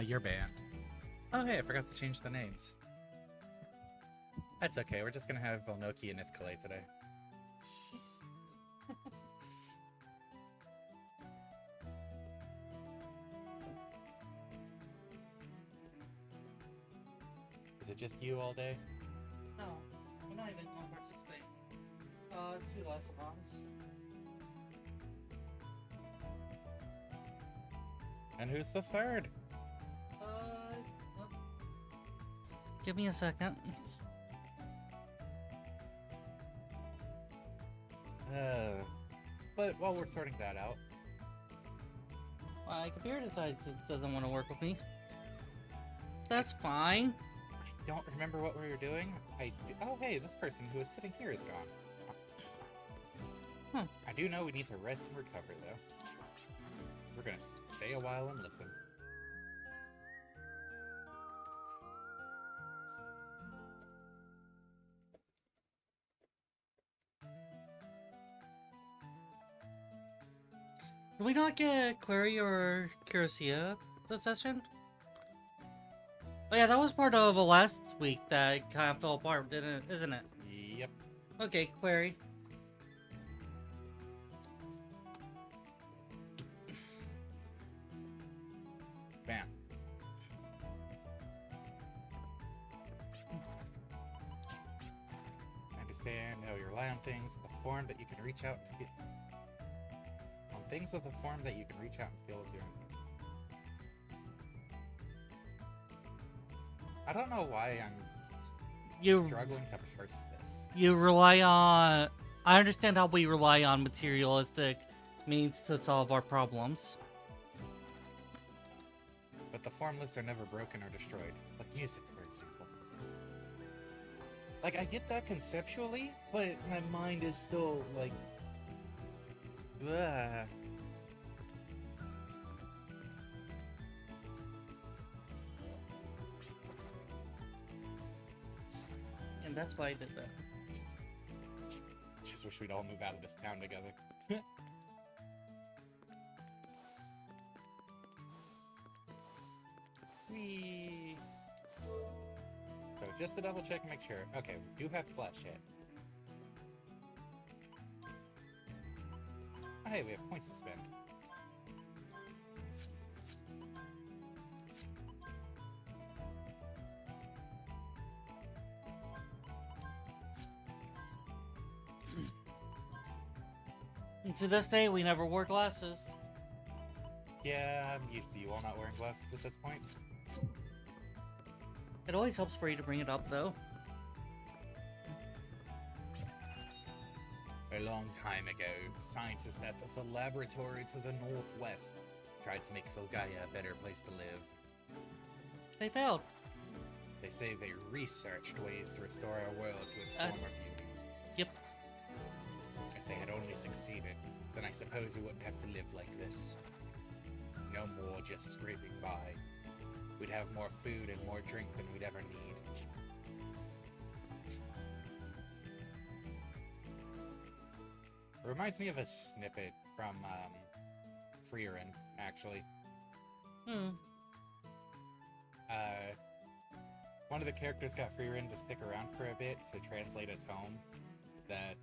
You're banned. Oh, hey, I forgot to change the names. That's okay, we're just gonna have Volnoki and Ithkale today. Is it just you all day? No, we're not even gonna participate. Two Asivahns. And who's the third? Well, give me a second. But while we're sorting that out, My computer decides it doesn't want to work with me. That's fine. I don't remember what we were doing. Oh, hey, this person who is sitting here is gone. Huh. I do know we need to rest and recover, though. We're gonna stay a while and listen. Did we not get Qaeri or Curcia this session? Oh yeah, that was part of a last week that kind of fell apart, isn't it? Yep. Okay, Qaeri. Bam. Understand how you rely on things with a form that you can reach out and feel. On things with a form that you can reach out and feel with your own. I don't know why I'm struggling to parse this. You rely on... I understand how we rely on materialistic means to solve our problems. But the formless are never broken or destroyed, like music, for example. Like, I get that conceptually, but my mind is still, like... Ugh. And that's why I did that. Just wish we'd all move out of this town together. Whee! So just to double check and make sure. Okay, we do have flesh yet. Oh, hey, we have points to spend. And to this day, we never wore glasses. Yeah, I'm used to you all not wearing glasses at this point. It always helps for you to bring it up, though. A long time ago, scientists at the laboratory to the northwest tried to make Filgaia a better place to live. They failed. They say they researched ways to restore our world to its former beauty. Yep. If they had only succeeded, then I suppose we wouldn't have to live like this. No more just scraping by. We'd have more food and more drink than we'd ever need. It reminds me of a snippet from Freerin, actually. One of the characters got Freerin to stick around for a bit to translate a tome that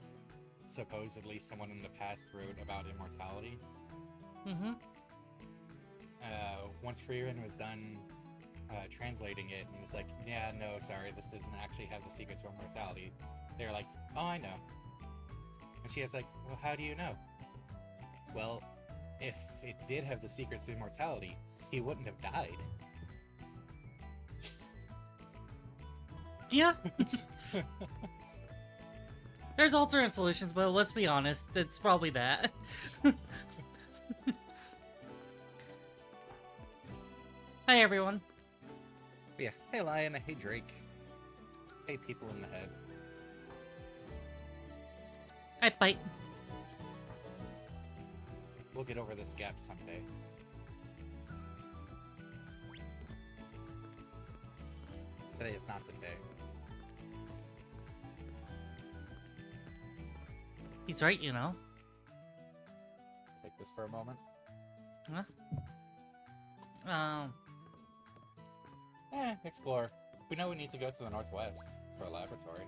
supposedly someone in the past wrote about immortality. Mm-hmm. Once Freerin was done translating it, and was like, yeah, no, sorry, this didn't actually have the secret to immortality. They're like, oh, I know. And she was like, well, how do you know? Well, if it did have the secrets to immortality, he wouldn't have died. Yeah. There's alternate solutions, but let's be honest, it's probably that. Hi, everyone. Yeah, hey Lion, hey Drake. Hey people in the head. Hi, Bite. We'll get over this gap someday. Today is not the day. He's right, you know. Take this for a moment. Huh? Explore. We know we need to go to the northwest for a laboratory.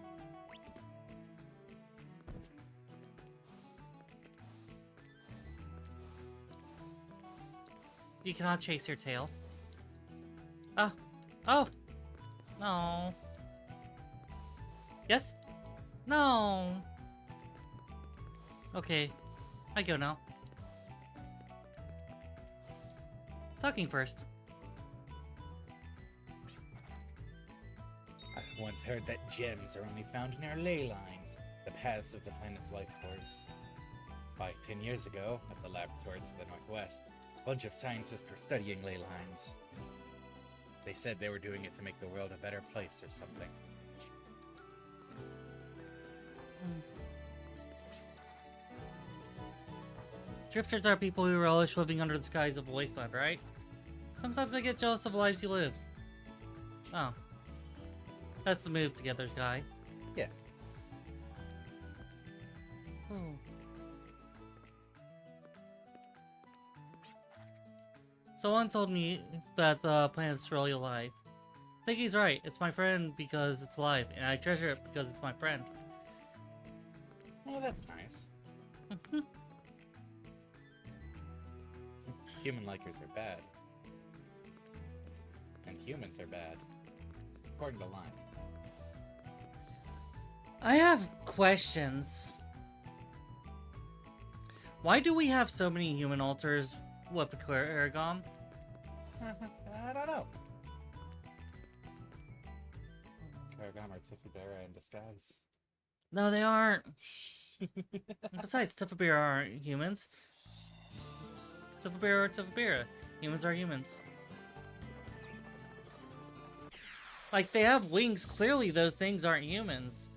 You cannot chase your tail. Oh. Oh! No. Yes? No. Okay. I go now. Talking first. I once heard that gems are only found in our ley lines, the paths of the planet's life force. 10 years ago, at the laboratories of the Northwest, a bunch of scientists were studying ley lines. They said they were doing it to make the world a better place or something. Drifters are people who relish living under the skies of a wasteland, right? Sometimes I get jealous of the lives you live. Oh. That's the move together, guy. Yeah. Oh. Someone told me that the planet's really alive. I think he's right. It's my friend because it's alive, and I treasure it because it's my friend. Oh, that's nice. Human likers are bad. And humans are bad. According to Line. I have questions. Why do we have so many human altars with the Qaeri? I don't know. Aragon or Tifidera in disguise. No, they aren't. Besides, Tifabira aren't humans. Tifabira or Tifabira. Humans are humans. Like, they have wings. Clearly, those things aren't humans.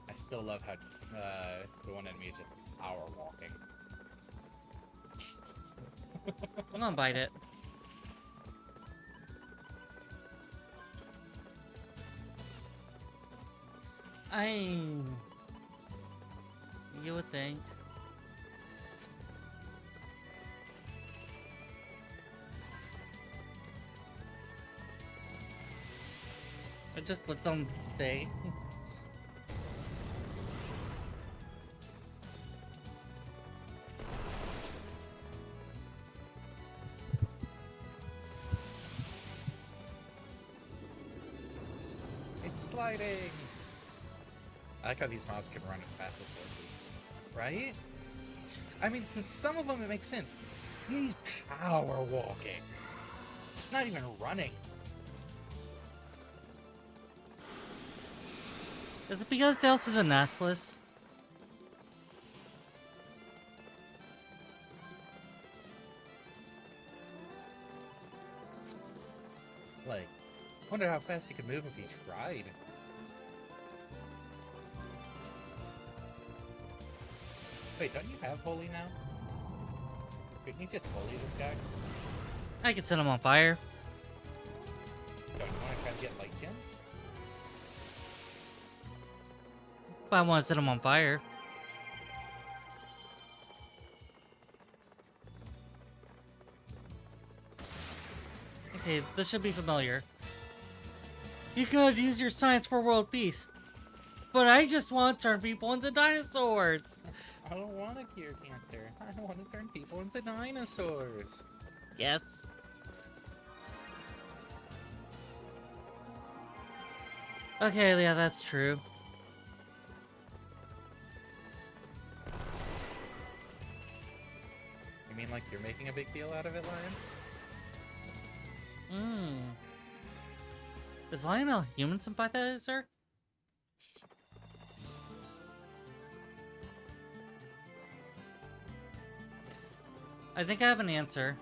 I still love how the one enemy is just power walking. I'm gonna bite it. You would think. I just let them stay. It's sliding! I like how these mobs can run as fast as horses. Right? I mean, some of them it makes sense. He's power walking. Not even running. Is it because Delos is a Nassless? Like, wonder how fast he could move if he tried. Wait, don't you have Holy now? Couldn't you just Holy this guy? I could set him on fire. Don't you want to try to get light gems? But I want to set him on fire. Okay, this should be familiar. You could use your science for world peace. But I just want to turn people into dinosaurs. I don't want to cure cancer. I want to turn people into dinosaurs. Yes. Okay, yeah, that's true. You mean like you're making a big deal out of it, Lion? Is Lion a human sympathizer? I think I have an answer.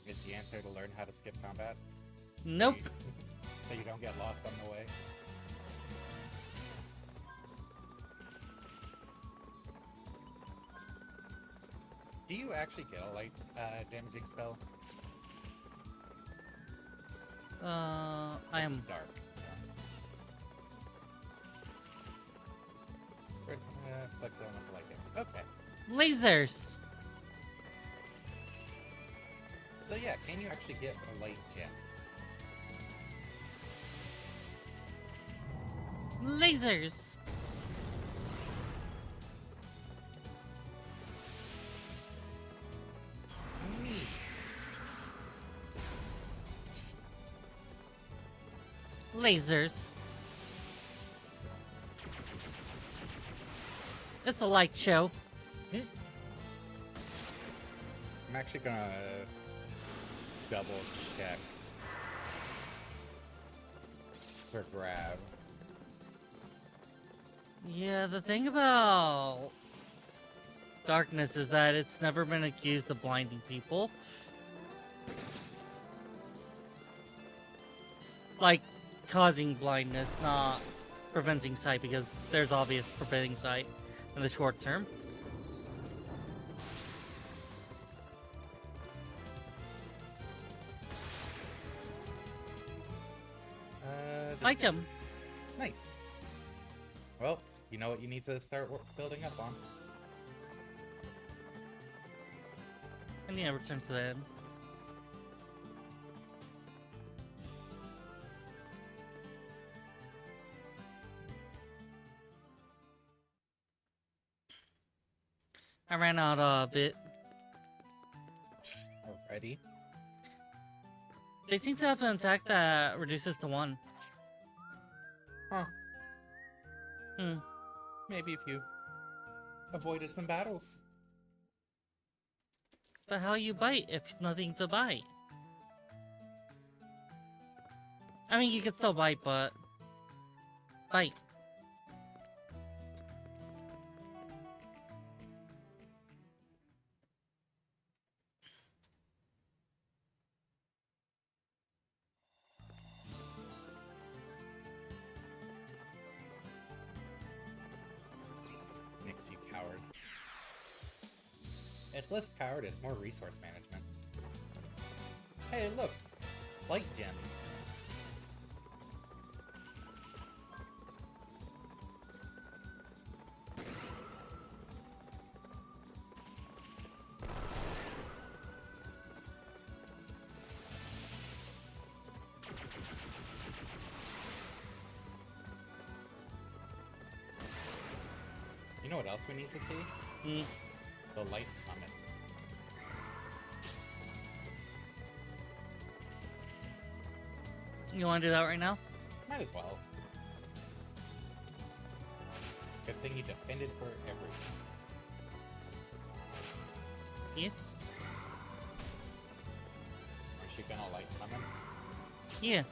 Is the answer to learn how to skip combat? Nope. So you don't get lost on the way? Do you actually get a light damaging spell? I am This is dark. Flex on like it. Okay. lasers. So yeah, can you actually get a light gem? Lasers! Neat. Lasers. It's a light show. I'm actually gonna double check for grab. Yeah, the thing about darkness is that it's never been accused of blinding people. Like, causing blindness, not preventing sight, because there's obvious preventing sight in the short term. Light gem. Nice. Well, you know what you need to start building up on. I need to return to the inn. I ran out of it. Alrighty. They seem to have an attack that reduces to 1. Huh. Hmm. Maybe if you avoided some battles. But how you bite if nothing to bite? I mean, you can still bite, but... Bite. Nix, you coward. It's less cowardice, more resource management. Hey, look! Light gems. You know what else we need to see? Hmm. The Light Summit. You want to do that right now? Might as well. Good thing you defended for everything. Yeah. Is she gonna Light Summon? Yeah.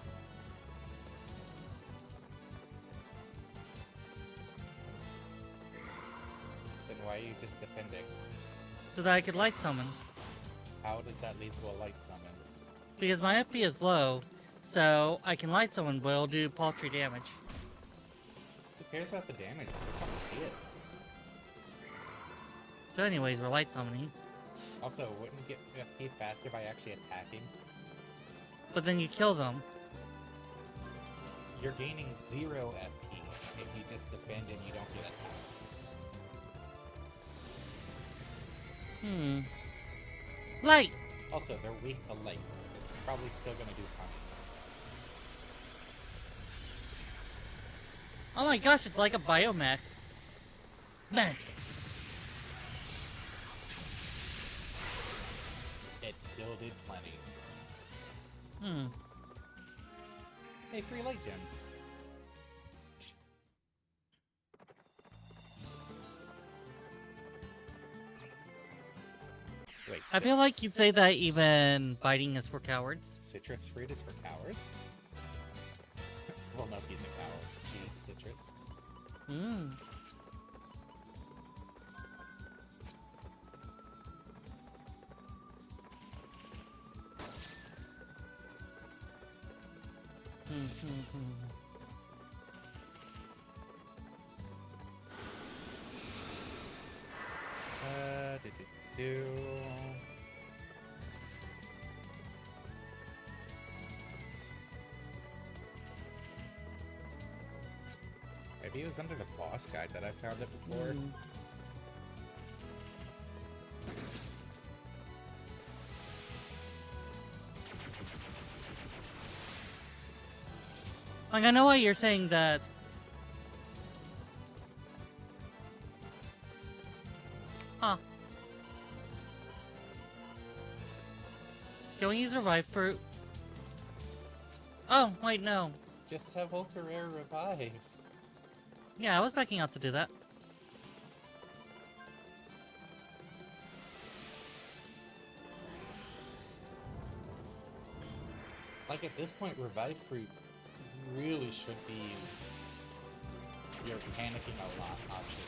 Then why are you just defending? So that I could light summon. How does that lead to a Light Summon? Because my FP is low, so I can light someone, but it'll do paltry damage. Who cares about the damage? I just want to see it. So anyways, we're light summoning. Also, wouldn't you get FP faster by actually attacking? But then you kill them. You're gaining 0 FP if you just defend and you don't get attacked. Light! Also, they're weak to light. It's probably still gonna do punch. Oh my gosh, it's like a biomech. Mech. It still did plenty. Hmm. Hey, 3 light gems. Wait, I feel like you'd say that even biting is for cowards. citrus fruit is for cowards? Well, no, he's a coward. She eats citrus. Hmm. Do. Maybe it was under the boss guide that I found it before. Like, I know why you're saying that. Huh. Can we use revive fruit? Oh, wait, no. Just have ultra rare revive. Yeah, I was backing out to do that. Like at this point, revive fruit really should be your panicking a lot option.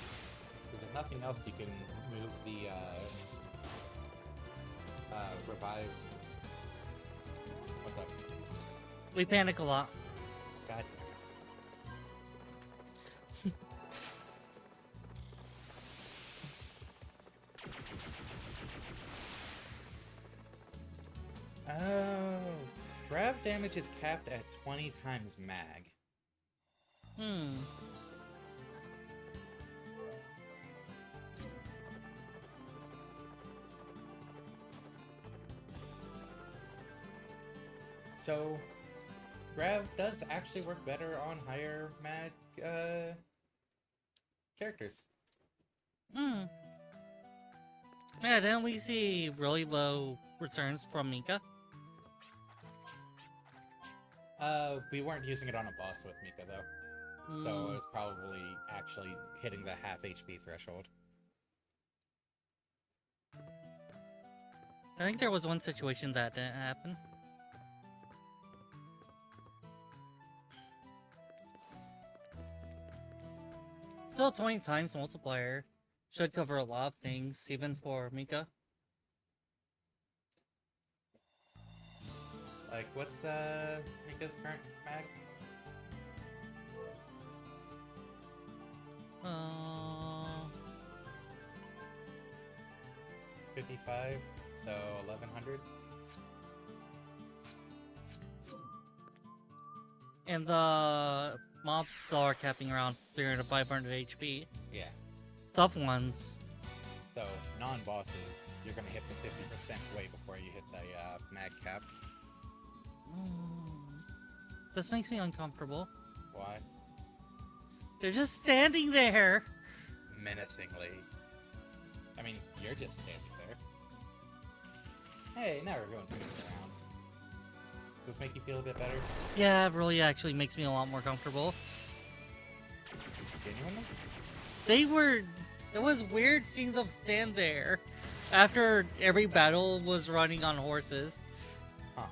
Because if nothing else, you can move the revive. What's up? We panic a lot. God damn it. Oh, grab damage is capped at 20 times mag. Hmm. So, grab does actually work better on higher mag characters. Hmm. Yeah, didn't we see really low returns from Mika? We weren't using it on a boss with Mika though. So it was probably actually hitting the half HP threshold. I think there was one situation that didn't happen. Still 20 times multiplier. Should cover a lot of things, even for Mika. Like, what's Mika's current mag? 55, so 1100. And the mobs still are capping around 300 to 500 HP. Yeah. Tough ones. So non-bosses, you're gonna hit the 50% way before you hit the mag cap. This makes me uncomfortable. Why? They're just standing there. Menacingly. I mean, you're just standing there. Hey, now everyone's moving around. Does this make you feel a bit better? Yeah, it really actually makes me a lot more comfortable. Genuinely? They were... It was weird seeing them stand there after every battle was running on horses. Huh.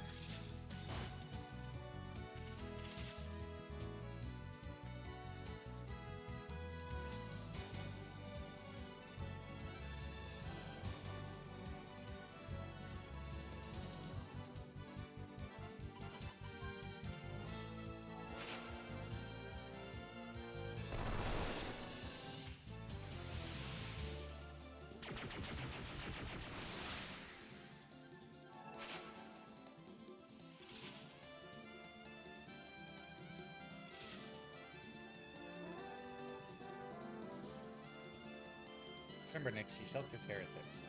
Remember, Nick, she shelters heretics.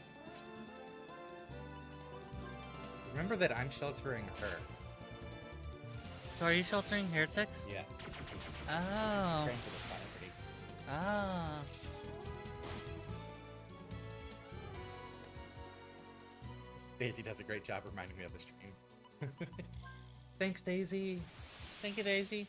Remember that I'm sheltering her. So are you sheltering heretics? Yes. Oh. Friends of the property. Ah. Daisy does a great job reminding me of the stream. Thanks, Daisy. Thank you, Daisy.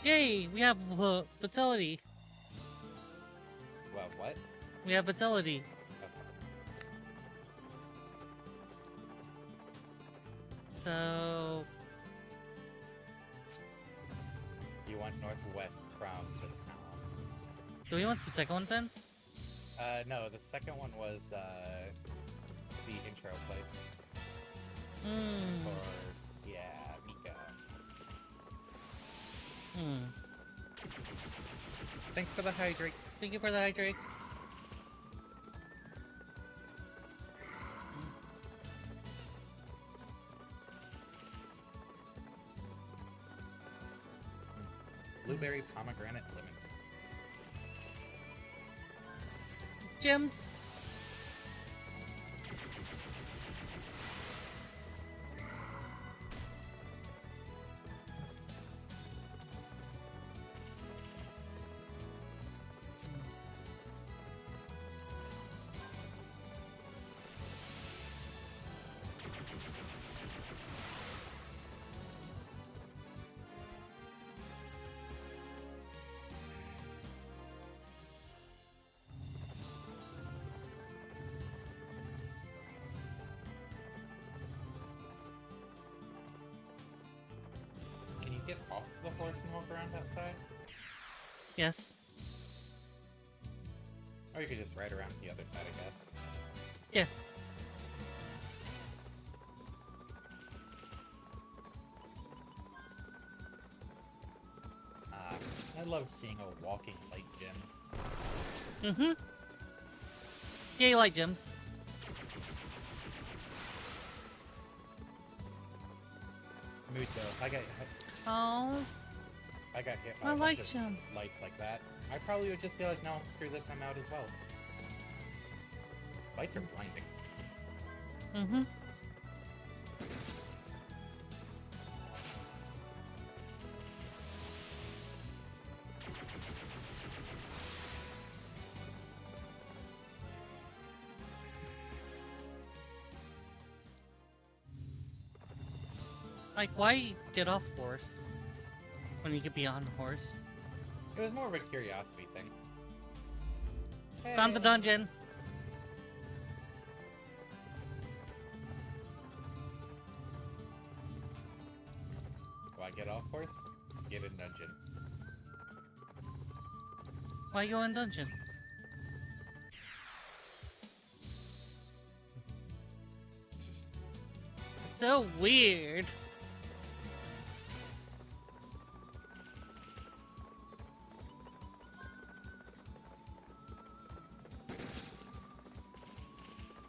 Yay! We have vitality. Well, what? We have vitality. So... You want northwest from the town. Do we want the second one then? No, the second one was the intro place. For, yeah, Mika. Thanks for the hydrate. Thank you for the hydrate. Blueberry, pomegranate, lemon. Gems. get off the horse and walk around outside? Yes. Or you could just ride around the other side, I guess. Yeah. I love seeing a walking light gym. Mm-hmm. Yeah, you like gyms. Mood though. Oh, I got hit by I a bunch like of gym. lights like that. I probably would just be like, no, screw this, I'm out as well. Lights are blinding. Mm-hmm. Like, why get off horse when you could be on horse? It was more of a curiosity thing. Found the dungeon. Do I get off horse? Get in dungeon. Why go in dungeon? It's so weird.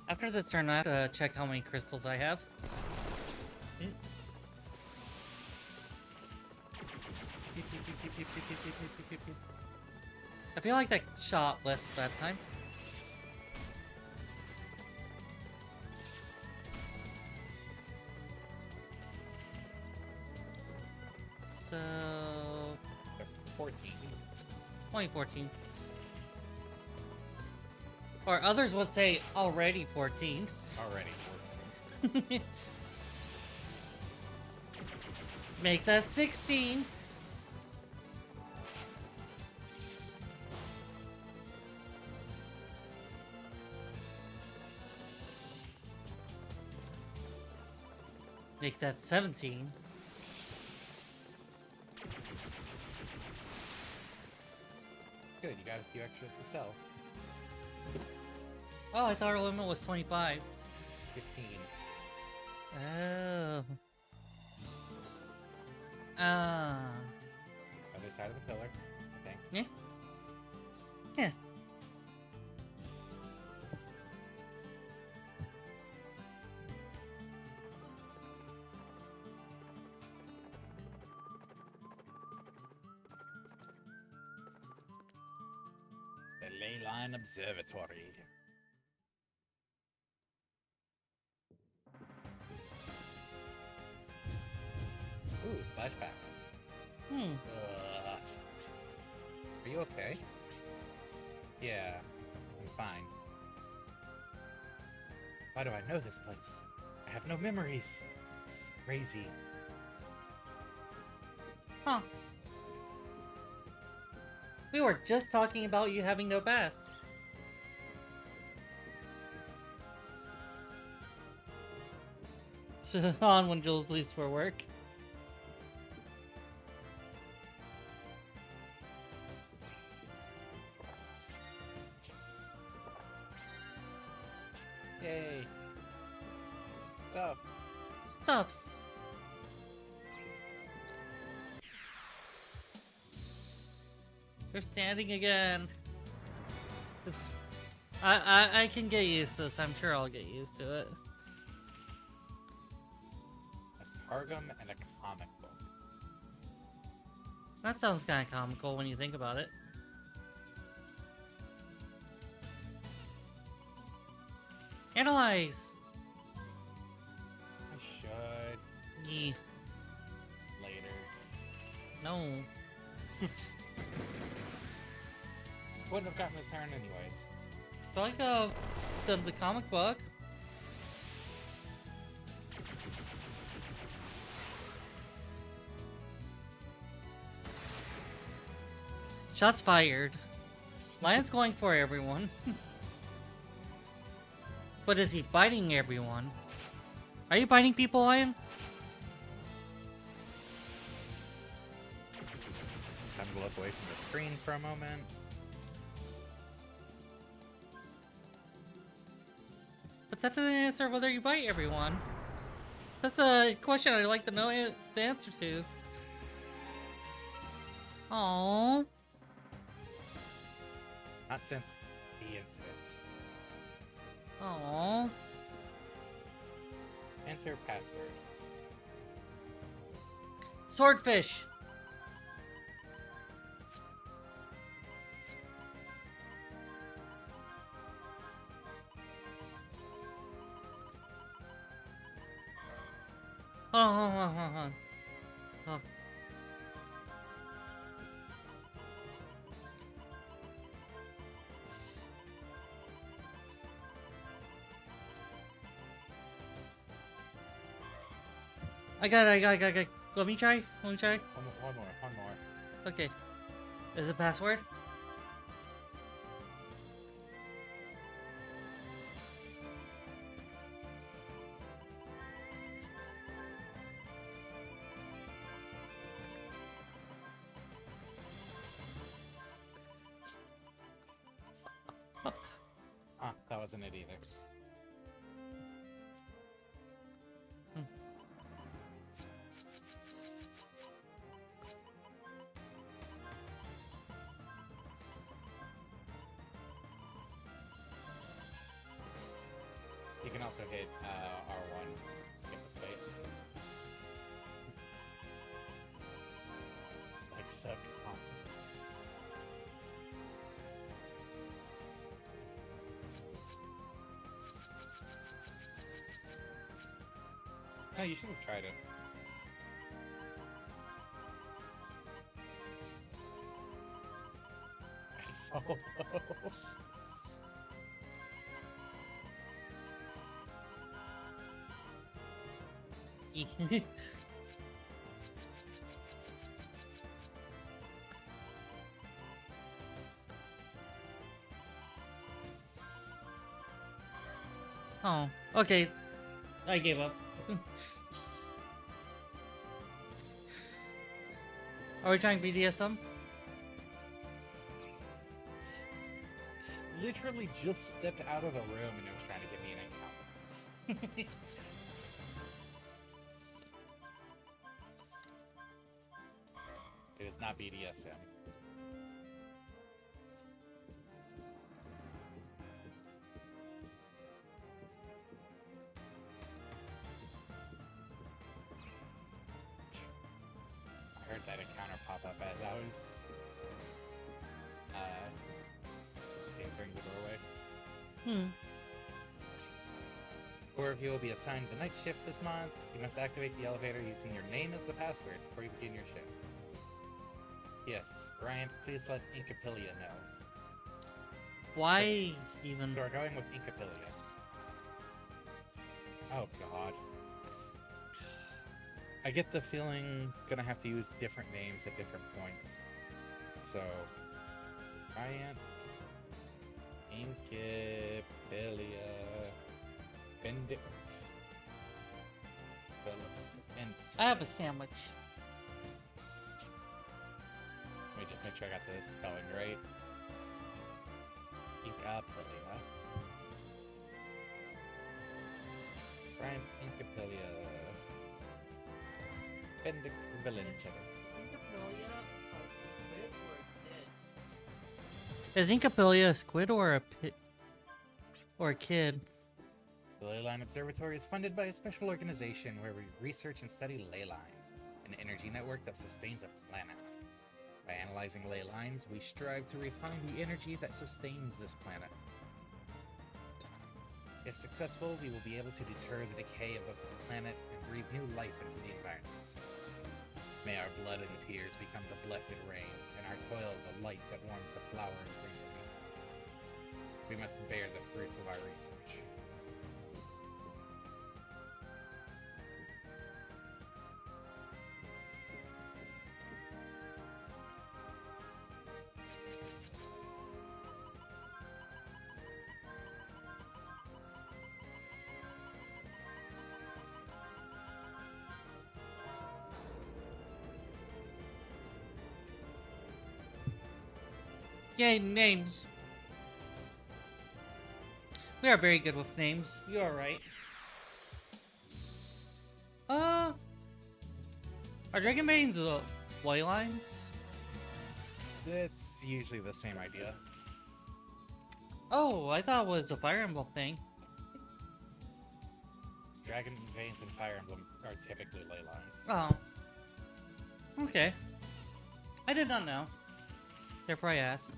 After this turn, I have to check how many crystals I have. I feel like that shot less that time. So... 14. only 14. Or others would say already 14. Already 14. Make that 16. Make that 17. Good, you got a few extras to sell. Oh, I thought our limit was 25. 15. Oh. Ah. Other side of the pillar, I think. Yeah. Yeah. The Leyline Observatory. Ooh, flashbacks. Are you okay? Yeah, I'm fine. Why do I know this place? I have no memories. This is crazy. Huh. We were just talking about you having no past. So on when Jules leaves for work. Yay. Stuff. Stuffs. They're standing again. It's... I can get used to this. I'm sure I'll get used to it. A Targum and a comic book. That sounds kind of comical when you think about it. Analyze! I should. Yee. Later. No. Wouldn't have gotten a turn anyways. So like the comic book. Shots fired. Lion's going for everyone. But is he biting everyone? Are you biting people, Lion? Time to look away from the screen for a moment. But that doesn't answer whether you bite everyone. That's a question I'd like to know the answer to. Aww. Not since the incident. Aww. Enter password. Swordfish. Hold on. Oh. I got it. Let me try. One more. Okay. Is it password? That wasn't it either. You can also hit R1, skip a space. Like so. No, you should have tried it. Oh. Oh, okay. I gave up. Are we trying BDSM? Literally just stepped out of a room and it was trying to get me an encounter. It is not BDSM. I heard that encounter pop up as I was entering the doorway. Four of you will be assigned the night shift this month. You must activate the elevator using your name as the password before you begin your shift. Yes, Brian, please let Incapilia know. Why even? So we're going with Incapilia. Oh god. I get the feeling gonna have to use different names at different points. So, Brian, Incapilia, Bendict. I have a sandwich. Let me just make sure I got the spelling right. Incapilia. Brian Incapilia. Bendict Valente. Is Incapilia a squid or a pit or a kid? The Leyline Observatory is funded by a special organization where we research and study ley lines, an energy network that sustains a planet. By analyzing ley lines, we strive to refine the energy that sustains this planet. If successful, we will be able to deter the decay of this planet and breathe new life into the environment. May our blood and tears become the blessed rain, and our toil the light that warms the flower and greenery. We must bear the fruits of our research. Yay, names. We are very good with names. You are right. Are Dragonbanes ley lines? It's usually the same idea. Oh, I thought it was a Fire Emblem thing. Dragon veins and Fire Emblem are typically ley lines. Oh. Okay. I did not know. Therefore I asked.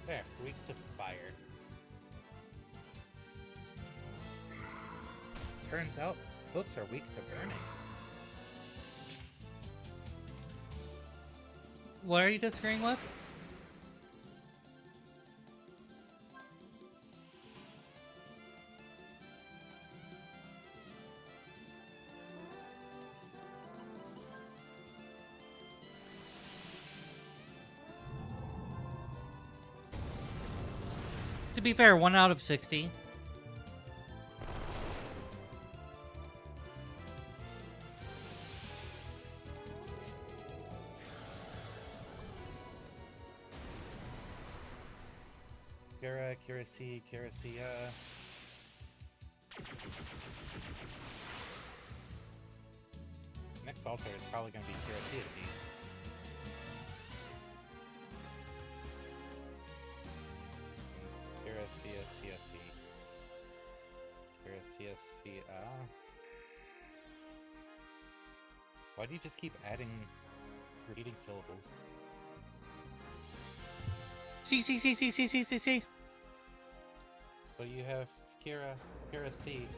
There, weak to fire. Turns out, books are weak to burning. What are you disagreeing with? To be fair, 1 out of 60. Kira, Kira-C, Kira-C, Next altar is probably going to be Kira-C. Kira-C. Kira-C. Why do you just keep adding repeating syllables? C. But you have Kira, Kira-C,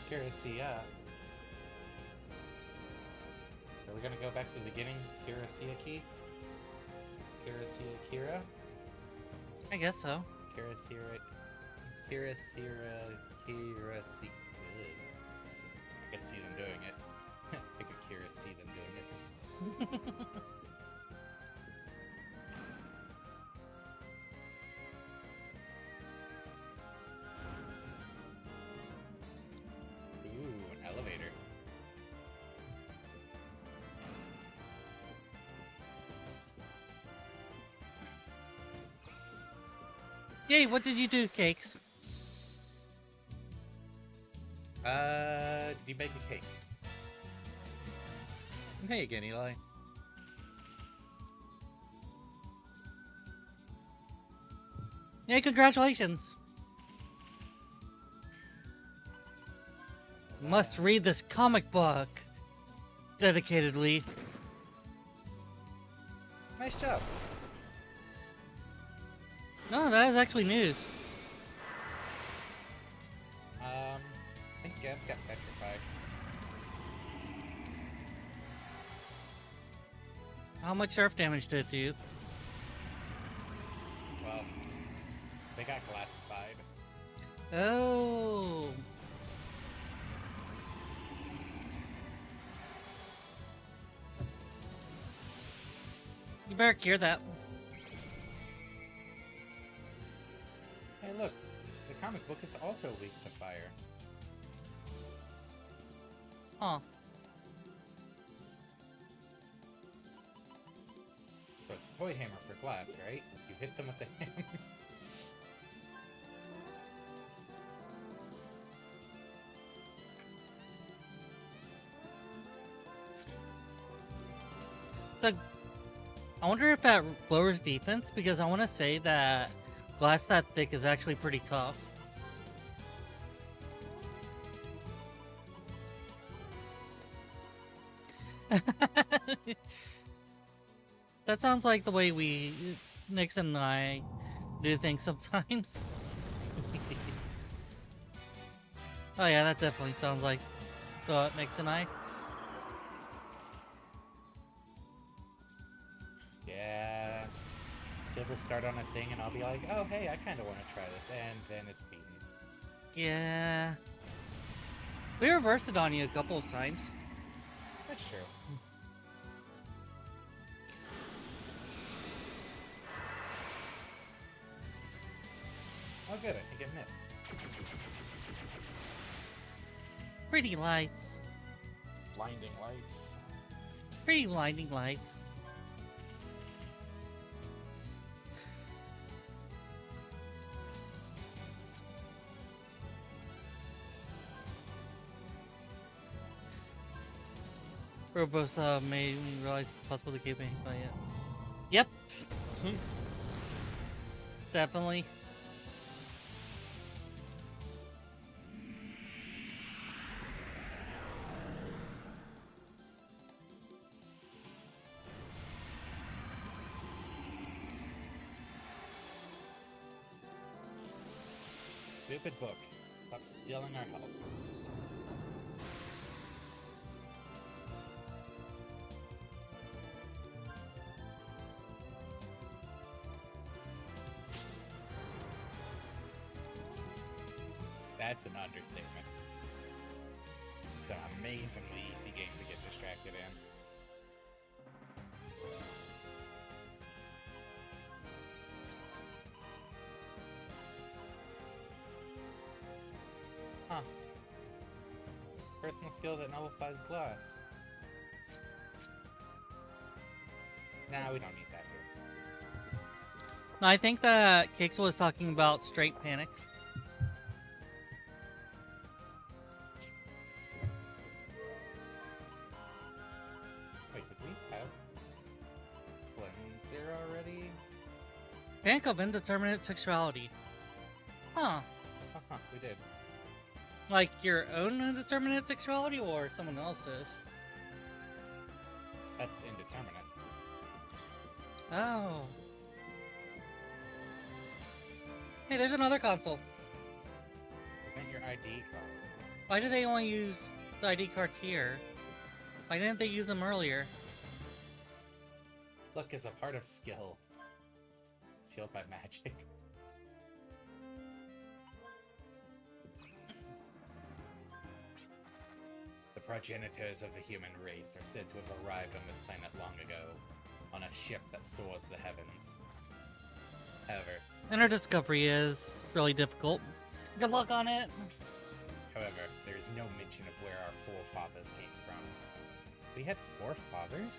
Kira-C. Are we gonna go back to the beginning? Kira-C-A-Key? Kira-C-A-Kira? I guess so. Kira-C-A... Kira-C... I can see them doing it. I could Kira-C them doing it. Ooh, an elevator. Yay, what did you do, Cakes? You make a cake. Hey again, Eli. Yay, congratulations. Must read this comic book. Dedicatedly. Nice job. No, that is actually news. I think Gab's got petrified. How much earth damage did it do? Well, they got classified. Oh. You better cure that. Hey, look, the comic book is also weak to fire. Huh. So it's a toy hammer for glass, right? You hit them with the hammer. So, I wonder if that lowers defense, because I want to say that glass that thick is actually pretty tough. That sounds like the way Nixon and I, do things sometimes. Oh yeah, that definitely sounds like Nixon and I. Yeah. It'll start on a thing, and I'll be like, oh, hey, I kind of want to try this, and then it's beaten. Yeah. We reversed it on you a couple of times. That's true. Oh, good, I think it missed. Pretty lights. Blinding lights. Pretty blinding lights. Robosa made me realize it's possible to keep me by it. Yep. Definitely. Stupid book. Stop stealing our health. That's an understatement. It's an amazingly easy game to get distracted in. Huh. Personal skill that nullifies glass. Nah, we don't need that here. No, I think that Kix was talking about straight panic. Wait, did we have Cleanser already? Panic of indeterminate sexuality. Huh. Uh-huh, we did. Like your own indeterminate sexuality or someone else's? That's indeterminate. Oh. Hey, there's another console. Isn't your ID card? Why do they only use the ID cards here? Why didn't they use them earlier? Luck is a part of skill. Sealed by magic. The progenitors of the human race are said to have arrived on this planet long ago, on a ship that soars the heavens. However, And our discovery is really difficult. Good luck on it. there is no mention of where our forefathers came from. We had forefathers?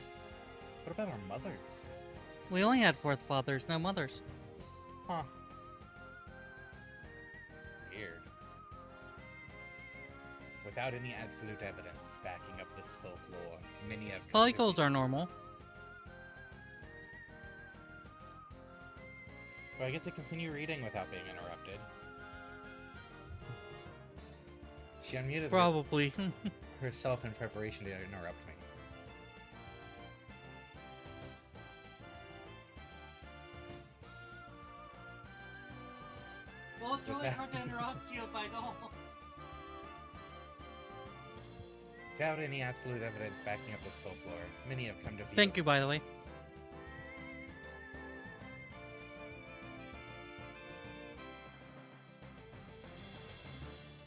What about our mothers? We only had fourth fathers, no mothers. Huh. Weird. Without any absolute evidence backing up this folklore, many have... Polygons are normal. Do I get to continue reading without being interrupted? She unmuted Probably. herself in preparation to interrupt me. Well, it's really hard to interrupt you if I don't. Without any absolute evidence backing up this folklore, many have come to view... Thank you, by the way.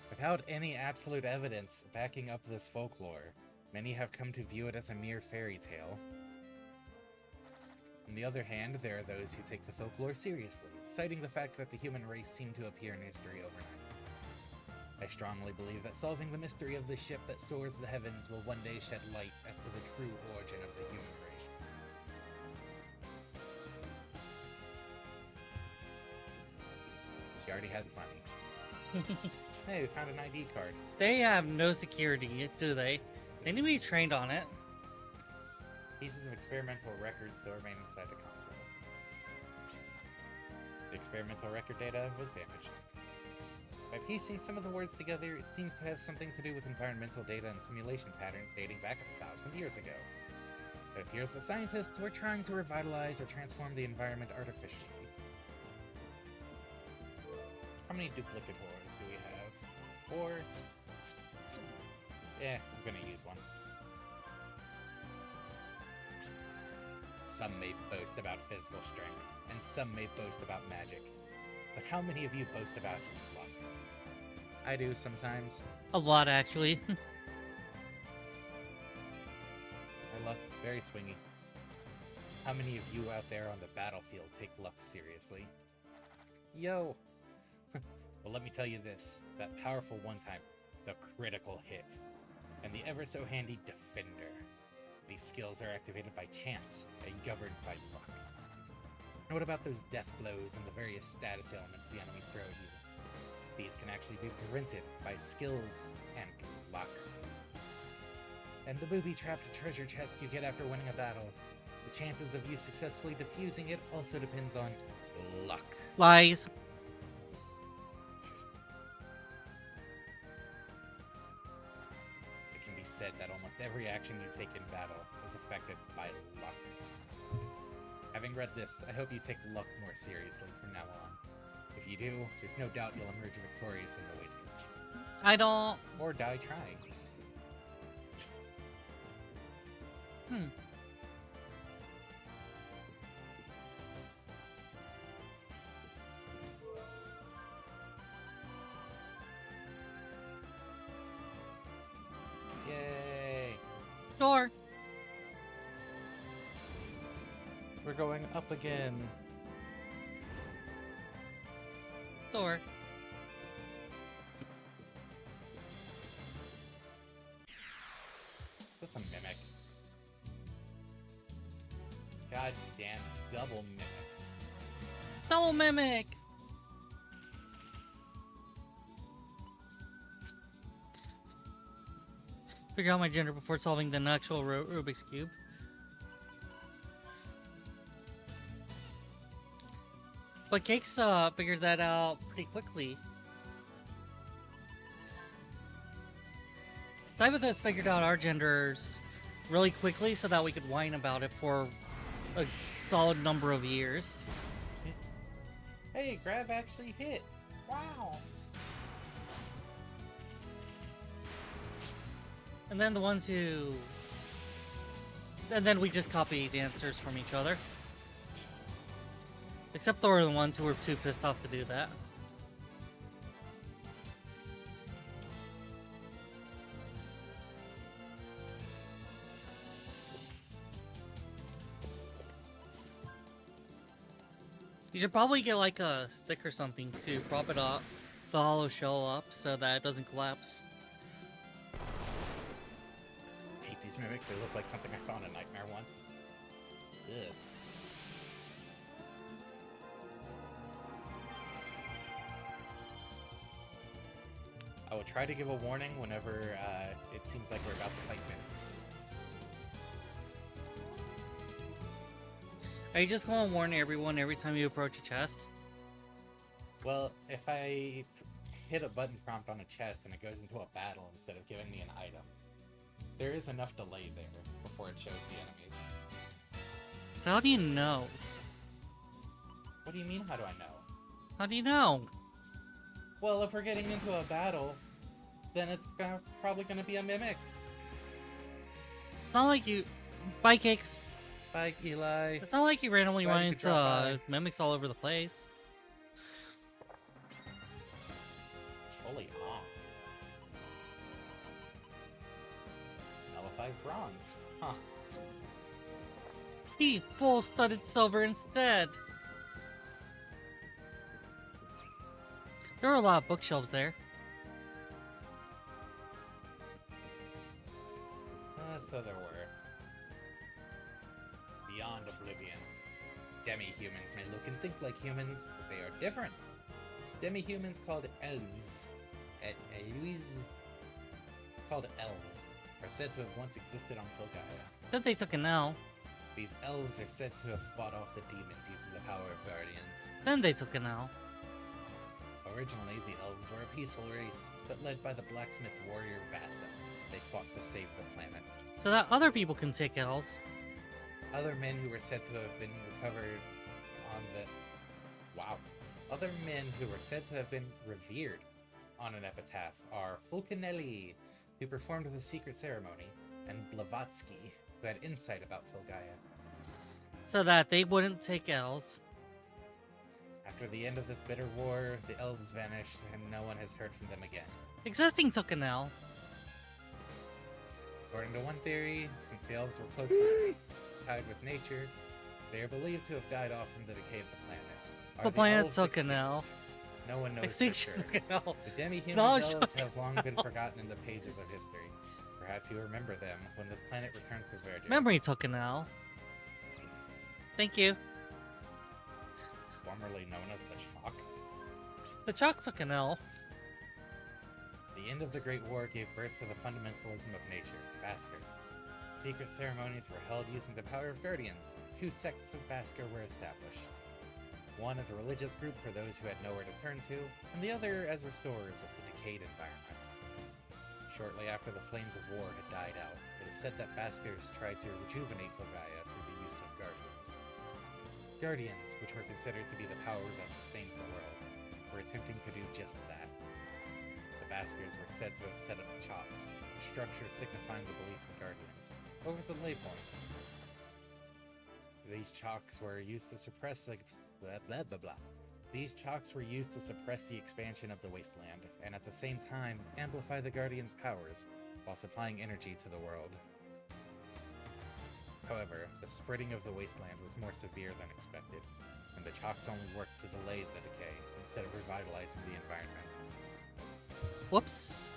Without any absolute evidence backing up this folklore, many have come to view it as a mere fairy tale. On the other hand, there are those who take the folklore seriously, citing the fact that the human race seemed to appear in history overnight. I strongly believe that solving the mystery of the ship that soars the heavens will one day shed light as to the true origin of the human race. She already has plenty. Hey, we found an ID card. They have no security, do they? They need to be trained on it. Pieces of experimental records still remain inside the console. The experimental record data was damaged. By piecing some of the words together, it seems to have something to do with environmental data and simulation patterns dating back 1,000 years ago. It appears that scientists were trying to revitalize or transform the environment artificially. How many duplicate ores do we have? 4? I'm gonna use one. Some may boast about physical strength, and some may boast about magic. But how many of you boast about luck? I do sometimes. A lot, actually. My luck, very swingy. How many of you out there on the battlefield take luck seriously? Yo! Well, let me tell you this. That powerful one-time, the critical hit, and the ever-so-handy defender. These skills are activated by chance and governed by luck. And what about those death blows and the various status ailments the enemies throw at you? These can actually be prevented by skills and luck. And the booby-trapped treasure chest you get after winning a battle. The chances of you successfully defusing it also depends on luck. Lies. It can be said that almost every action you take in battle is affected by luck. Having read this, I hope you take luck more seriously from now on. If you do, there's no doubt you'll emerge victorious in the wasteland. I don't... Or die trying. Yay! Sure. We're going up again. Sure. That's a mimic. God damn, double mimic. Double mimic! Figure out my gender before solving the actual Rubik's Cube. But Cakes figured that out pretty quickly. Cyberth has figured out our genders really quickly so that we could whine about it for a solid number of years. Hey, grab actually hit. Wow. And then the ones who... And then we just copied answers from each other. Except they were the ones who were too pissed off to do that. You should probably get like a stick or something to prop it up, the hollow shell up, so that it doesn't collapse. I hate these mimics. They look like something I saw in a nightmare once. Ugh. I will try to give a warning whenever it seems like we're about to fight mimics. Are you just going to warn everyone every time you approach a chest? Well, if I hit a button prompt on a chest and it goes into a battle instead of giving me an item, there is enough delay there before it shows the enemies. How do you know? What do you mean, how do I know? How do you know? Well, if we're getting into a battle, then it's probably going to be a mimic. It's not like you... Bye, Cakes. Bye, Eli. It's not like you randomly Glad run you could drop into mimics all over the place. Holy nullifies bronze. Huh. He full studded silver instead. There were a lot of bookshelves there. So there were. Beyond oblivion. Demi-humans may look and think like humans, but they are different. Demi-humans called elves. Called elves are said to have once existed on Filgaia. Then they took an L. These elves are said to have fought off the demons using the power of guardians. Then they took an L. Originally, the elves were a peaceful race, but led by the blacksmith warrior Vasa, they fought to save the planet. So that other people can take L's. Other men who were said to have been recovered on the... Wow. Other men who were said to have been revered on an epitaph are Fulcanelli, who performed the secret ceremony, and Blavatsky, who had insight about Filgaia. so that they wouldn't take L's. After the end of this bitter war, the elves vanished, and no one has heard from them again. Existing took an L. According to one theory, since the elves were closely tied with nature, they are believed to have died off from the decay of the planet. Are The planet elves took an extinct? L. No one knows for Extinction sure. took an L. The demi-human Knowledge elves took have long an been L. forgotten in the pages of history. Perhaps you remember them when this planet returns to Verdure. Memory took an L. Thank you. Formerly known as the Shock. The chalk took an L. The end of the Great War gave birth to the fundamentalism of nature, Basker. Secret ceremonies were held using the power of guardians. Two sects of Basker were established. One as a religious group for those who had nowhere to turn to, and the other as restorers of the decayed environment. Shortly after the flames of war had died out, it is said that Baskers tried to rejuvenate Fulgaia through the use of guardians. Guardians, which were considered to be the power that sustains the world, were attempting to do just that. The Baskers were said to have set up chalks, a structure signifying the belief in guardians, over the lay points. These chalks were used to suppress the These chalks were used to suppress the expansion of the wasteland, and at the same time amplify the Guardians' powers, while supplying energy to the world. However, the spreading of the wasteland was more severe than expected, and the chalks only worked to delay the decay instead of revitalizing the environment. Whoops.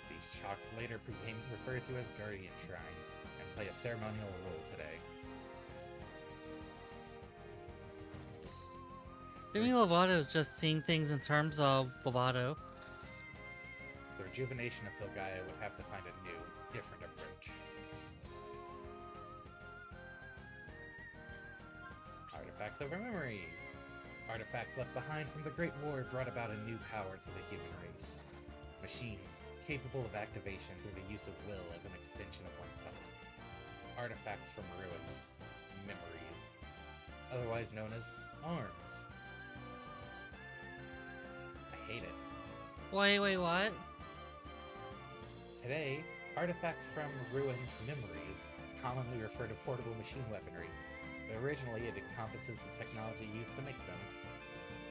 These chalks later became referred to as Guardian Shrines, and play a ceremonial role today. Demi Lovato is just seeing things in terms of Lovato. The rejuvenation of Fulgaia would have to find a new, different approach. Artifacts over memories. Artifacts left behind from the Great War brought about a new power to the human race. Machines, capable of activation through the use of will as an extension of oneself. Artifacts from ruins. Memories. Otherwise known as arms. I hate it. Wait, what? Today, artifacts from ruins memories commonly refer to portable machine weaponry, but originally it encompasses the technology used to make them.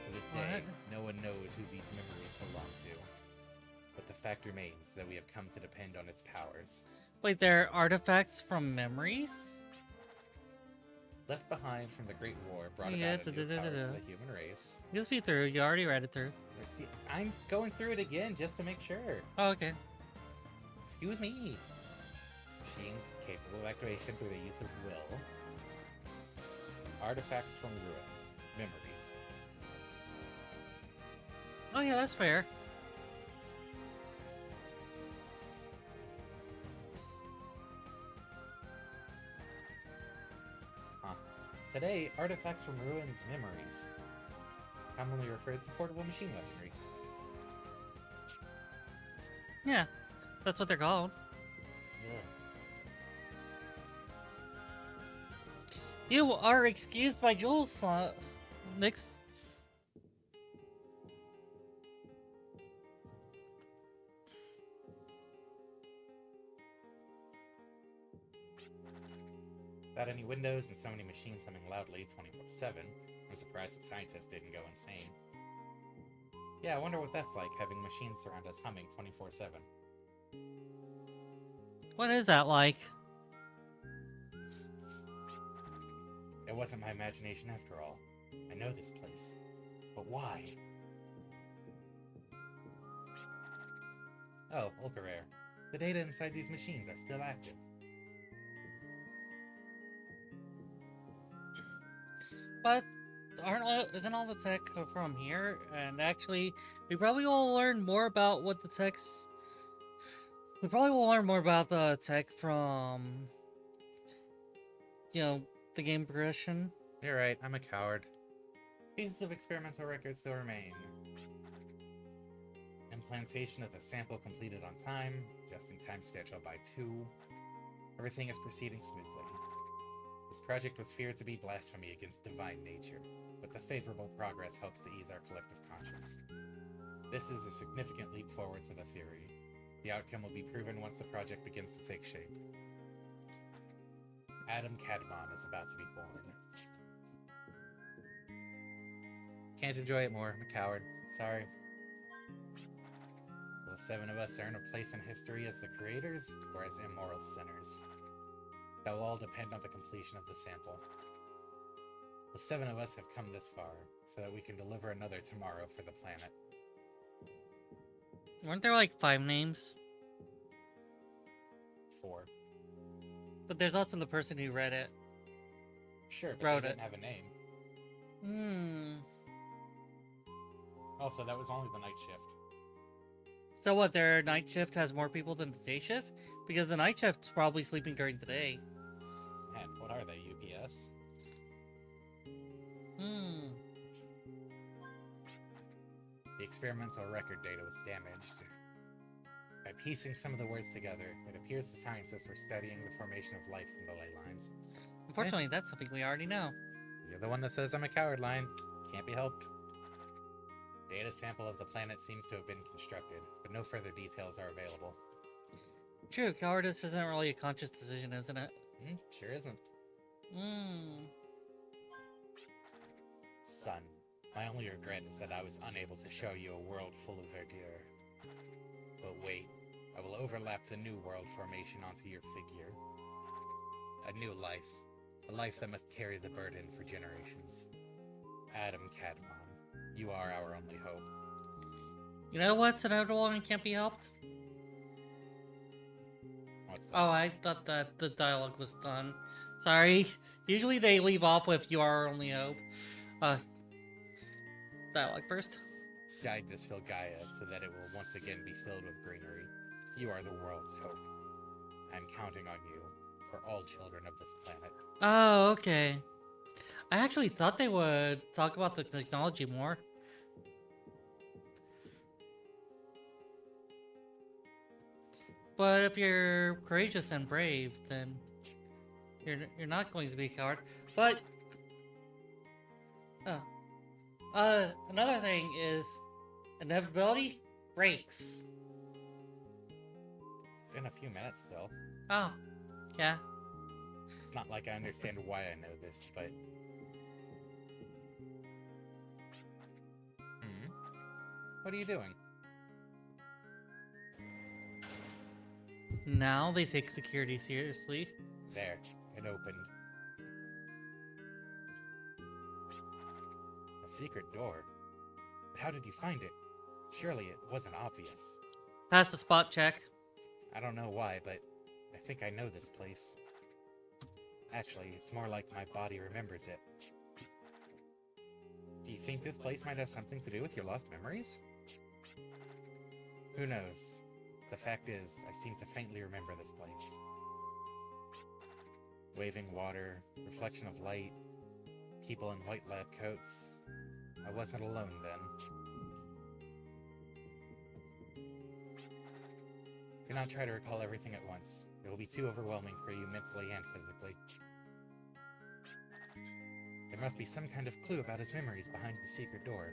To this day, no one knows who these memories belong to, but the fact remains that we have come to depend on its powers. Wait, they're artifacts from memories? Left behind from the Great War brought Yeah, about a new power to the human race. You speed through. You already read it through. I'm going through it again just to make sure. Oh, okay. Excuse me. Machines capable of activation through the use of will. Artifacts from ruins. Memories. Oh yeah, that's fair. Huh. Today, artifacts from ruins memories commonly refers to portable machine weaponry. Yeah, that's what they're called. Ugh. You are excused by Jules, Nix. Without any windows and so many machines humming loudly 24/7, I'm surprised that scientists didn't go insane. Yeah, I wonder what that's like, having machines surround us humming 24/7. What is that like? It wasn't my imagination after all. I know this place. But why? Oh, ultra rare. The data inside these machines are still active. But isn't all the tech from here? And actually, we probably will learn more about what the tech's. We probably will learn more about the tech from, the game progression. You're right, I'm a coward. Pieces of experimental records still remain. Implantation of the sample completed on time, just-in-time schedule by 2. Everything is proceeding smoothly. This project was feared to be blasphemy against divine nature, but the favorable progress helps to ease our collective conscience. This is a significant leap forward to the theory. The outcome will be proven once the project begins to take shape. Adam Cadmon is about to be born. Can't enjoy it more. I'm a coward. Sorry. Will the 7 of us earn a place in history as the creators, or as immoral sinners? That will all depend on the completion of the sample. The 7 of us have come this far, so that we can deliver another tomorrow for the planet. Weren't there like 5 names? 4. But there's also the person who read it. Sure, but Wrote they it. didn't have a name. Also, that was only the night shift. So what, their night shift has more people than the day shift? Because the night shift's probably sleeping during the day. And what are they, UPS? The experimental record data was damaged. By piecing some of the words together, it appears the scientists were studying the formation of life from the ley lines. Unfortunately, that's something we already know. You're the one that says I'm a coward line. Can't be helped. Data sample of the planet seems to have been constructed, but no further details are available. True, cowardice isn't really a conscious decision, isn't it? Sure isn't. Son, my only regret is that I was unable to show you a world full of verdure. But wait, I will overlap the new world formation onto your figure. A new life. A life that must carry the burden for generations. Adam Cadmon, you are our only hope. You know what's inevitable and can't be helped? What's that? Oh, I thought that the dialogue was done. Sorry. Usually they leave off with "You are our only hope." Dialogue first. Guide this Gaia so that it will once again be filled with greenery. You are the world's hope. I'm counting on you for all children of this planet. Oh, okay. I actually thought they would talk about the technology more. But if you're courageous and brave, then you're not going to be a coward. But another thing is inevitability breaks. In a few minutes still. Oh, yeah. It's not like I understand why I know this, but... What are you doing? Now they take security seriously. There, it opened. A secret door? But how did you find it? Surely it wasn't obvious. Pass the spot check. I don't know why, but I think I know this place. Actually, it's more like my body remembers it. Do you think this place might have something to do with your lost memories? Who knows? The fact is, I seem to faintly remember this place. Waving water, reflection of light, people in white lab coats. I wasn't alone then. Do not try to recall everything at once. It will be too overwhelming for you mentally and physically. There must be some kind of clue about his memories behind the secret door.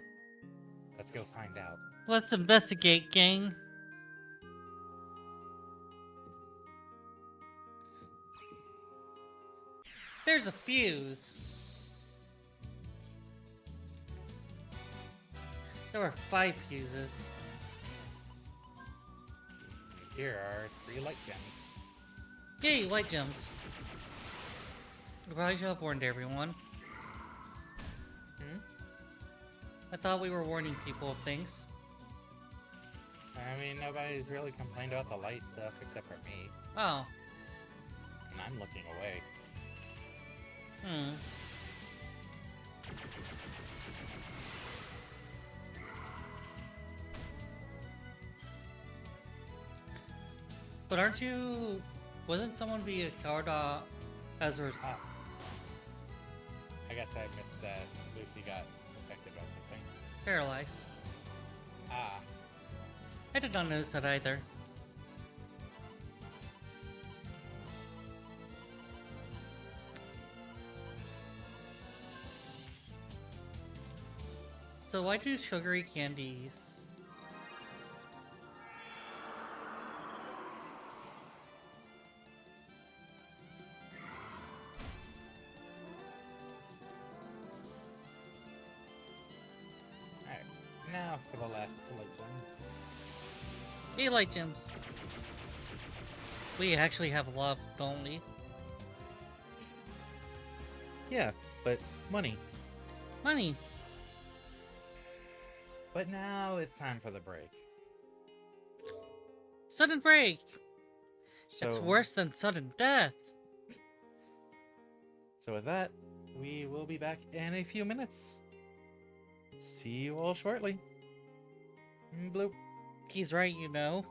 Let's go find out. Let's investigate, gang. There's a fuse. There were 5 fuses. Here are 3 light gems. Yay, light gems. I probably should have warned everyone. I thought we were warning people of things. I mean, nobody's really complained about the light stuff except for me. Oh. And I'm looking away. But aren't you... Wasn't someone be a coward as a... I guess I missed that Lucy got affected by something. Paralyzed. Ah. I did not notice that either. So why do sugary candies... now for the last light gem. Hey, light gems. We actually have a lot, don't we? Yeah, but money. Money. But now it's time for the break. Sudden break. So, It's worse than sudden death. So with that, we will be back in a few minutes. See you all shortly. Bloop. He's right, you know.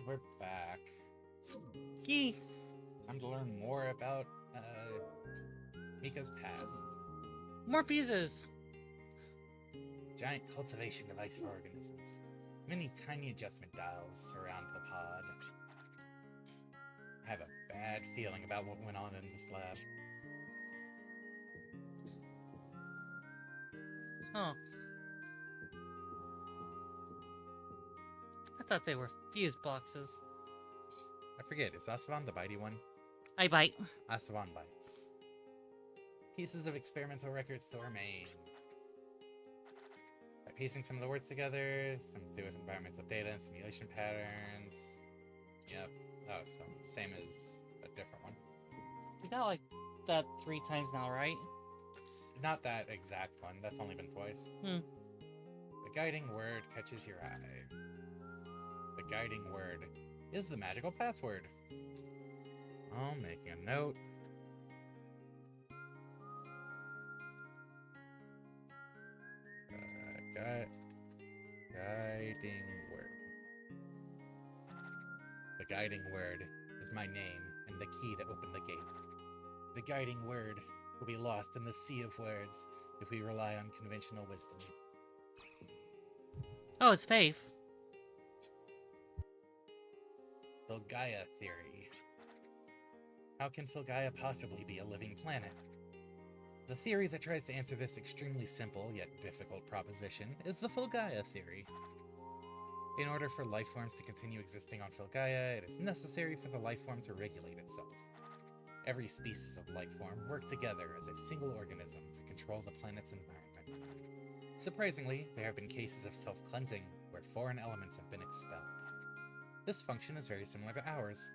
we're back. Yee. Time to learn more about Mika's past. More fuses. Giant cultivation device for organisms. Many tiny adjustment dials surround the pod. I have a bad feeling about what went on in this lab. Huh. I thought they were fuse boxes. I forget, is Asivahn the bitey one? I bite. Asivahn bites. Pieces of experimental records to remain. By piecing some of the words together, some to do with environmental data and simulation patterns. Yep. Oh, so same as a different one. We got like that 3 times now, right? Not that exact one, that's only been twice. Hmm. The guiding word catches your eye. The guiding word is the magical password. I'm making a note. Guiding word. The guiding word is my name and the key to open the gate. The guiding word will be lost in the sea of words if we rely on conventional wisdom. Oh, it's Faith. Filgaia theory. How can Filgaia possibly be a living planet? The theory that tries to answer this extremely simple yet difficult proposition is the Filgaia theory. In order for life forms to continue existing on Filgaia, it is necessary for the life form to regulate itself. Every species of life form work together as a single organism to control the planet's environment. Surprisingly, there have been cases of self-cleansing where foreign elements have been expelled. This function is very similar to ours.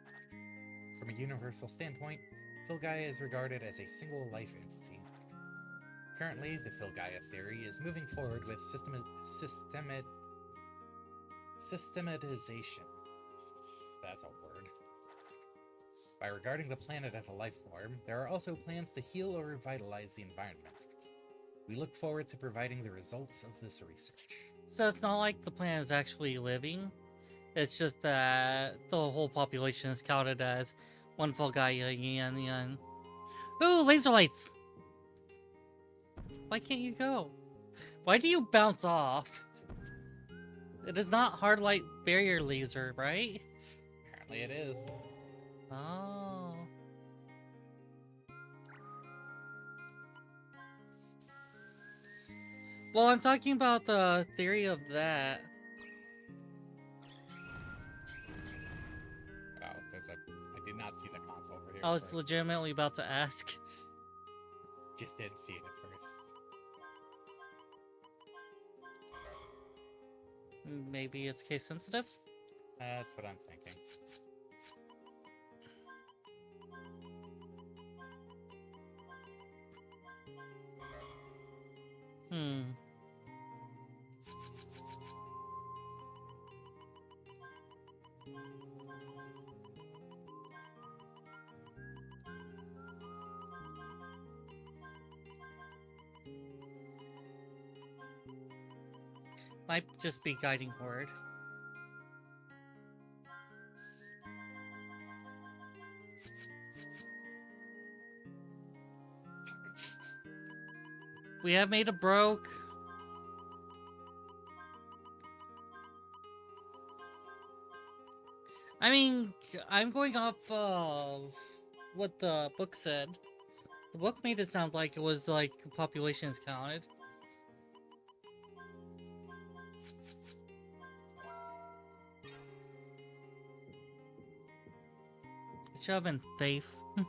From a universal standpoint, Filgaia is regarded as a single life entity. Currently, the Filgaia theory is moving forward with systematization. That's a word. By regarding the planet as a life form, there are also plans to heal or revitalize the environment. We look forward to providing the results of this research. So it's not like the planet is actually living. It's just that the whole population is counted as one Fulgaian. Ooh, laser lights! Why can't you go? Why do you bounce off? It is not hard light barrier laser, right? Apparently it is. Oh. Well, I'm talking about the theory of that. Oh, I did not see the console over here. I was first. legitimately about to ask. Just didn't see it at first. Maybe it's case sensitive? That's what I'm thinking. Might just be guiding word. We have made a broke. I mean, I'm going off of what the book said. The book made it sound like it was like population is counted. It should have been Faith. A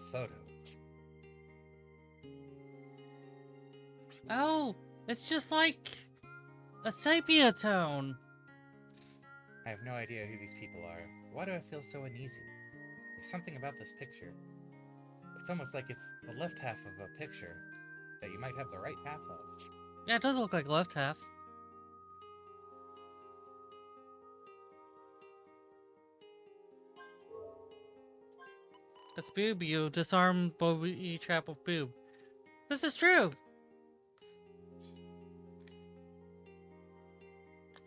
photo. Oh, it's just like a sepia tone. I have no idea who these people are. Why do I feel so uneasy? There's something about this picture. It's almost like it's the left half of a picture that you might have the right half of. Yeah, it does look like left half. It's boob. You disarm booby trap of boob. This is true.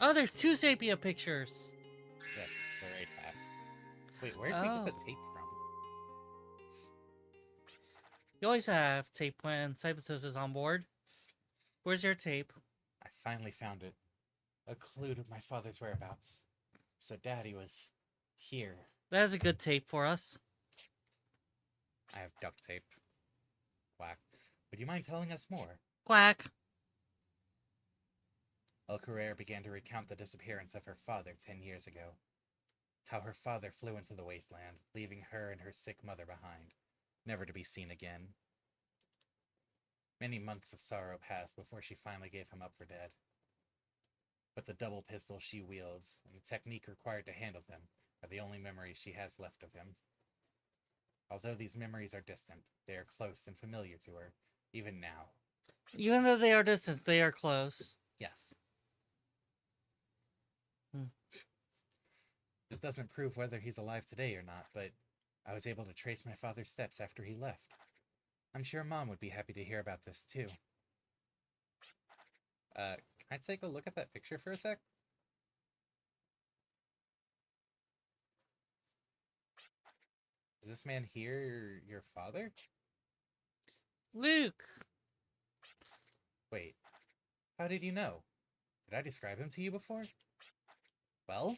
Oh, there's 2 sepia pictures. Yes, they're 8.5. Wait, where did we get the tape from? You always have tape when Cyberthos is on board. Where's your tape? I finally found it. A clue to my father's whereabouts. So Daddy was here. That's a good tape for us. I have duct tape. Whack. Would you mind telling us more? Quack. Qaeri began to recount the disappearance of her father 10 years ago. How her father flew into the wasteland, leaving her and her sick mother behind, never to be seen again. Many months of sorrow passed before she finally gave him up for dead. But the double pistols she wields, and the technique required to handle them, are the only memories she has left of him. Although these memories are distant, they are close and familiar to her, even now. Even though they are distant, they are close. Yes. This doesn't prove whether he's alive today or not, but I was able to trace my father's steps after he left. I'm sure Mom would be happy to hear about this, too. Can I take a look at that picture for a sec? Is this man here your father? Luke! Wait, how did you know? Did I describe him to you before? Well?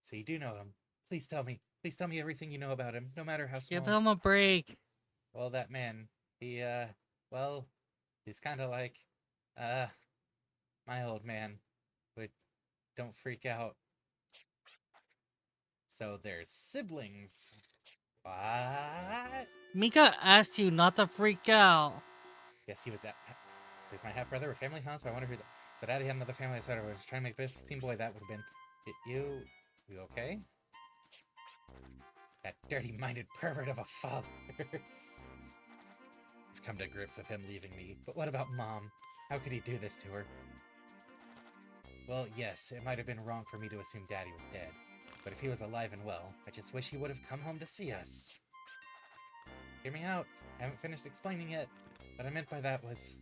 So you do know him. Please tell me. Please tell me everything you know about him, no matter how small. Give him a break. Well, that man, he, well, he's kind of like, my old man. But don't freak out. So they're siblings. What? Mika asked you not to freak out. Yes, he was at. So he's my half brother. We're family, huh? So I wonder who's. So Daddy had another family, etc. I was trying to make this teen boy. That would have been. You okay? That dirty-minded pervert of a father. I've come to grips with him leaving me. But what about Mom? How could he do this to her? Well, yes, it might have been wrong for me to assume Daddy was dead. But if he was alive and well, I just wish he would have come home to see us. Hear me out. I haven't finished explaining yet. What I meant by that was...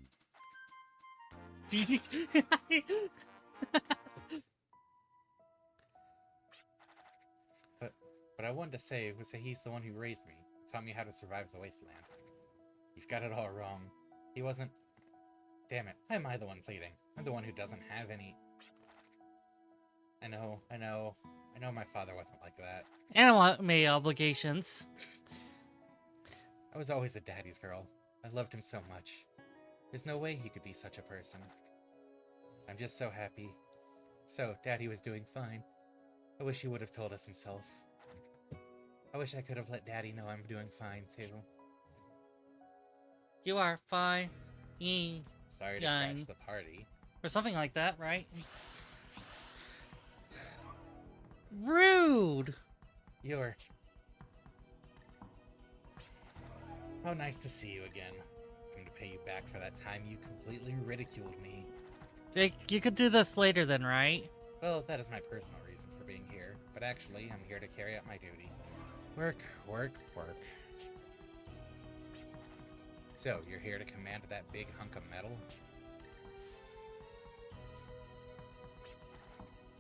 What I wanted to say was that he's the one who raised me, taught me how to survive the wasteland. You've got it all wrong. He wasn't... Damn it, why am I the one pleading? I'm the one who doesn't have any... I know my father wasn't like that. Anime obligations. I was always a daddy's girl. I loved him so much. There's no way he could be such a person. I'm just so happy. So, Daddy was doing fine. I wish he would have told us himself. I wish I could have let Daddy know I'm doing fine, too. You are fine. Sorry to crash the party. Or something like that, right? Rude! You're... How nice to see you again. Come to pay you back for that time you completely ridiculed me. You could do this later then, right? Well, that is my personal reason for being here. But actually, I'm here to carry out my duty. Work, work, work. So, you're here to command that big hunk of metal?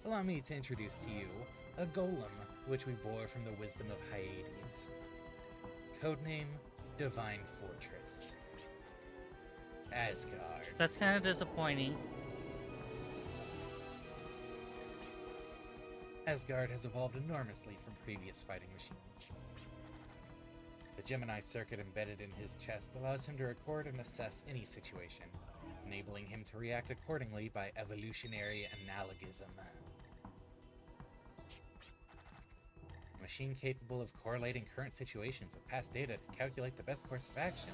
Allow me to introduce to you a golem, which we bore from the wisdom of Hyades. Codename Divine Fortress. Asgard. That's kind of disappointing. Asgard has evolved enormously from previous fighting machines. The Gemini circuit embedded in his chest allows him to record and assess any situation, enabling him to react accordingly by evolutionary analogism. A machine capable of correlating current situations with past data to calculate the best course of action.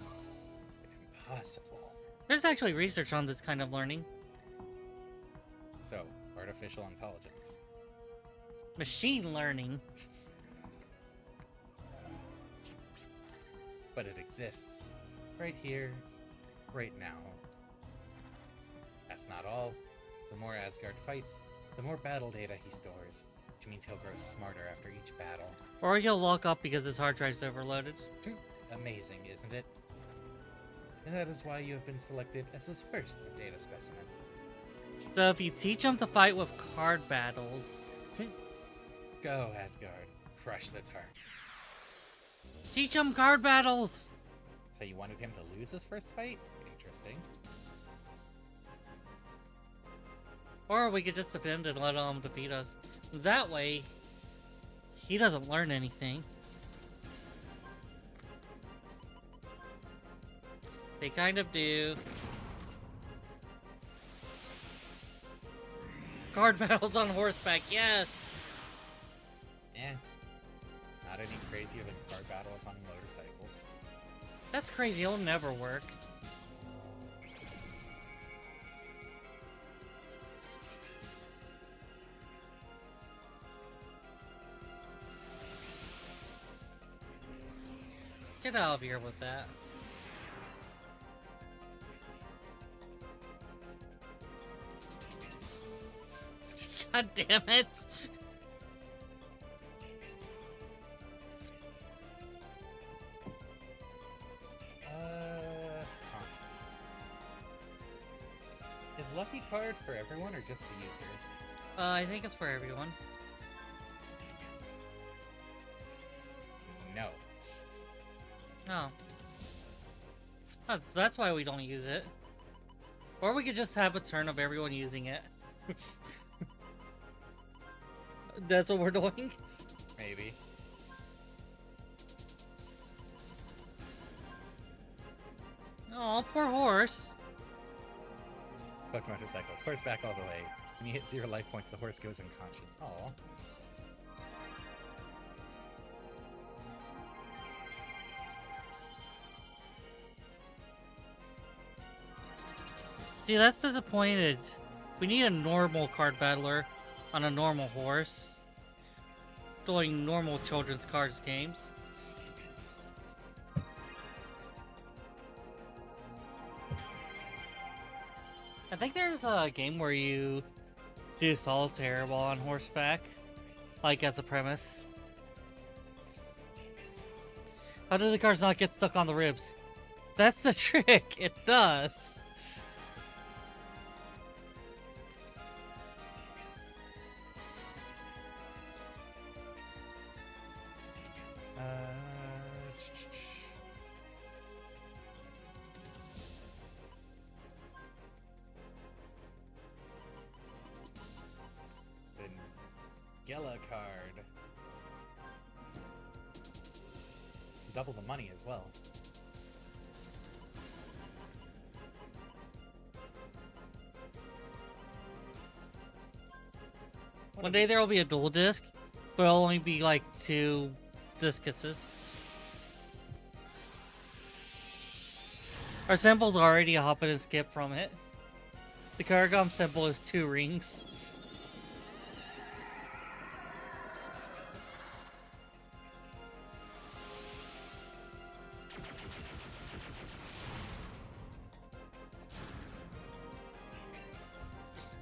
Impossible. There's actually research on this kind of learning. So, artificial intelligence. Machine learning. But it exists. Right here, right now. That's not all. The more Asgard fights, the more battle data he stores, which means he'll grow smarter after each battle. Or he'll lock up because his hard drive's overloaded. Amazing, isn't it? And that is why you have been selected as his first data specimen. So if you teach him to fight with card battles... Go, Asgard. Crush the turn. Teach him card battles! So you wanted him to lose his first fight? Interesting. Or we could just defend and let him defeat us. That way, he doesn't learn anything. They kind of do. Card battles on horseback, yes! Eh. Not any crazier than card battles on motorcycles. That's crazy, it'll never work. Get out of here with that. God damn it! Is Lucky Card for everyone or just the user? I think it's for everyone. No. Oh. That's why we don't use it. Or we could just have a turn of everyone using it. That's what we're doing? Maybe. Oh, poor horse. Fuck motorcycles. Horseback all the way. When you hit 0 life points, the horse goes unconscious. Aw. See, that's disappointed. We need a normal card battler on a normal horse. Doing normal children's cards games. I think there's a game where you do solitaire while on horseback. Like, as a premise. How do the cards not get stuck on the ribs? That's the trick! It does! Gela card. It's double the money as well. One day there will be a dual disc, but it'll only be like 2 discuses. Our symbol's already a hop and skip from it. The Karagam symbol is 2 rings.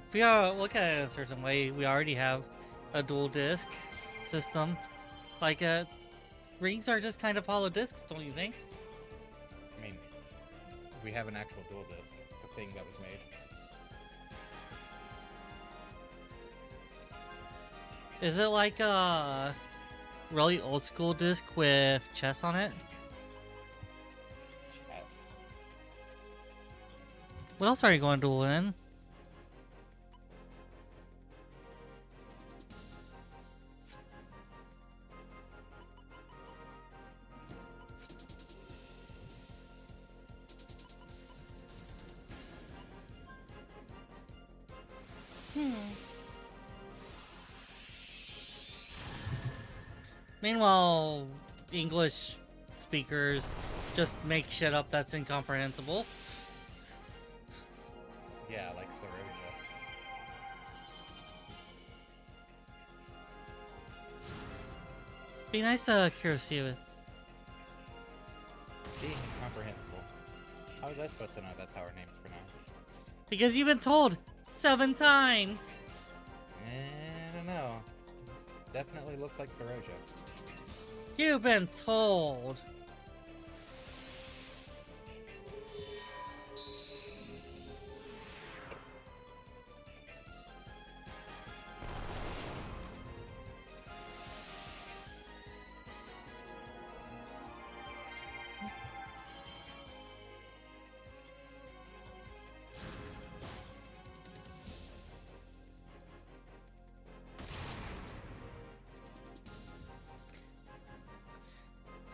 If we look at it a certain way, we already have a dual disc system. Like, rings are just kind of hollow discs, don't you think? I mean, we have an actual dual disc. It's a thing that was made. Is it like a really old school disc with chess on it? Chess. What else are you going to duel in? Meanwhile, English speakers just make shit up that's incomprehensible. Yeah, like Saroja. Be nice to Kirosiwa. See? Incomprehensible. How was I supposed to know that's how her name's pronounced? Because you've been told 7 times. I don't know. Definitely looks like Saroja. You've been told.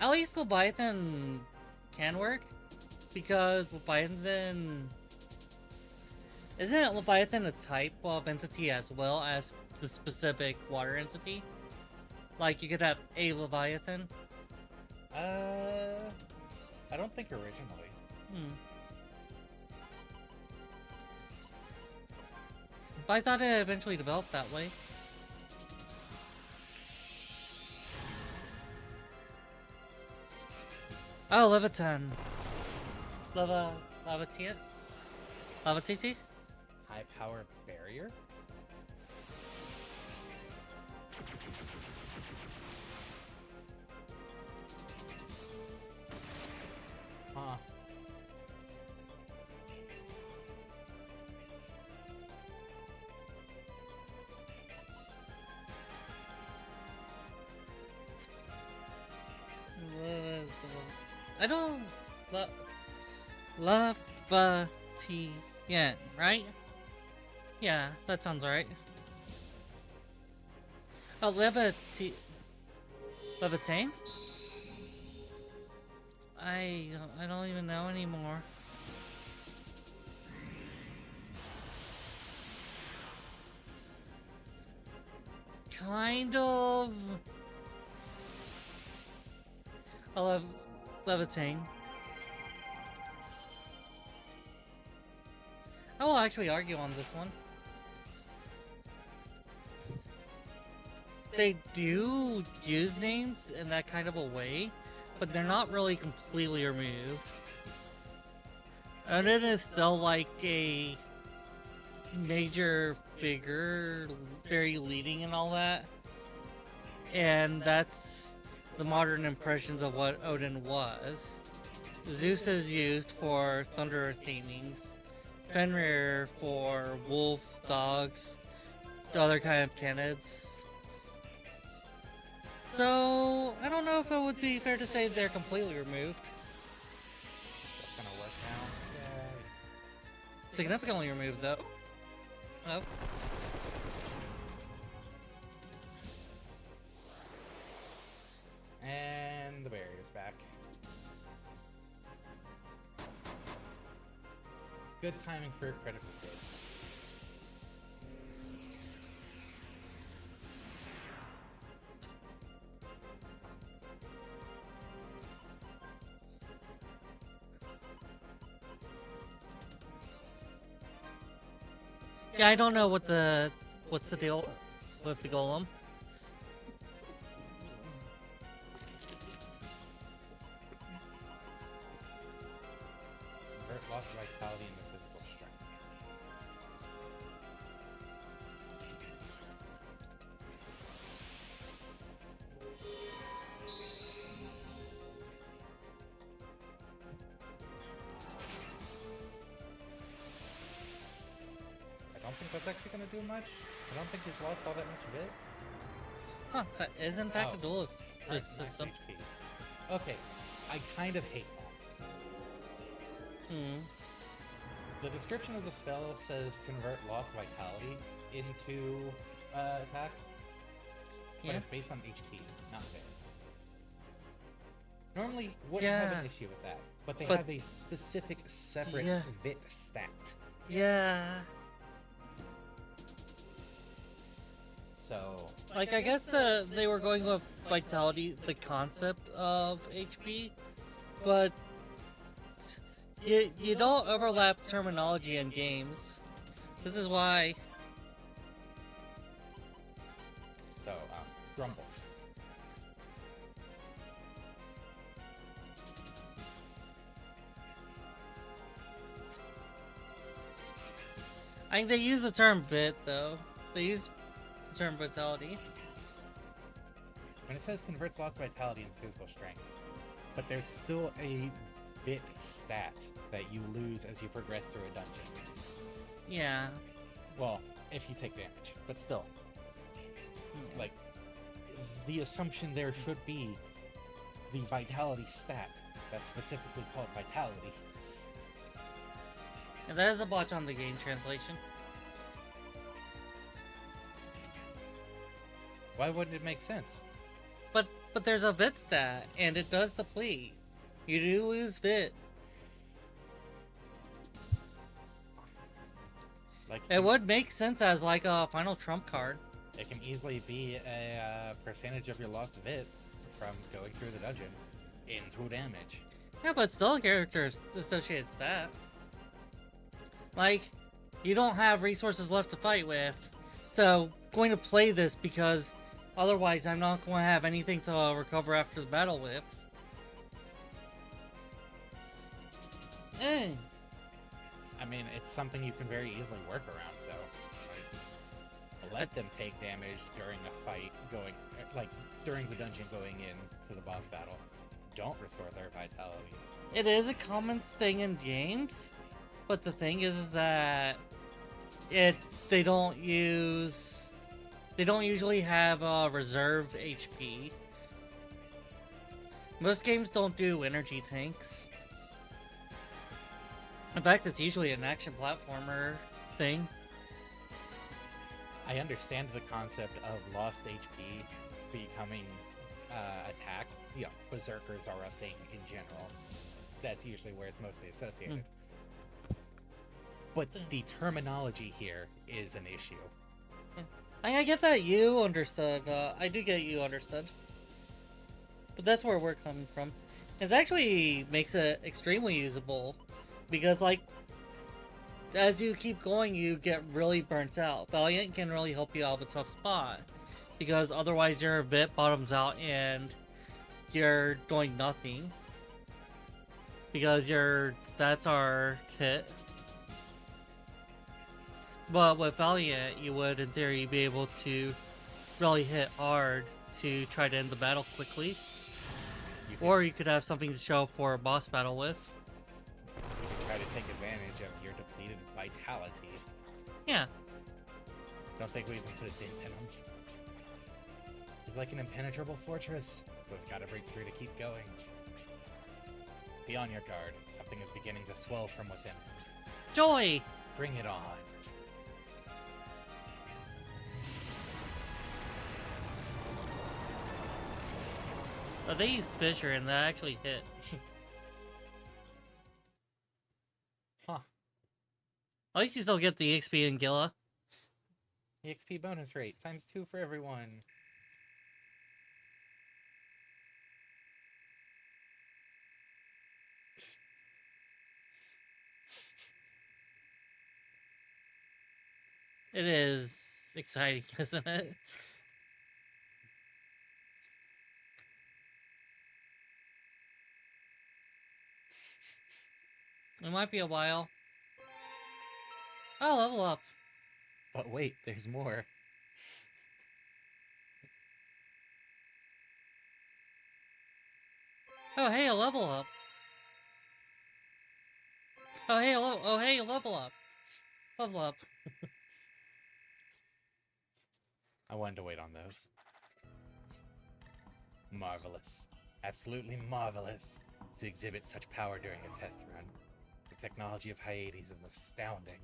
At least Leviathan can work, because Leviathan... Isn't Leviathan a type of entity as well as the specific water entity? Like, you could have a Leviathan? I don't think originally. But I thought it eventually developed that way. Oh, Leviathan. Levitian? Levititi? High power barrier? Huh. I don't... Levitian, right? Yeah, that sounds right. Oh, Levitain? I don't even know anymore. Kind of... I love Levitain. I will actually argue on this one. They do use names in that kind of a way, but they're not really completely removed. Odin is still like a major figure, very leading and all that. And that's the modern impressions of what Odin was. Zeus is used for thunder themings, Fenrir for wolves, dogs, other kind of canids. So, I don't know if it would be fair to say they're completely removed. That's gonna work now. Yay. Significantly removed, though. Oh. And the barrier's back. Good timing for a critical hit. Yeah, I don't know what's the deal with the golem. Convert loss of vitality into physical strength. I don't think that's actually going to do much. I don't think he's lost all that much of it. Huh, that is in fact a duelist Nice system. HP. Okay, I kind of hate that. The description of the spell says convert lost vitality into attack, but Yeah. it's based on HP, not VIT. Normally, wouldn't have an Yeah. issue with that, but they But- have a specific separate Yeah. VIT stat. Yeah. So, Like, I guess they were going with vitality, the concept of HP, but you don't overlap terminology in games. This is why. so Grumble. I think they use the term vit though. They use the term vitality. When it says converts lost vitality into physical strength, but there's still a VIT stat that you lose as you progress through a dungeon. Yeah. Well, if you take damage, but still. Like, the assumption there should be the vitality stat that's specifically called vitality. And that is a botch on the game translation. Why wouldn't it make sense? but there's a vit stat, and it does deplete. You do lose vit. Like It would make sense as like a final trump card. it can easily be a percentage of your lost vit from going through the dungeon into damage. Yeah, but still a character associated stat. Like, you don't have resources left to fight with, so going to play this because otherwise I'm not going to have anything to recover after the battle with. Eh. I mean, it's something you can very easily work around, though. Like, let them take damage during a fight during the dungeon going in to the boss battle. Don't restore their vitality. It is a common thing in games, but the thing is that they don't usually have reserved HP. Most games don't do energy tanks. In fact, it's usually an action platformer thing. I understand the concept of lost HP becoming attack. Yeah, berserkers are a thing in general. That's usually where it's mostly associated. But the terminology here is an issue. I get that you understood. I do get you understood. But that's where we're coming from. It actually makes it extremely usable. Because, like, as you keep going, you get really burnt out. Valiant can really help you out of a tough spot. Because otherwise your vit bottoms out and you're doing nothing. Because your stats are hit. But with Valiant, you would, in theory, be able to really hit hard to try to end the battle quickly. Or you could have something to show up for a boss battle with. You can try to take advantage of your depleted vitality. Yeah. Don't think we even put a dent in them. It's like an impenetrable fortress. We've got to break through to keep going. Be on your guard. Something is beginning to swell from within. Joy! Bring it on. Oh, they used Fisher and that actually hit. Huh. At least you still get the XP in Gilla. The XP bonus rate, ×2 for everyone. It is exciting, isn't it? It might be a while. Oh, level up. But wait, there's more. Oh, hey, a level up. Oh, hey, a level up. Level up. I wanted to wait on those. Marvelous. Absolutely marvelous to exhibit such power during a test run. The technology of Qaeri is astounding.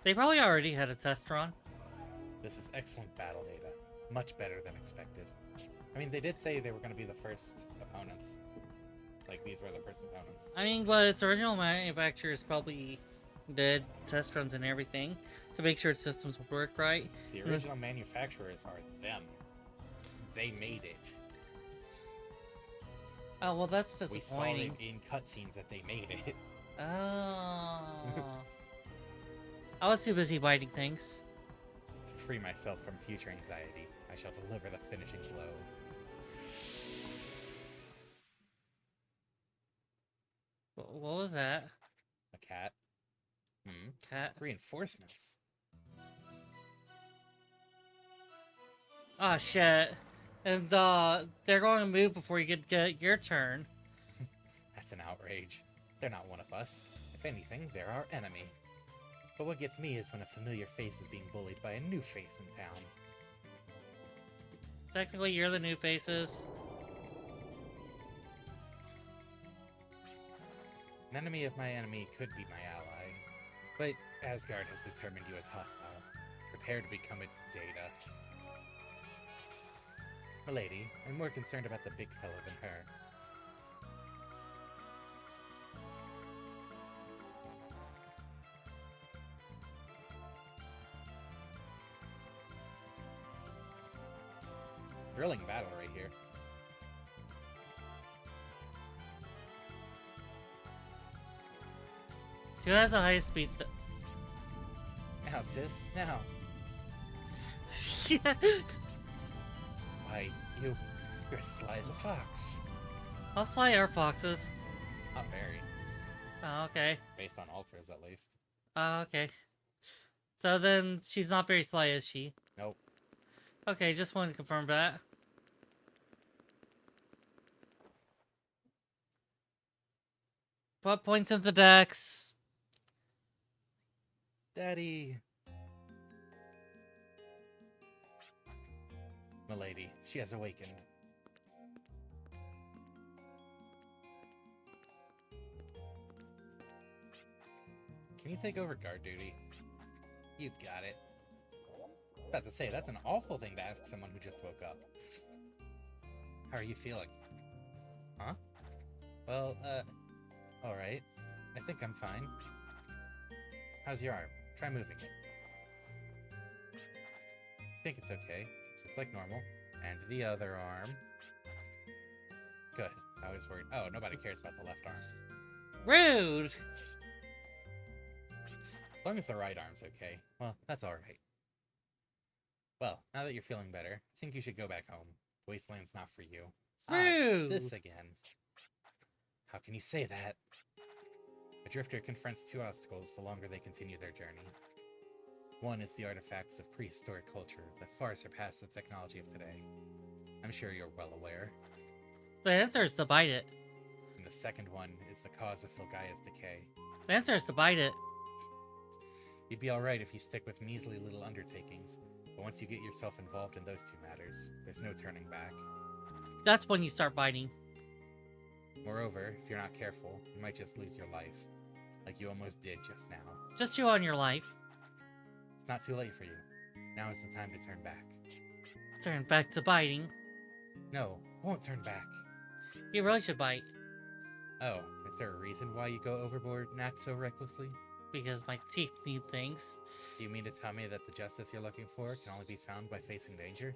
They probably already had a test run. This is excellent battle data. Much better than expected. I mean, they did say they were going to be the first opponents. Like, these were the first opponents. I mean, but its original manufacturers probably did test runs and everything to make sure its systems would work right. The original manufacturers are them. They made it. Oh, well, that's We saw it disappointing. in cutscenes that they made it. Oh. I was too busy biting things. To free myself from future anxiety, I shall deliver the finishing blow. What was that? A cat. Cat? Reinforcements. Ah, shit. And, they're going to move before you get your turn. That's an outrage. They're not one of us. If anything, they're our enemy. But what gets me is when a familiar face is being bullied by a new face in town. Technically, you're the new faces. An enemy of my enemy could be my ally, but Asgard has determined you as hostile. Prepare to become its data. Milady, I'm more concerned about the big fellow than her. Thrilling battle right here. Who has the highest speed stuff? Now, sis, now. Yeah. Why, you're as sly as a fox. How sly are foxes? Not very. Oh, okay. Based on altars, at least. Oh, okay. So then she's not very sly, is she? Nope. Okay, just wanted to confirm that. Put points into Dex. Daddy. Milady, she has awakened. Can you take over guard duty? You got it. About to say, that's an awful thing to ask someone who just woke up. How are you feeling? Huh? Well, alright. I think I'm fine. How's your arm? Try moving it. I think it's okay. Just like normal. And the other arm. Good. I was worried. Oh, nobody cares about the left arm. Rude! As long as the right arm's okay. Well, that's alright. Well, now that you're feeling better, I think you should go back home. The wasteland's not for you. Rude! This again. How can you say that? A drifter confronts two obstacles the longer they continue their journey. One is the artifacts of prehistoric culture that far surpass the technology of today. I'm sure you're well aware. The answer is to bite it. And the second one is the cause of Filgaia's decay. The answer is to bite it. You'd be alright if you stick with measly little undertakings, but once you get yourself involved in those two matters, there's no turning back. That's when you start biting. Moreover, if you're not careful, you might just lose your life, like you almost did just now. Just chew on your life. It's not too late for you. Now is the time to turn back. Turn back to biting. No, won't turn back. You really should bite. Oh, is there a reason why you go overboard and act so recklessly? Because my teeth need things. Do you mean to tell me that the justice you're looking for can only be found by facing danger?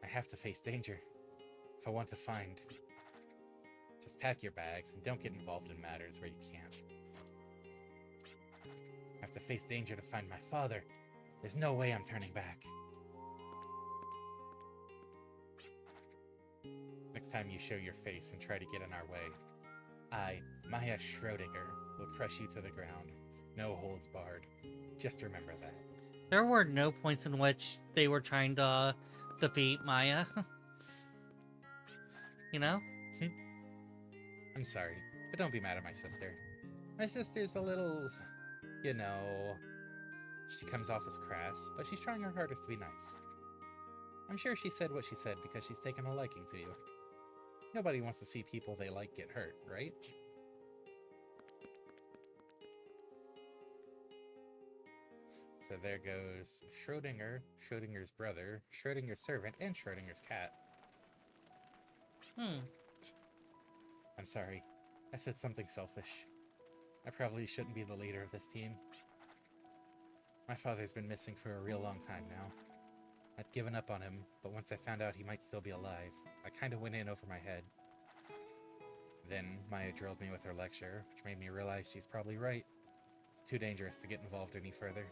I have to face danger. If I want to find... Just pack your bags and don't get involved in matters where you can't. I have to face danger to find my father. There's no way I'm turning back. Next time you show your face and try to get in our way, I, Maya Schrodinger, will crush you to the ground. No holds barred. Just remember that. There were no points in which they were trying to defeat Maya. You know? I'm sorry, but don't be mad at my sister. My sister's a little... you know... She comes off as crass, but she's trying her hardest to be nice. I'm sure she said what she said because she's taken a liking to you. Nobody wants to see people they like get hurt, right? So there goes Schrodinger, Schrodinger's brother, Schrodinger's servant, and Schrodinger's cat. I'm sorry. I said something selfish. I probably shouldn't be the leader of this team. My father's been missing for a real long time now. I'd given up on him, but once I found out he might still be alive, I kinda went in over my head. Then Maya drilled me with her lecture, which made me realize she's probably right. It's too dangerous to get involved any further.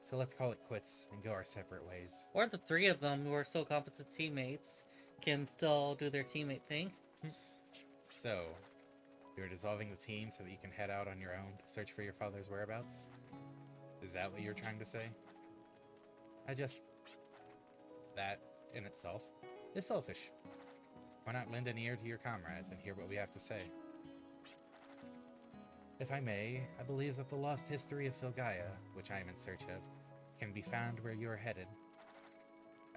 So let's call it quits and go our separate ways. Or the three of them who are still competent teammates can still do their teammate thing. So, you're dissolving the team so that you can head out on your own to search for your father's whereabouts? Is that what you're trying to say? That, in itself, is selfish. Why not lend an ear to your comrades and hear what we have to say? If I may, I believe that the lost history of Filgaia, which I am in search of, can be found where you are headed.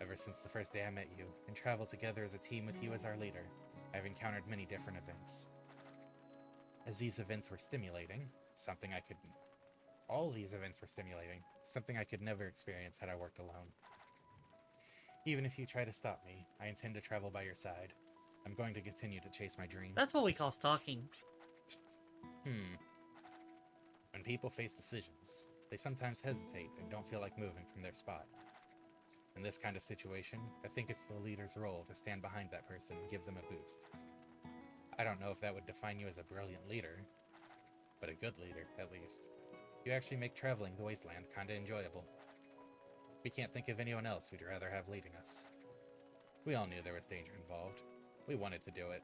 Ever since the first day I met you, and traveled together as a team with you as our leader, I've encountered many different events. As these events were stimulating, all these events were stimulating, something I could never experience had I worked alone. Even if you try to stop me, I intend to travel by your side. I'm going to continue to chase my dream. That's what we call stalking. When people face decisions, they sometimes hesitate and don't feel like moving from their spot. In this kind of situation, I think it's the leader's role to stand behind that person and give them a boost. I don't know if that would define you as a brilliant leader, but a good leader, at least. You actually make traveling the wasteland kinda enjoyable. We can't think of anyone else we'd rather have leading us. We all knew there was danger involved. We wanted to do it.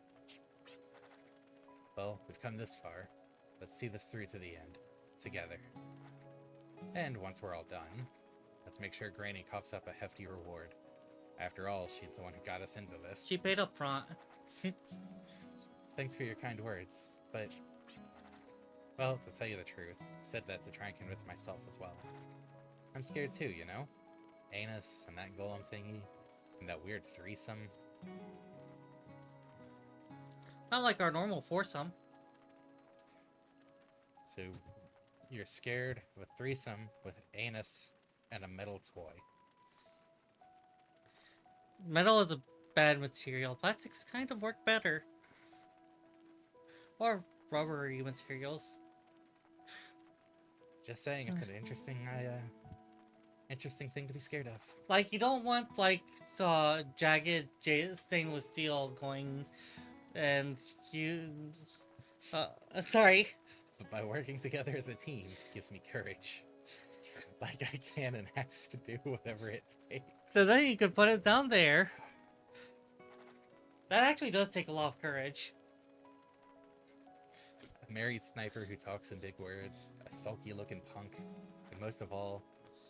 Well, we've come this far. Let's see this through to the end. Together. And once we're all done, let's make sure Granny coughs up a hefty reward. After all, she's the one who got us into this. She paid up front. Thanks for your kind words, but... Well, to tell you the truth, I said that to try and convince myself as well. I'm scared too, you know? Anus, and that golem thingy, and that weird threesome. Not like our normal foursome. So, you're scared of a threesome with anus and a metal toy. Metal is a bad material. Plastics kind of work better. Or rubbery materials. Just saying, it's an interesting thing to be scared of. Like, you don't want, like, jagged stainless steel going, and you... sorry. But by working together as a team, gives me courage. Like I can and have to do whatever it takes. So then you could put it down there. That actually does take a lot of courage. A married sniper who talks in big words, a sulky-looking punk, and most of all,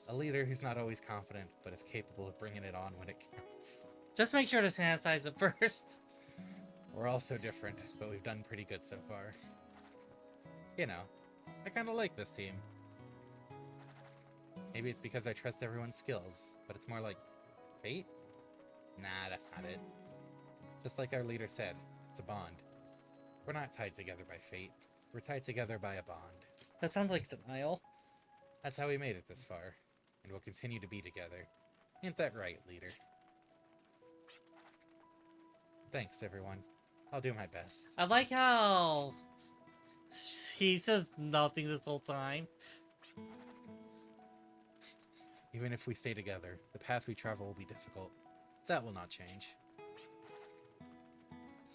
a leader who's not always confident, but is capable of bringing it on when it counts. Just make sure to sanitize it first. We're all so different, but we've done pretty good so far. You know, I kind of like this team. Maybe it's because I trust everyone's skills, but it's more like fate? Nah, that's not it. Just like our leader said, it's a bond. We're not tied together by fate. We're tied together by a bond. That sounds like denial. That's how we made it this far, and we'll continue to be together. Ain't that right, leader? Thanks, everyone. I'll do my best. I like how he says nothing this whole time. Even if we stay together, the path we travel will be difficult. That will not change.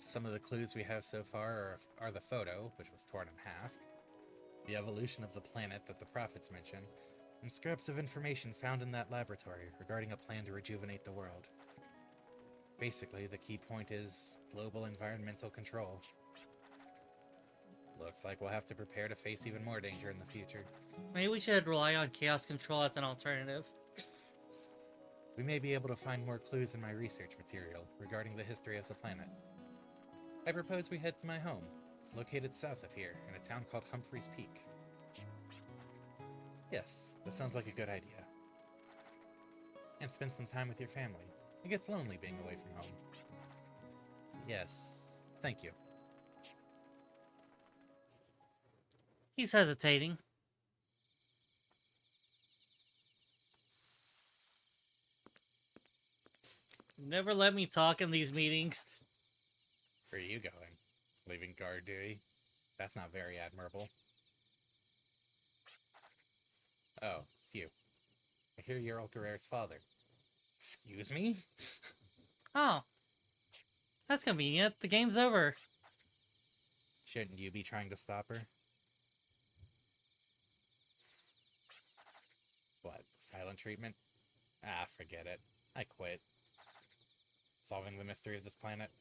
Some of the clues we have so far are the photo, which was torn in half, the evolution of the planet that the prophets mention, and scraps of information found in that laboratory regarding a plan to rejuvenate the world. Basically, the key point is global environmental control. Looks like we'll have to prepare to face even more danger in the future. Maybe we should rely on chaos control as an alternative. We may be able to find more clues in my research material regarding the history of the planet. I propose we head to my home. It's located south of here, in a town called Humphrey's Peak. Yes, that sounds like a good idea. And spend some time with your family. It gets lonely being away from home. Yes, thank you. He's hesitating. Never let me talk in these meetings. Where are you going? Leaving guard duty? That's not very admirable. Oh, it's you. I hear you're Qaeri's father. Excuse me? Oh. That's convenient. The game's over. Shouldn't you be trying to stop her? What, silent treatment? Ah, forget it. I quit. Solving the mystery of this planet?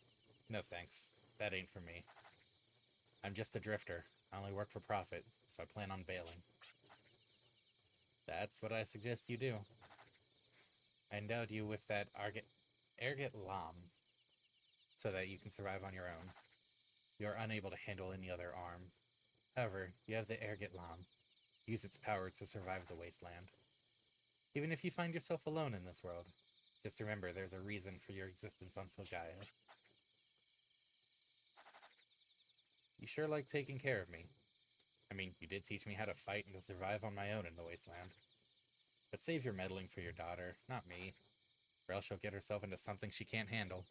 No thanks. That ain't for me. I'm just a drifter. I only work for profit, so I plan on bailing. That's what I suggest you do. I endowed you with that Erget Lam, so that you can survive on your own. You are unable to handle any other arm. However, you have the Erget Lam. Use its power to survive the wasteland. Even if you find yourself alone in this world, just remember there's a reason for your existence on Filgaia. You sure like taking care of me. I mean, you did teach me how to fight and to survive on my own in the wasteland. But save your meddling for your daughter, not me. or else she'll get herself into something she can't handle.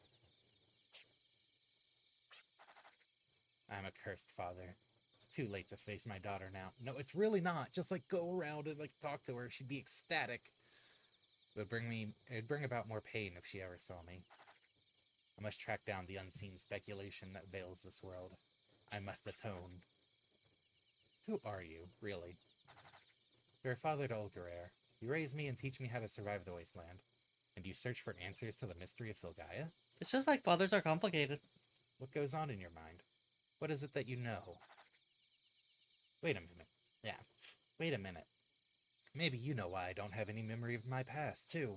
I'm a cursed father. It's too late to face my daughter now. No, it's really not. Just like go around and like talk to her. She'd be ecstatic. It'd bring about more pain if she ever saw me. I must track down the unseen speculation that veils this world. I must atone. Who are you, really? You're a father to Ulgarer. You raise me and teach me how to survive the wasteland. And you search for answers to the mystery of Filgaia? It's just like fathers are complicated. What goes on in your mind? What is it that you know? Wait a minute. Yeah, wait a minute. Maybe you know why I don't have any memory of my past, too.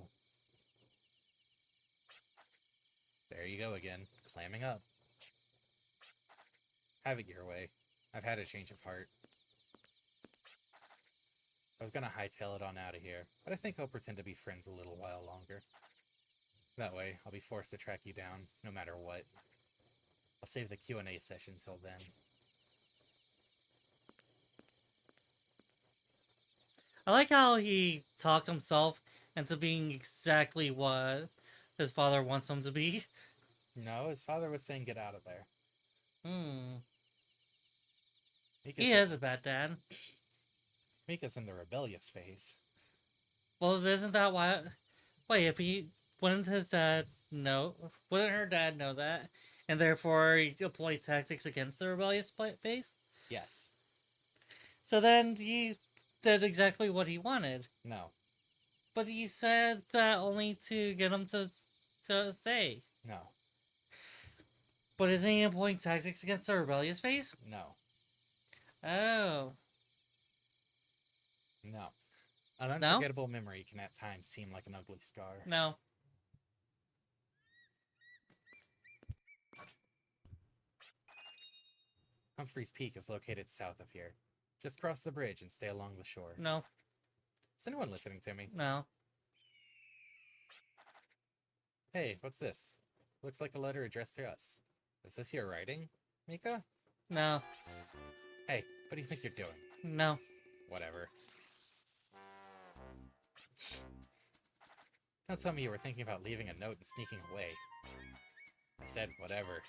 There you go again, clamming up. Have it your way. I've had a change of heart. I was gonna hightail it on out of here, but I think I'll pretend to be friends a little while longer. That way, I'll be forced to track you down, no matter what. I'll save the Q&A session till then. I like how he talked himself into being exactly what his father wants him to be. No, his father was saying get out of there. He is a bad dad. Mika's in the rebellious phase. Well, isn't that why? Wait, if he wouldn't his dad know? Wouldn't her dad know that, and therefore he employed tactics against the rebellious phase? Yes. So then he did exactly what he wanted. No. But he said that only to get him to stay. No. But isn't he employing tactics against the rebellious phase? No. Oh. No. An unforgettable memory can at times seem like an ugly scar. No. Humphreys Peak is located south of here. Just cross the bridge and stay along the shore. No. Is anyone listening to me? No. Hey, what's this? Looks like a letter addressed to us. Is this your writing, Mika? No. Hey, what do you think you're doing? No. Whatever. Don't tell me you were thinking about leaving a note and sneaking away. I said whatever.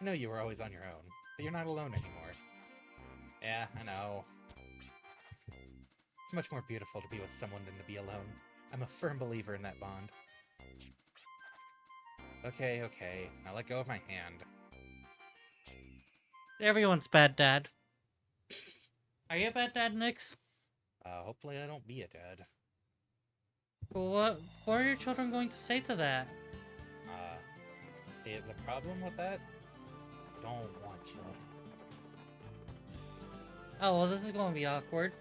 I know you were always on your own, but you're not alone anymore. Yeah, I know. It's much more beautiful to be with someone than to be alone. I'm a firm believer in that bond. Okay, okay. Now let go of my hand. Everyone's bad dad. Are you a bad dad, Nix? Hopefully I don't be a dad. What are your children going to say to that? See, the problem with that? I don't want children. Oh, well, this is going to be awkward.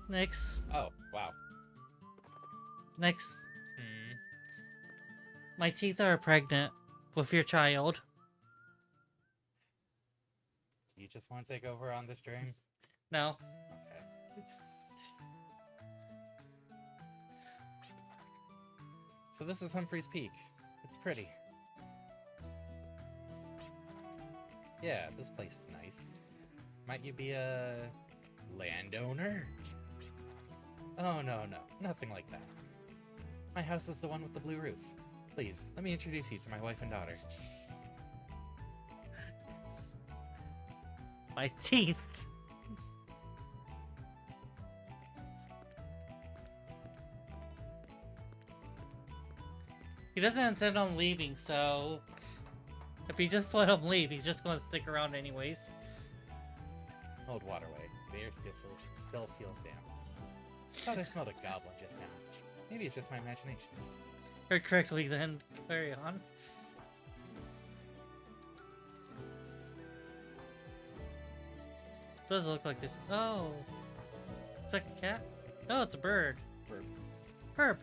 Nix. Oh, wow. Nix. Hmm. My teeth are pregnant with your child. Do you just want to take over on this dream? No. Okay. So this is Humphreys Peak. It's pretty. Yeah, this place is nice. Might you be a landowner? Oh, no, nothing like that. My house is the one with the blue roof. Please, let me introduce you to my wife and daughter. My teeth. He doesn't intend on leaving, so if he just let him leave, he's just going to stick around anyways. Old waterway. The air still feels damp. Thought I smelled a goblin just now. Maybe it's just my imagination. Heard correctly then. Carry on. Does look like this. Oh. It's like a cat? No, it's a bird. Burp. Herb.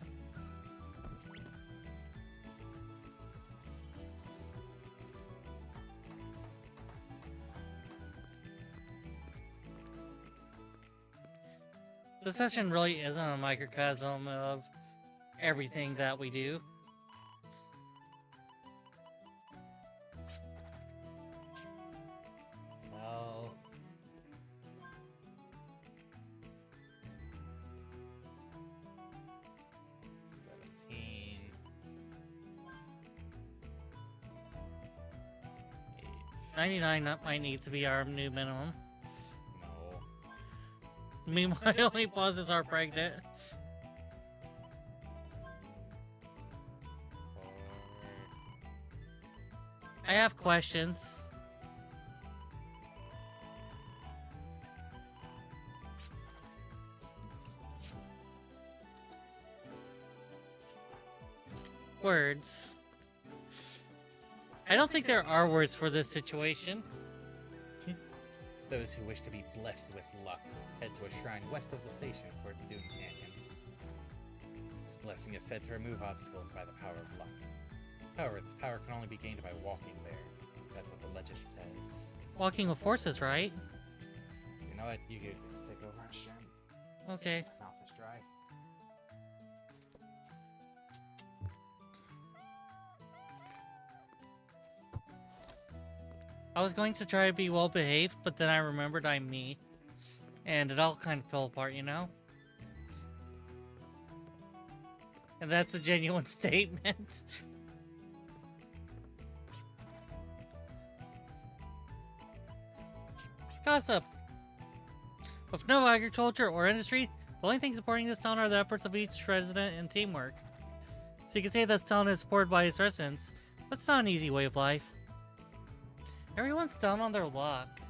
This session really isn't a microcosm of everything that we do. So, 99 might need to be our new minimum. No. Meanwhile, only bosses are pregnant. I have questions. Words. I don't think there are words for this situation. Those who wish to be blessed with luck head to a shrine west of the station towards Dune Canyon. This blessing is said to remove obstacles by the power of luck. However, this power can only be gained by walking there. That's what the legend says. Walking with horses, right? You know what? You could take over and Shem. Okay. Mouth is dry. I was going to try to be well behaved, but then I remembered I'm me. And it all kind of fell apart, you know? And that's a genuine statement. Gossip. With no agriculture or industry, the only things supporting this town are the efforts of each resident and teamwork. So you can say this town is supported by its residents, but it's not an easy way of life. Everyone's down on their luck.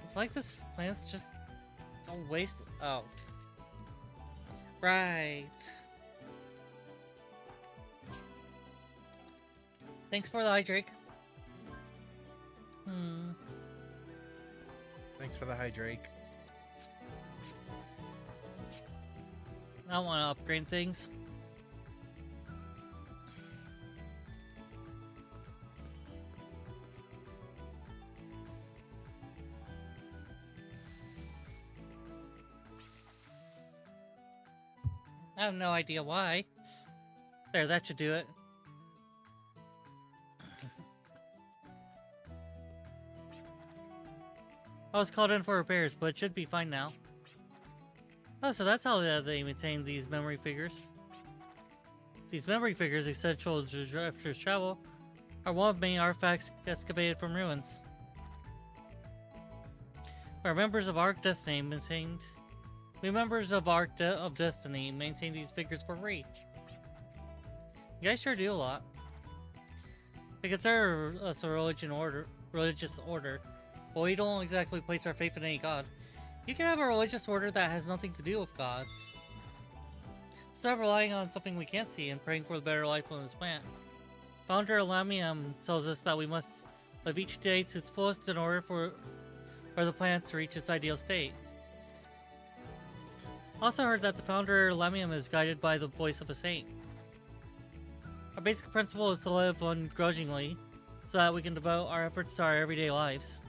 It's like this plan's just a waste. Oh. Right. Thanks for the hydrate. Thanks for the hydrate. I want to upgrade things. I have no idea why. There, that should do it. I was called in for repairs, but it should be fine now. Oh, so that's how they maintain these memory figures. These memory figures, essential to drifters travel, are one of the main artifacts excavated from ruins. Where members of Arc Destiny maintained... We members of of Destiny maintain these figures for free. You guys sure do a lot. We consider us a religious order, but we don't exactly place our faith in any god. You can have a religious order that has nothing to do with gods. Instead of relying on something we can't see and praying for the better life on this planet. Founder Lamium tells us that we must live each day to its fullest in order for the planet to reach its ideal state. Also heard that the founder Lamium is guided by the voice of a saint. Our basic principle is to live ungrudgingly, so that we can devote our efforts to our everyday lives.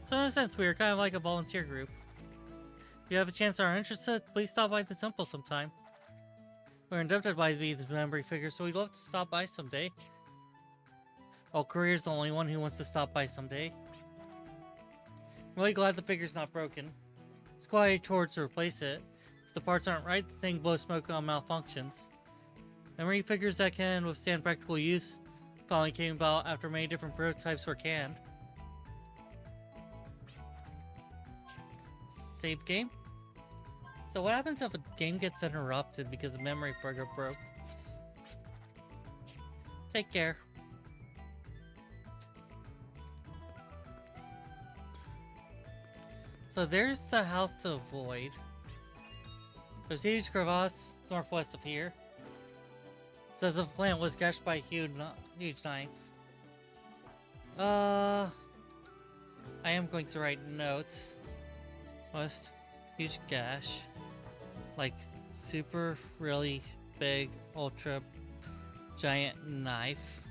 So in a sense, we are kind of like a volunteer group. If you have a chance or are interested, please stop by the temple sometime. We're indebted by these memory figures, so we'd love to stop by someday. Well, Career's the only one who wants to stop by someday. I'm really glad the figure's not broken. It's quite a chore to replace it. If the parts aren't right, the thing blows smoke on malfunctions. Memory figures that can withstand practical use finally came about after many different prototypes were canned. Save game? So what happens if a game gets interrupted because a memory figure broke? Take care. So there's the house to avoid. There's a huge crevasse northwest of here. It says the plant was gashed by a huge knife. I am going to write notes. West, huge gash. Like, super, really big, ultra, giant knife.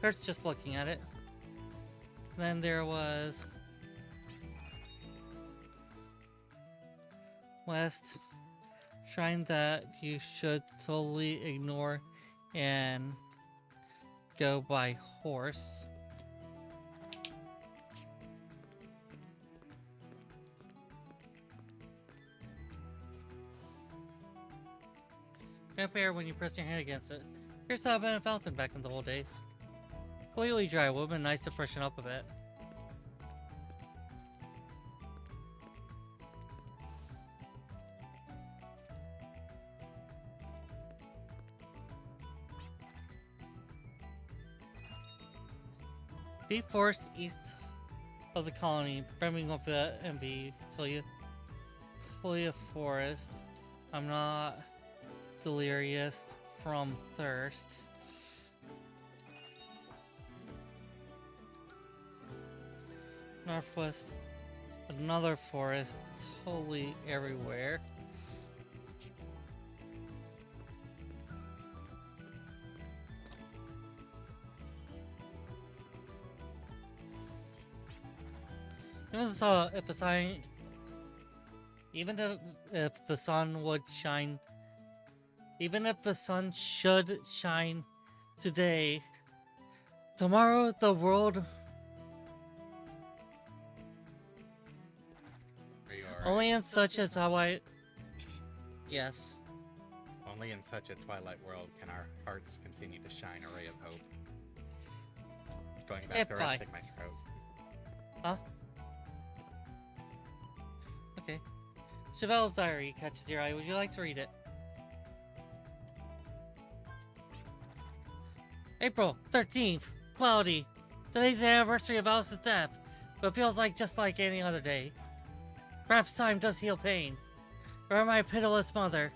Hurts just looking at it. Then there was... West, shrine that you should totally ignore and go by horse. Compare when you press your hand against it. Here's how I've been a fountain back in the old days. completely dry. Would have been nice to freshen up a bit. Deep forest east of the colony, brimming with envy. Tolia forest. I'm not delirious from thirst. Northwest, another forest, totally everywhere. Even if the sun would shine, even if the sun should shine today, tomorrow the world. Are you alright? Only in such a twilight. Yes. Only in such a twilight world can our hearts continue to shine a ray of hope. Going back to resting my throat. Huh? Okay. Chevelle's diary catches your eye. Would you like to read it? April 13th. Cloudy. Today's the anniversary of Alice's death, but it feels like just like any other day. Perhaps time does heal pain. Or my pitiless mother.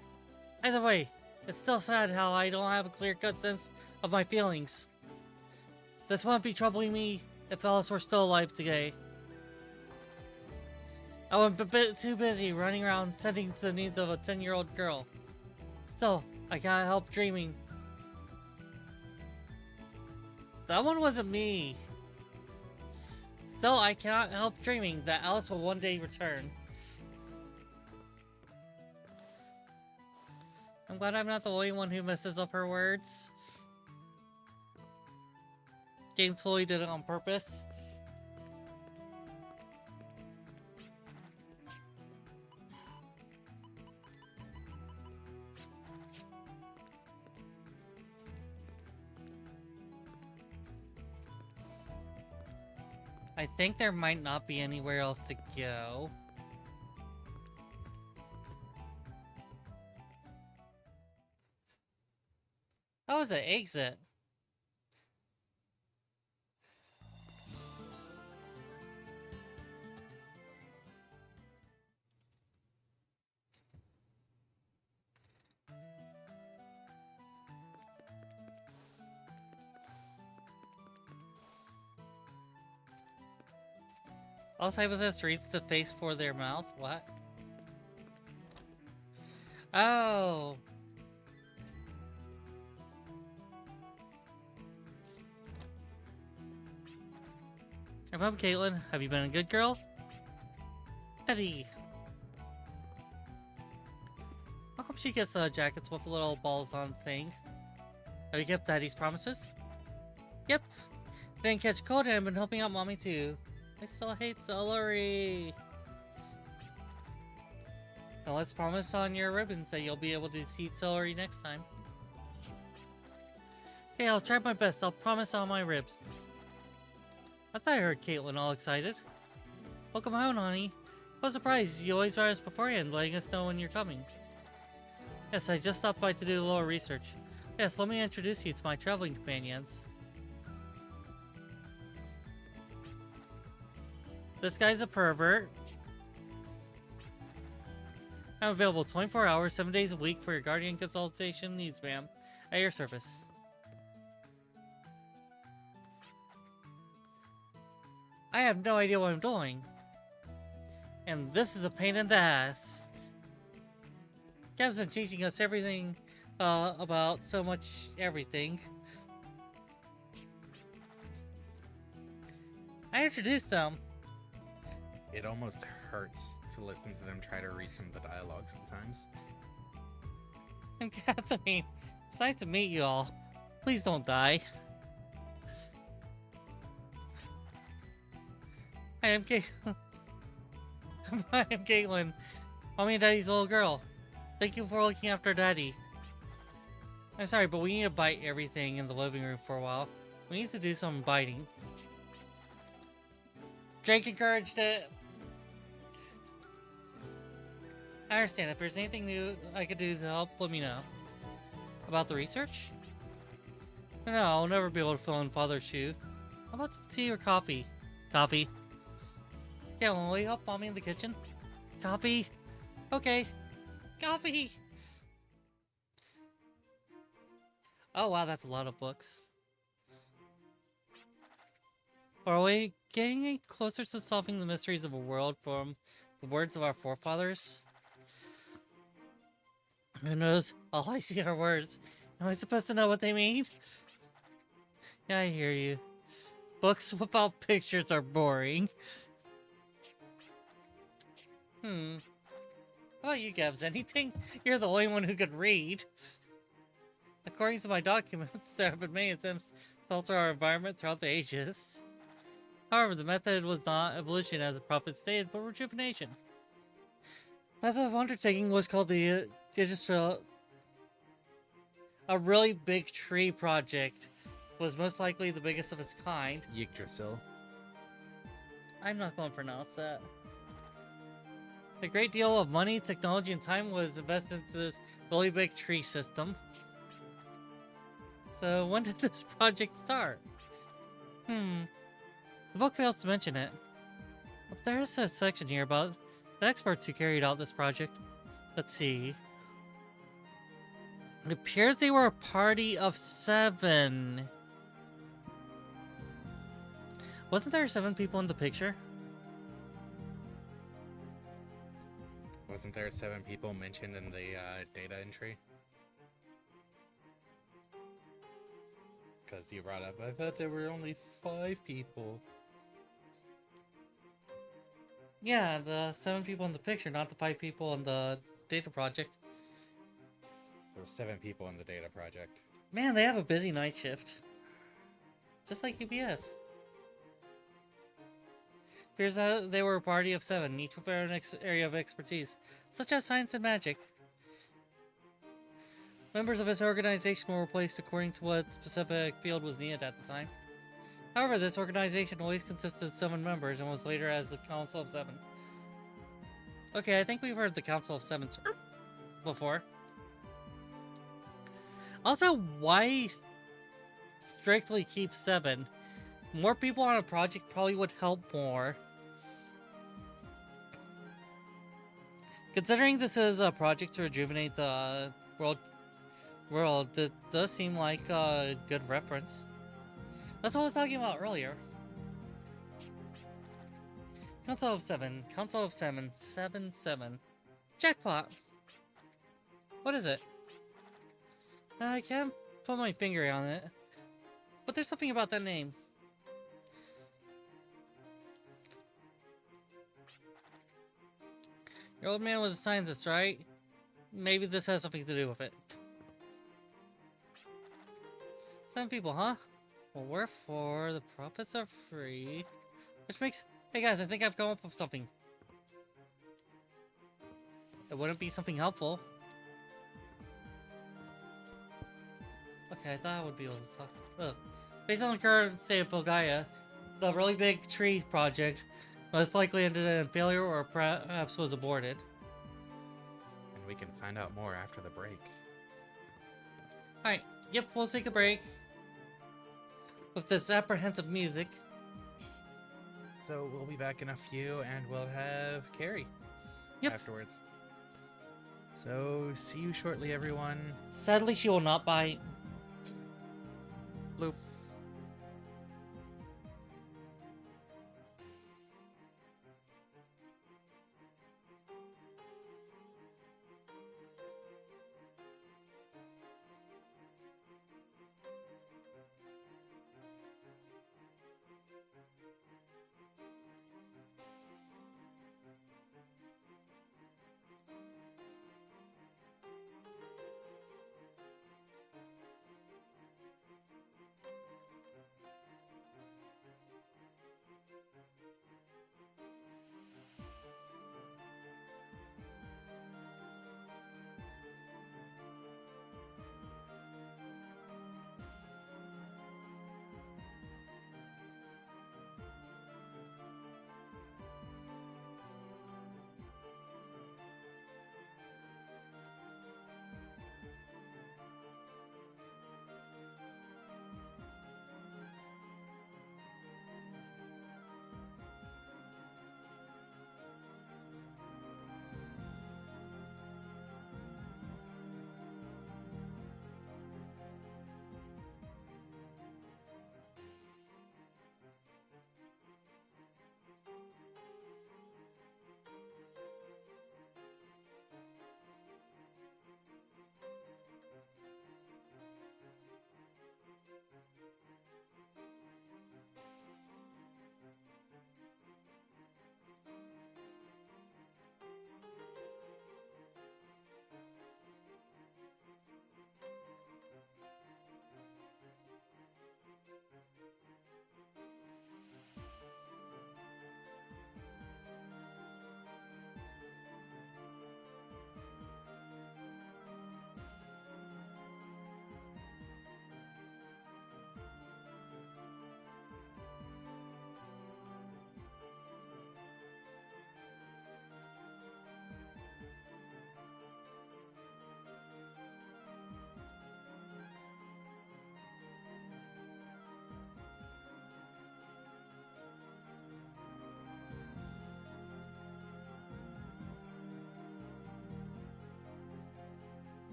Either way, it's still sad how I don't have a clear-cut sense of my feelings. This wouldn't be troubling me if Alice were still alive today. I was a bit too busy running around tending to the needs of a 10-year-old girl. Still, I can't help dreaming. That one wasn't me. Still, I cannot help dreaming that Alice will one day return. I'm glad I'm not the only one who messes up her words. Game totally did it on purpose. I think there might not be anywhere else to go. That was an exit. All hypothesis reads the face for their mouth. What? Oh. I'm from Caitlin. Have you been a good girl? Eddie. How come she gets jackets with little balls on thing? Have you kept Daddy's promises? Yep. Didn't catch a cold and I've been helping out Mommy too. I still hate celery. Now let's promise on your ribbons that you'll be able to eat celery next time. Okay, I'll try my best. I'll promise on my ribs. I thought I heard Caitlin all excited. Welcome home, honey. What a surprise. You always write us beforehand, letting us know when you're coming. Yes, I just stopped by to do a little research. Yes, let me introduce you to my traveling companions. This guy's a pervert. I'm available 24 hours, 7 days a week for your guardian consultation needs, ma'am. At your service. I have no idea what I'm doing. And this is a pain in the ass. Gav's been teaching us everything about so much everything. I introduced them. It almost hurts to listen to them try to read some of the dialogue sometimes. I'm Kathleen. It's nice to meet you all. Please don't die. I am I am Caitlin. Mommy and Daddy's little girl. Thank you for looking after Daddy. I'm sorry, but we need to bite everything in the living room for a while. We need to do some biting. Drake encouraged it. I understand. If there's anything new I could do to help, let me know. About the research? No, I'll never be able to fill in Father's shoe. How about some tea or coffee? Coffee. Yeah, will you help Mommy in the kitchen? Coffee? Okay. Coffee! Oh wow, that's a lot of books. Are we getting closer to solving the mysteries of a world from the words of our forefathers? Who knows? All I see are words. Am I supposed to know what they mean? Yeah, I hear you. Books without pictures are boring. How about you, Gabs? Anything? You're the only one who could read. According to my documents, there have been many attempts to alter our environment throughout the ages. However, the method was not evolution as the prophet stated, but rejuvenation. Massive undertaking was called the Digital. A really big tree project was most likely the biggest of its kind. Yggdrasil. I'm not going to pronounce that. A great deal of money, technology, and time was invested into this really big tree system. So when did this project start? The book fails to mention it. But there is a section here about the experts who carried out this project. Let's see. It appears they were a party of 7. Wasn't there 7 people in the picture? Wasn't there 7 people mentioned in the data entry? Because you brought up, I thought there were only 5 people. Yeah, the 7 people in the picture, not the 5 people in the data project. There were 7 people in the data project. Man, they have a busy night shift. Just like UPS. Appears that they were a party of 7, each with their own area of expertise, such as science and magic. Members of this organization were replaced according to what specific field was needed at the time. However, this organization always consisted of 7 members and was later as the Council of 7. Okay, I think we've heard the Council of 7 before. Also, why strictly keep 7? More people on a project probably would help more. Considering this is a project to rejuvenate the world, it does seem like a good reference. That's what I was talking about earlier. Council of 7. Council of 7. 7. Jackpot! What is it? I can't put my finger on it. But there's something about that name. Your old man was a scientist, right? Maybe this has something to do with it. 7 people, huh? Well, we're 4. The profits are free. Which makes... Hey guys, I think I've come up with something. It wouldn't be something helpful. Okay, I thought I would be able to talk. Ugh. Based on the current state of Fulgaia, the really big tree project most likely ended in failure or perhaps was aborted. And we can find out more after the break. Alright, yep, we'll take a break. With this apprehensive music. So we'll be back in a few and we'll have Qaeri afterwards. So see you shortly, everyone. Sadly, she will not bite. Bloop.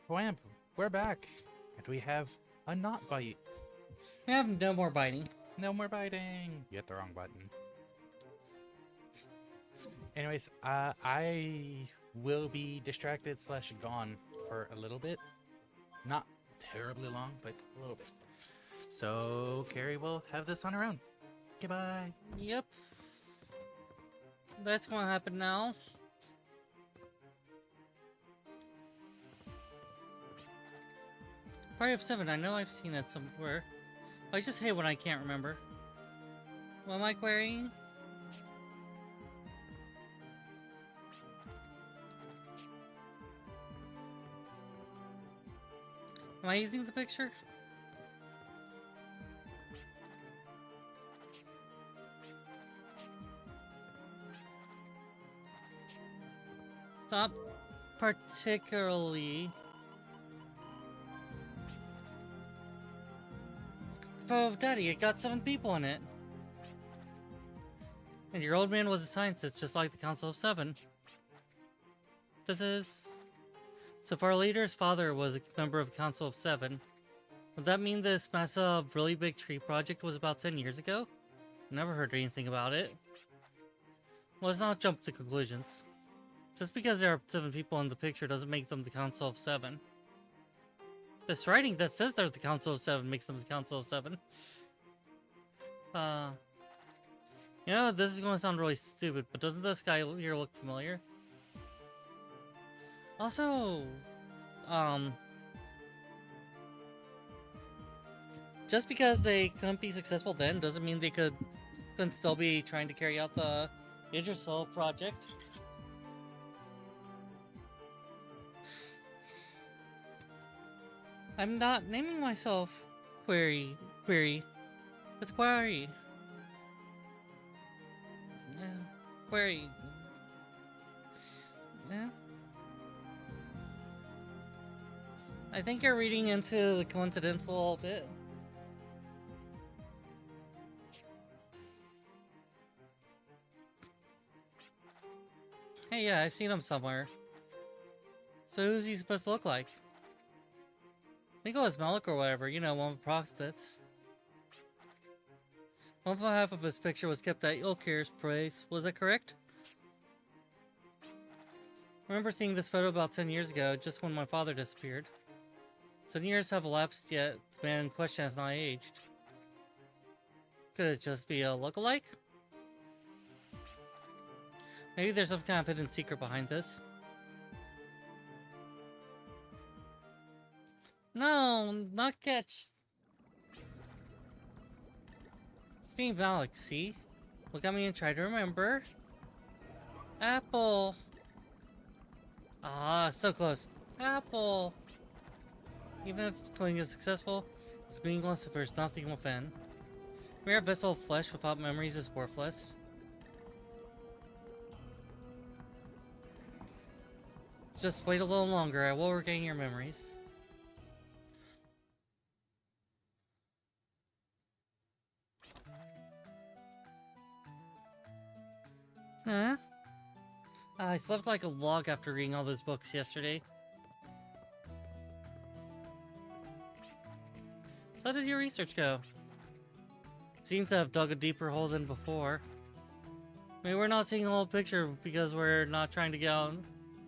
Wamp, we're back. And we have a not bite. We have no more biting. No more biting. You hit the wrong button. Anyways, I will be distracted / gone for a little bit. Not terribly long, but a little bit. So Qaeri will have this on her own. Goodbye. Yep. That's gonna happen now. Party of 7, I know I've seen it somewhere. I just hate when I can't remember. What am I querying? Am I using the picture? Not particularly. Oh, Daddy, it got 7 people in it. And your old man was a scientist, just like the Council of 7. This is... So if our leader's father was a member of the Council of 7, would that mean this massive, really big tree project was about 10 years ago? Never heard anything about it. Well, let's not jump to conclusions. Just because there are 7 people in the picture doesn't make them the Council of 7. This writing that says they're the Council of 7 makes them the Council of 7. You know, this is going to sound really stupid, but doesn't this guy here look familiar? Also, just because they couldn't be successful then doesn't mean they couldn't still be trying to carry out the Intersoul project. I'm not naming myself Qaeri. It's Qaeri. Yeah, Qaeri. Yeah. I think you're reading into the coincidence a little bit. Hey, yeah, I've seen him somewhere. So who's he supposed to look like? I think it was Malik or whatever, you know, one of the prospects. One half of his picture was kept at Ilkir's place, was that correct? I remember seeing this photo about 10 years ago, just when my father disappeared. 10 years have elapsed, yet the man in question has not aged. Could it just be a look-alike? Maybe there's some kind of hidden secret behind this. No, not catch. It's being Malik, see? Look at me and try to remember. Apple. Ah, so close. Apple. Even if killing is successful, it's meaningless if there's nothing within. Mere vessel of flesh without memories is worthless. Just wait a little longer, I will regain your memories. Huh? I slept like a log after reading all those books yesterday. So how did your research go? It seems to have dug a deeper hole than before. Maybe we're not seeing the whole picture because we're not trying to get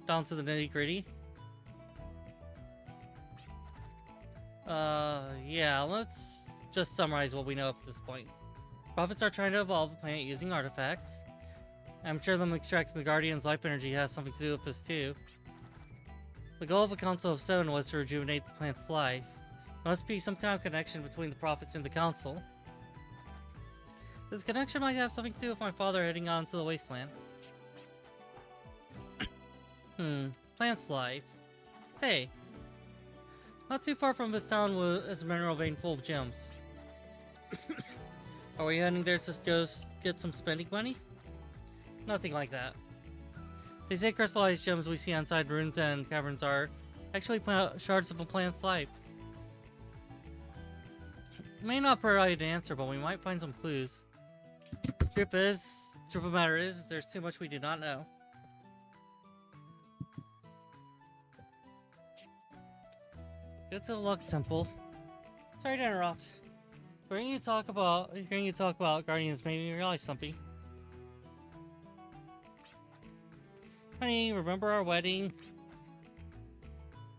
down to the nitty-gritty. Yeah, let's just summarize what we know up to this point. Prophets are trying to evolve the planet using artifacts. I'm sure them extracting the Guardian's life energy has something to do with this too. The goal of the Council of 7 was to rejuvenate the planet's life. There must be some kind of connection between the Prophets and the Council. This connection might have something to do with my father heading on to the wasteland. Plant's life. Say, not too far from this town is a mineral vein full of gems. Are we heading there to go get some spending money? Nothing like that. They say crystallized gems we see inside ruins and caverns are actually shards of a plant's life. May not provide an answer, but we might find some clues. Truth of the matter is, there's too much we do not know. Go to the Luck Temple. Sorry to interrupt. Hearing you talk about Guardians made me realize something. Honey, remember our wedding?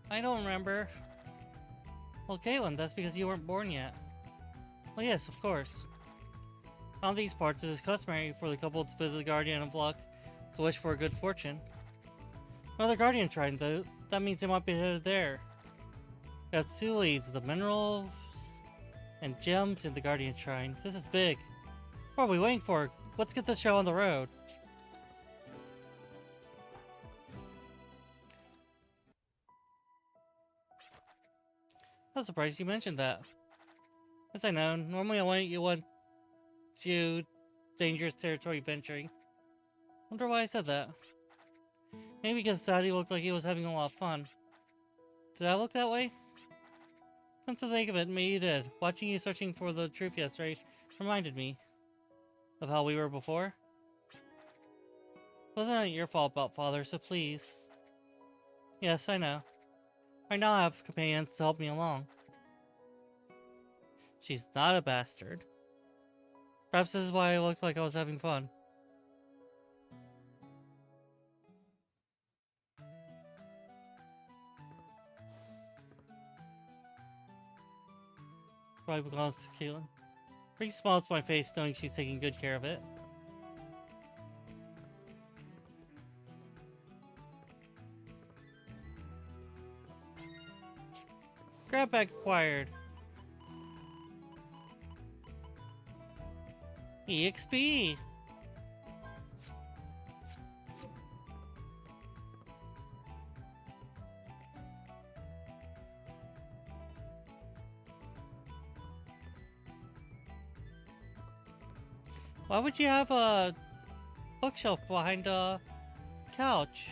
I don't remember. Well, Caitlin, that's because you weren't born yet. Well, yes, of course. On these parts, it is customary for the couple to visit the Guardian of Luck to wish for good fortune. Another Guardian Shrine, though, that means they might be headed there. We have two leads, the minerals and gems in the Guardian Shrine. This is big. What are we waiting for? Let's get this show on the road. I'm surprised you mentioned that. As I know, normally I want you dangerous territory venturing. Wonder why I said that. Maybe because Daddy looked like he was having a lot of fun. Did I look that way? Come to think of it, maybe you did. Watching you searching for the truth yesterday reminded me of how we were before. Wasn't it your fault about Father, so please. Yes, I know. Right now I have companions to help me along. She's not a bastard. Perhaps this is why I looked like I was having fun. Probably belongs to Caitlin. Brings a smile to my face knowing she's taking good care of it. Grab bag acquired. EXP! Why would you have a bookshelf behind a couch?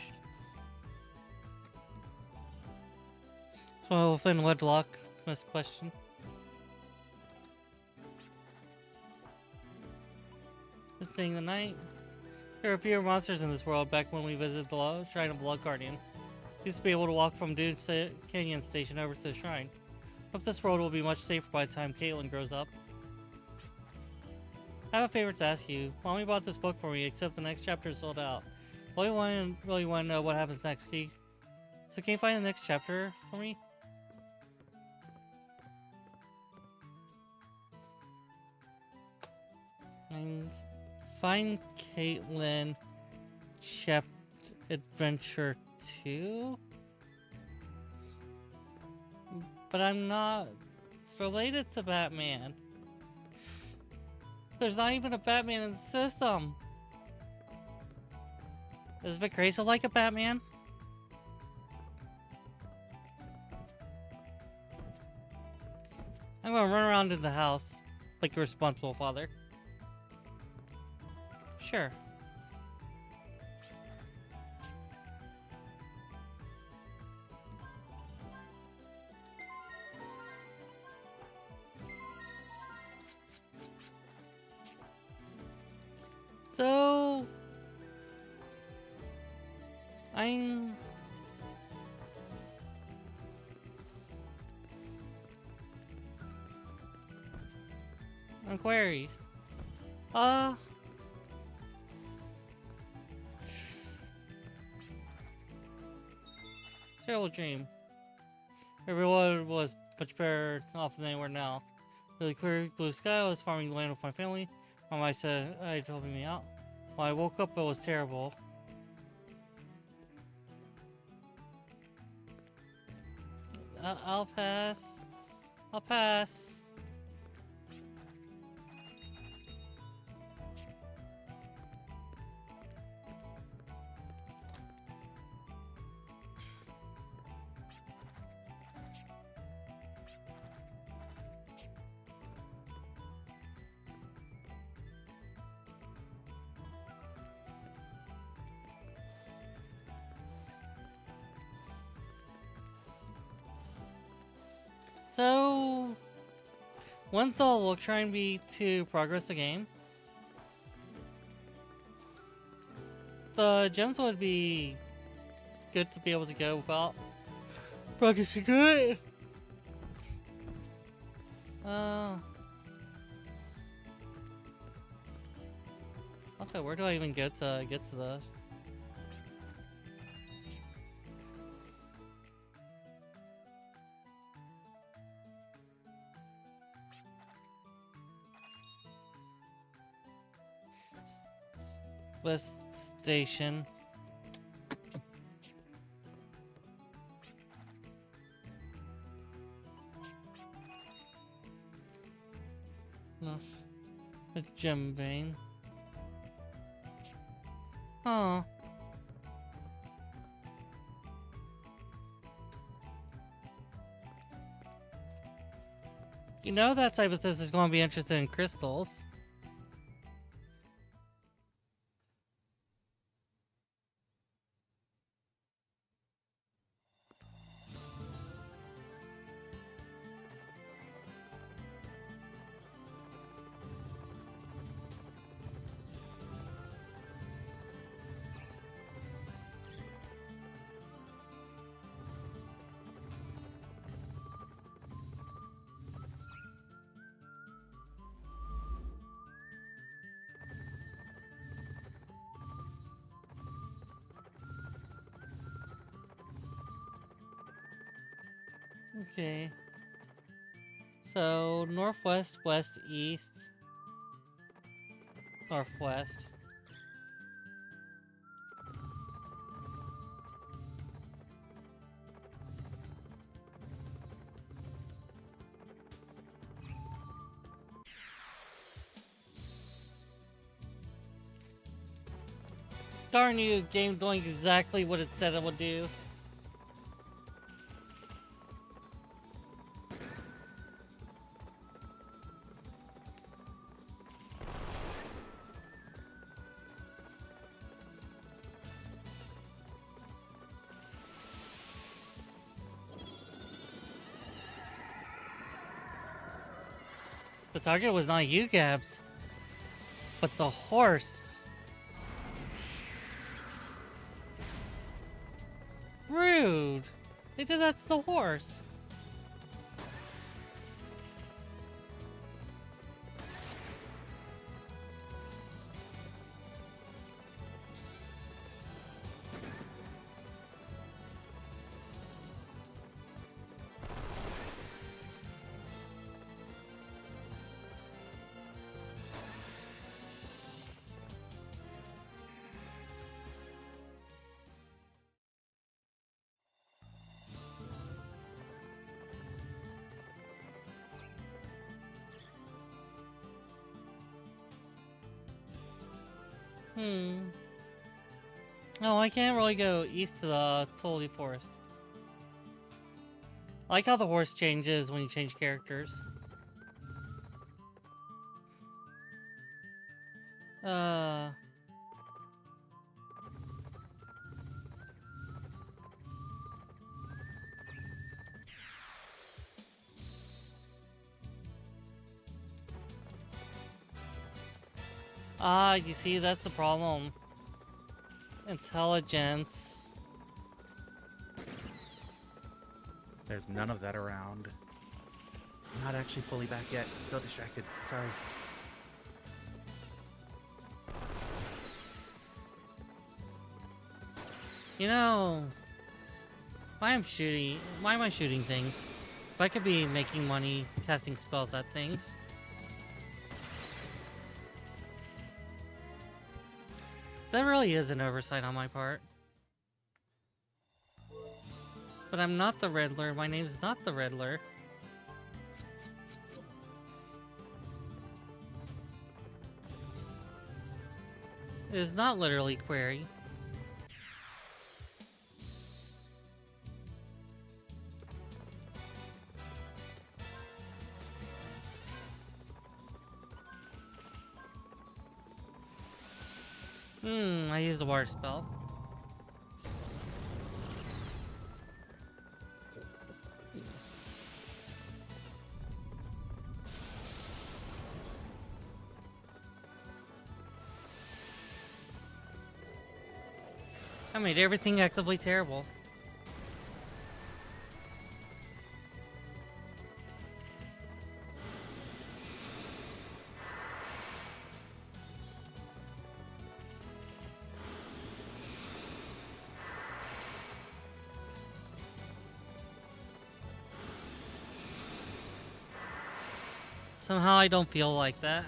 So within wedlock, missed question. Good thing the night. There are fewer monsters in this world. Back when we visited the Shrine of the Blood Guardian, we used to be able to walk from Dune Canyon Station over to the shrine. Hope this world will be much safer by the time Caitlin grows up. I have a favor to ask you. Mommy bought this book for me, except the next chapter is sold out. Really want to know what happens next. Can you find the next chapter for me? And find Caitlin chapter adventure 2? But I'm not related to Batman. There's not even a Batman in the system. Does Vic Racer like a Batman? I'm gonna run around in the house like a responsible father. Sure. So I'm Qaeri. Terrible dream. Everyone was much better off than they were now. Really clear blue sky. I was farming the land with my family. Mama said I told me out. When I woke up, it was terrible. I'll pass. I'll pass. So, one thought will try and be to progress the game. The gems would be good to be able to go without progressing it. Also, where do I even get to this? West Station. No. A gem vein. Oh. You know that type of thing is going to be interested in crystals. Okay. So, northwest, west, east, northwest. Darn you, game doing exactly what it said it would do. The target was not you, Gabs, but the horse. Rude. They did that to the horse. Oh, I can't really go east to the Tully Forest. I like how the horse changes when you change characters. You see, that's the problem. Intelligence. There's none of that around. I'm not actually fully back yet. Still distracted. Sorry. You know, why am I shooting things? If I could be making money casting spells at things. That really is an oversight on my part. But I'm not the Riddler. My name's not the Riddler. It is not literally Qaeri. I used the water spell. I made everything actively terrible. Somehow I don't feel like that.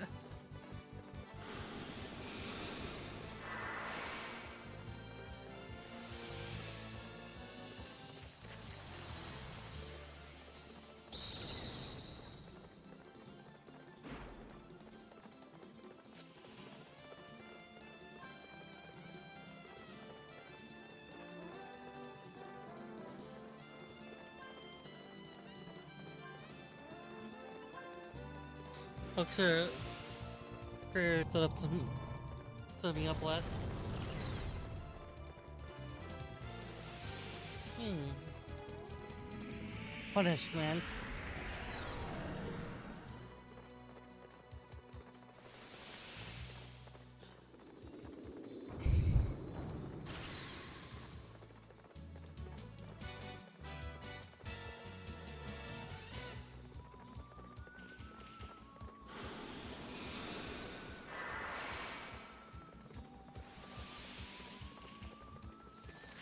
Folks are stood up some me up west. Punishments.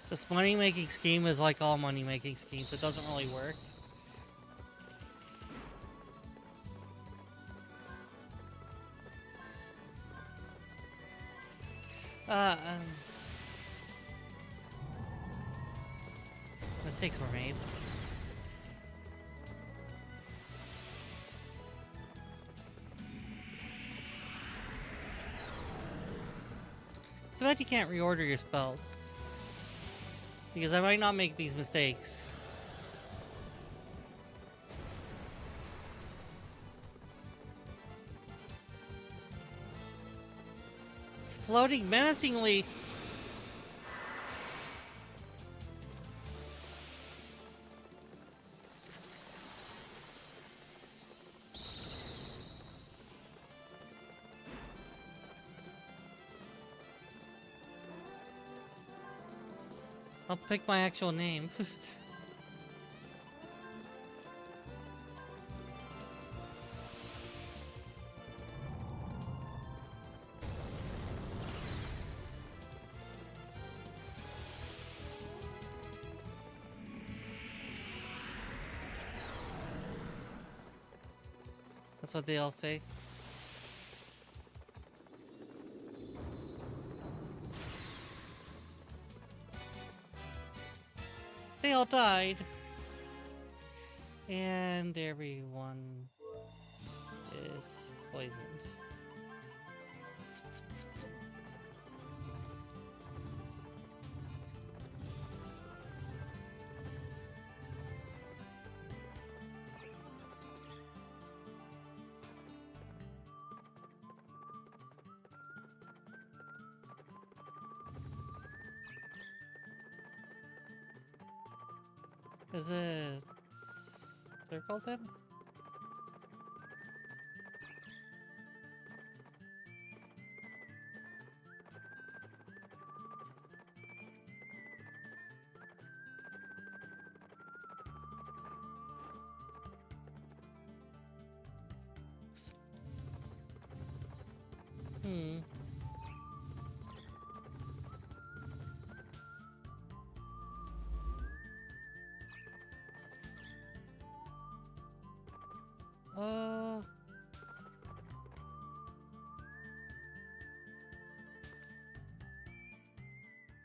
This money-making scheme is like all money-making schemes. It doesn't really work. Mistakes were made. Too bad you can't reorder your spells. Because I might not make these mistakes. It's floating menacingly. I'll pick my actual name. That's what they all say. They all died. And everyone is poisoned. Is it circle then?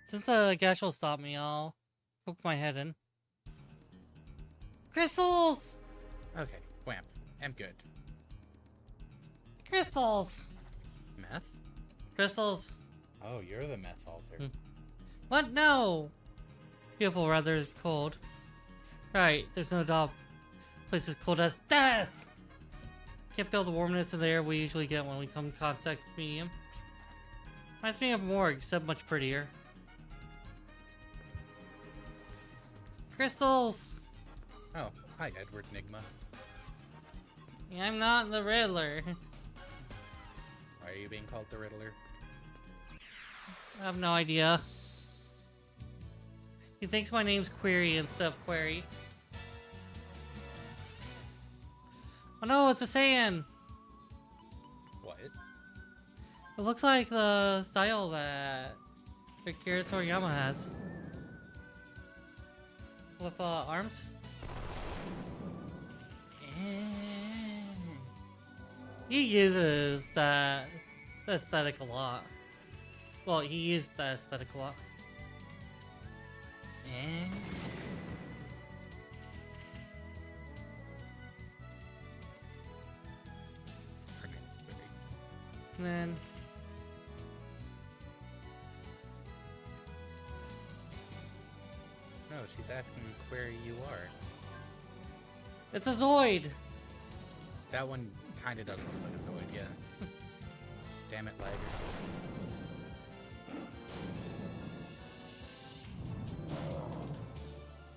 Since Gash will stop me, I'll poke my head in. Crystals! Okay, wham. I'm good. Crystals! Meth? Crystals. Oh, you're the meth alter. What? No! Beautiful, rather cold. Right, there's no doubt. Place is cold as death! Can't feel the warmness in the air we usually get when we come in contact with medium. Reminds me of morgue, except much prettier. Crystals! Oh, hi, Edward Nigma. Yeah, I'm not the Riddler. Why are you being called the Riddler? I have no idea. He thinks my name's Qaeri instead of Query. Oh no, it's a Saiyan! What? It looks like the style that Akira Toriyama has. With arms? He uses that aesthetic a lot. Well, he used that aesthetic a lot. And her name's Query. And then No, she's asking where you are. it's a Zoid. That one kind of doesn't look like a Zoid, yeah. Damn it, Liger.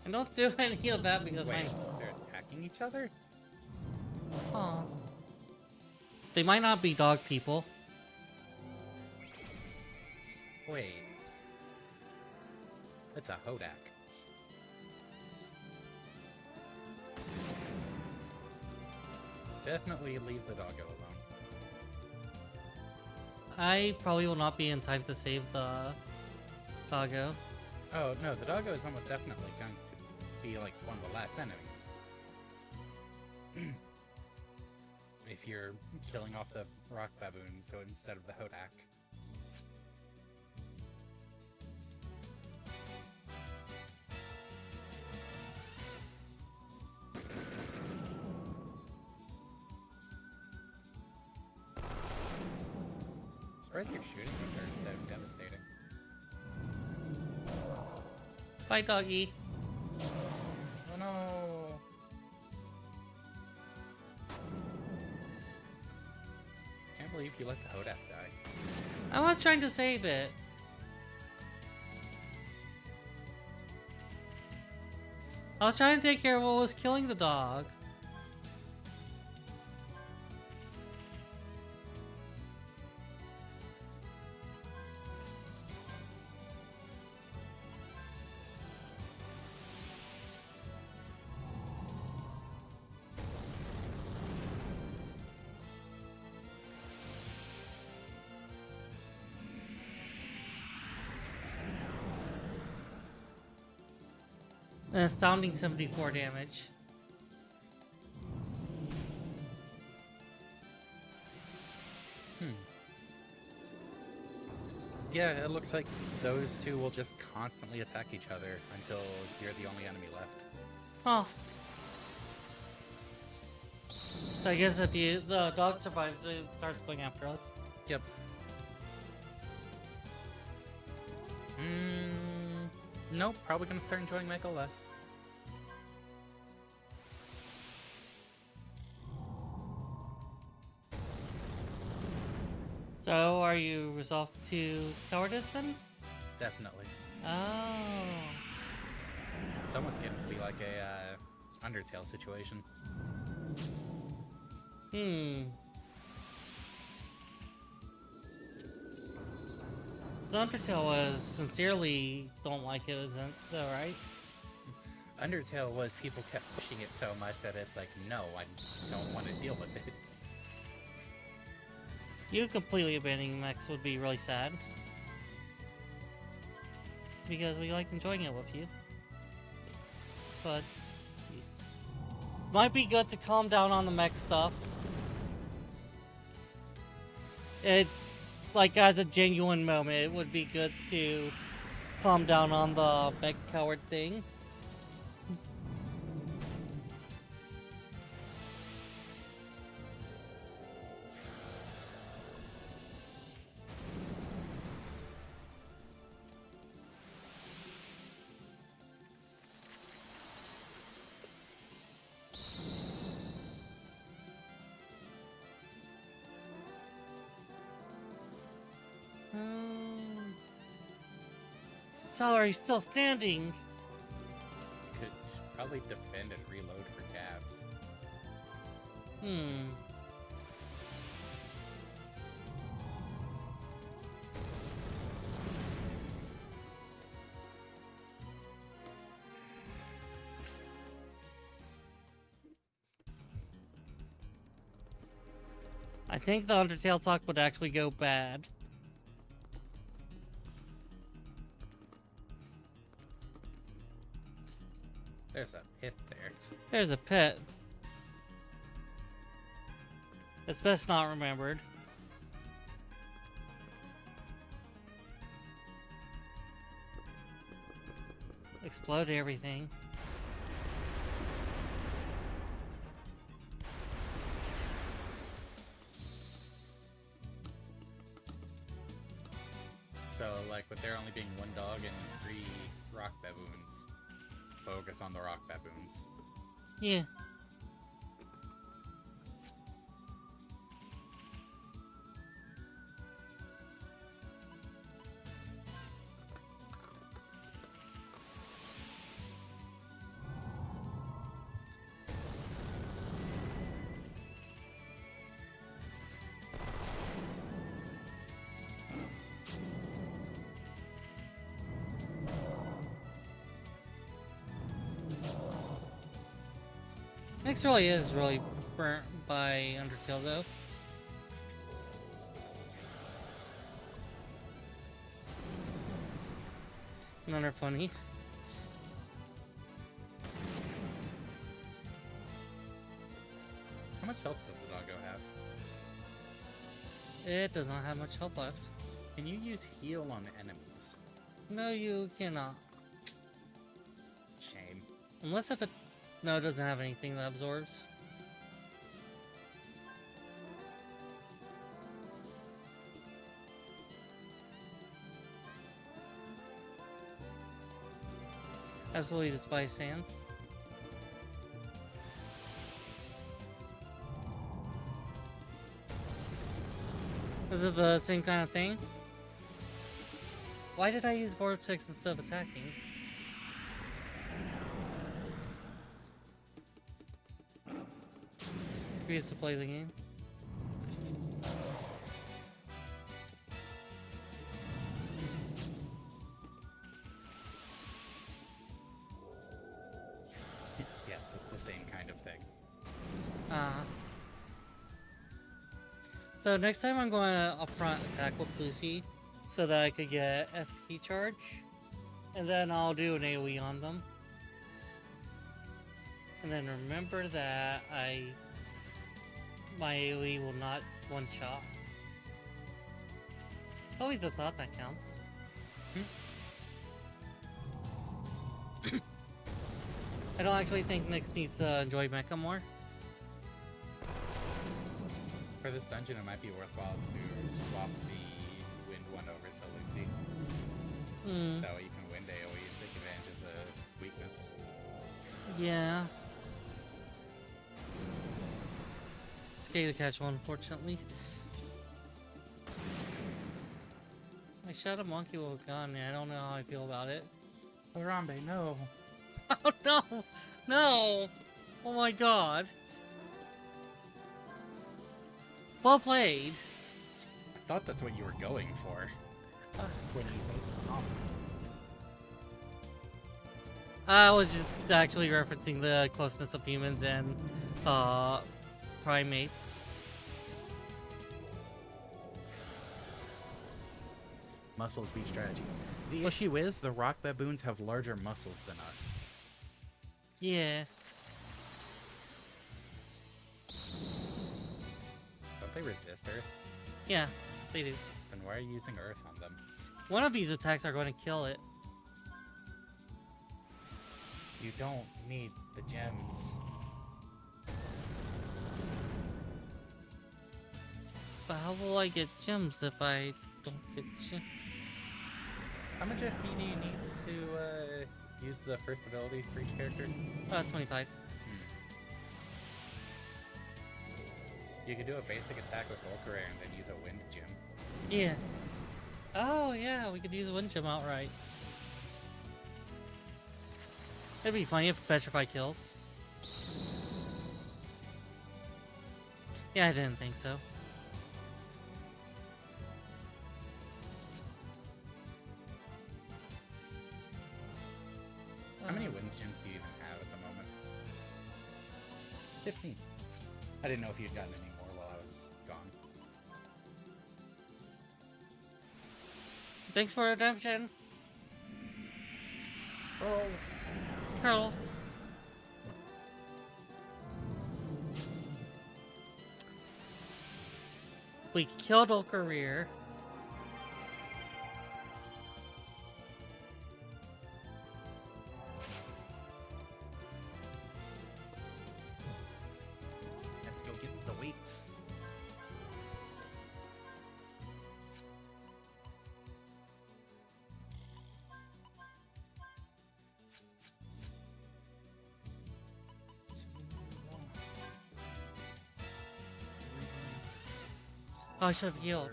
And don't do any of that because Wait, they're attacking each other? Aw. They might not be dog people. Wait. It's a Hodak. Definitely leave the doggo alone. I probably will not be in time to save the doggo. Oh, no, the doggo is almost definitely going to be like one of the last enemies. If you're killing off the rock baboons, so instead of the Hodak. Surprised you're shooting from there instead of devastating. Bye, doggy. Oh no! Can't believe you let the Hodak die. I was trying to save it. I was trying to take care of what was killing the dog. An astounding 74 damage. Yeah, it looks like those two will just constantly attack each other until you're the only enemy left. Oh. So I guess if the dog survives, it starts going after us. Yep. Nope, probably gonna start enjoying Michael less. So are you resolved to cowardice then? Definitely. Oh. It's almost getting to be like a Undertale situation. So Undertale was sincerely don't like it, isn't that right? Undertale was people kept pushing it so much that it's like, no, I don't want to deal with it. You completely abandoning mechs would be really sad. Because we like enjoying it with you. But might be good to calm down on the mech stuff. It like as a genuine moment, it would be good to calm down on the mech coward thing. Salary's still standing. Could probably defend and reload for cabs. I think the Undertale talk would actually go bad. There's a pit there. There's a pit. It's best not remembered. Explode everything. So, like, with there only being one dog and 3 rock baboons, focus on the rock baboons. Yeah. Mix really is really burnt by Undertale though. None are funny. How much health does the doggo have? It does not have much health left. Can you use heal on enemies? No, you cannot. Shame. Unless if it... No, it doesn't have anything that absorbs. Absolutely despise sands. Is it the same kind of thing? Why did I use Vortex instead of attacking? We used to play the game. Yes, it's the same kind of thing. So next time I'm going to upfront attack with Lucy so that I could get FP charge. And then I'll do an AoE on them. And then remember that my AoE will not one-shot. Probably the thought that counts. I don't actually think Nyx needs to enjoy mecha more. For this dungeon, it might be worthwhile to swap the wind one over to Lucy. That way you can wind AoE and take advantage of the weakness. Yeah. Scary to catch one, unfortunately. I shot a monkey with a gun, and I don't know how I feel about it. Harambe, no. Oh no! No! Oh my god. Well played. I thought that's what you were going for when you made the comment. I was just actually referencing the closeness of humans and primates. Muscles beat strategy. The issue is the rock baboons have larger muscles than us. Yeah. Don't they resist Earth? Yeah, they do. Then why are you using Earth on them? One of these attacks are going to kill it. You don't need the gems. But how will I get gems if I don't get gems? How much FP do you need to use the first ability for each character? 25. You could do a basic attack with Qaeri and then use a wind gem. Yeah. Oh yeah, we could use a wind gem outright. It'd be funny if Petrify kills. Yeah, I didn't think so. How many wind gems do you even have at the moment? 15. I didn't know if you'd gotten any more while I was gone. Thanks for redemption. Oh. Curl. We killed a career. Let's go get the weights. Oh, I should have healed.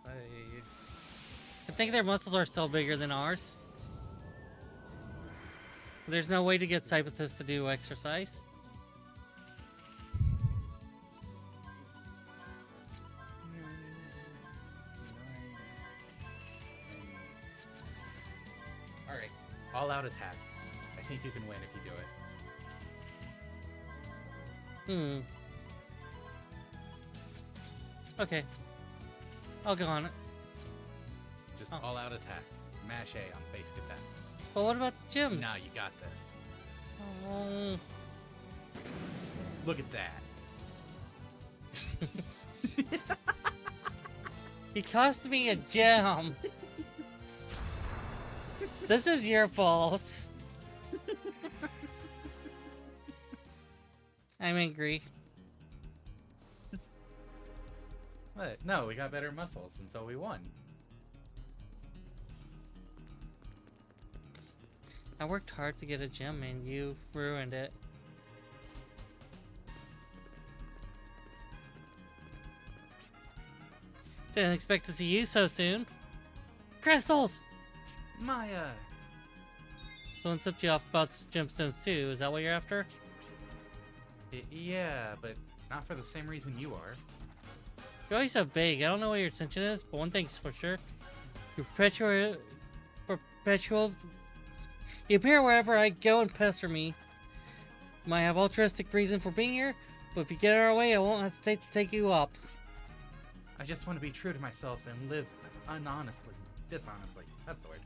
I think their muscles are still bigger than ours. There's no way to get Cypathus to do exercise. Alright, all out attack. I think you can win if you do it. Okay. I'll go on it. Just all out attack. Mash A on basic attacks. But what about gyms? Nah, you got this. Oh. Look at that. He cost me a gem. This is your fault. I'm angry. What? No, we got better muscles, and so we won. I worked hard to get a gem and you ruined it. Didn't expect to see you so soon. Crystals! Maya! Someone tipped you off about gemstones too. Is that what you're after? Yeah, but not for the same reason you are. You're always so vague. I don't know what your intention is, but one thing's for sure. You're perpetual. You appear wherever I go and pester me. You might have altruistic reason for being here, but if you get in our way, I won't hesitate to take you up. I just want to be true to myself and live dishonestly. That's the word.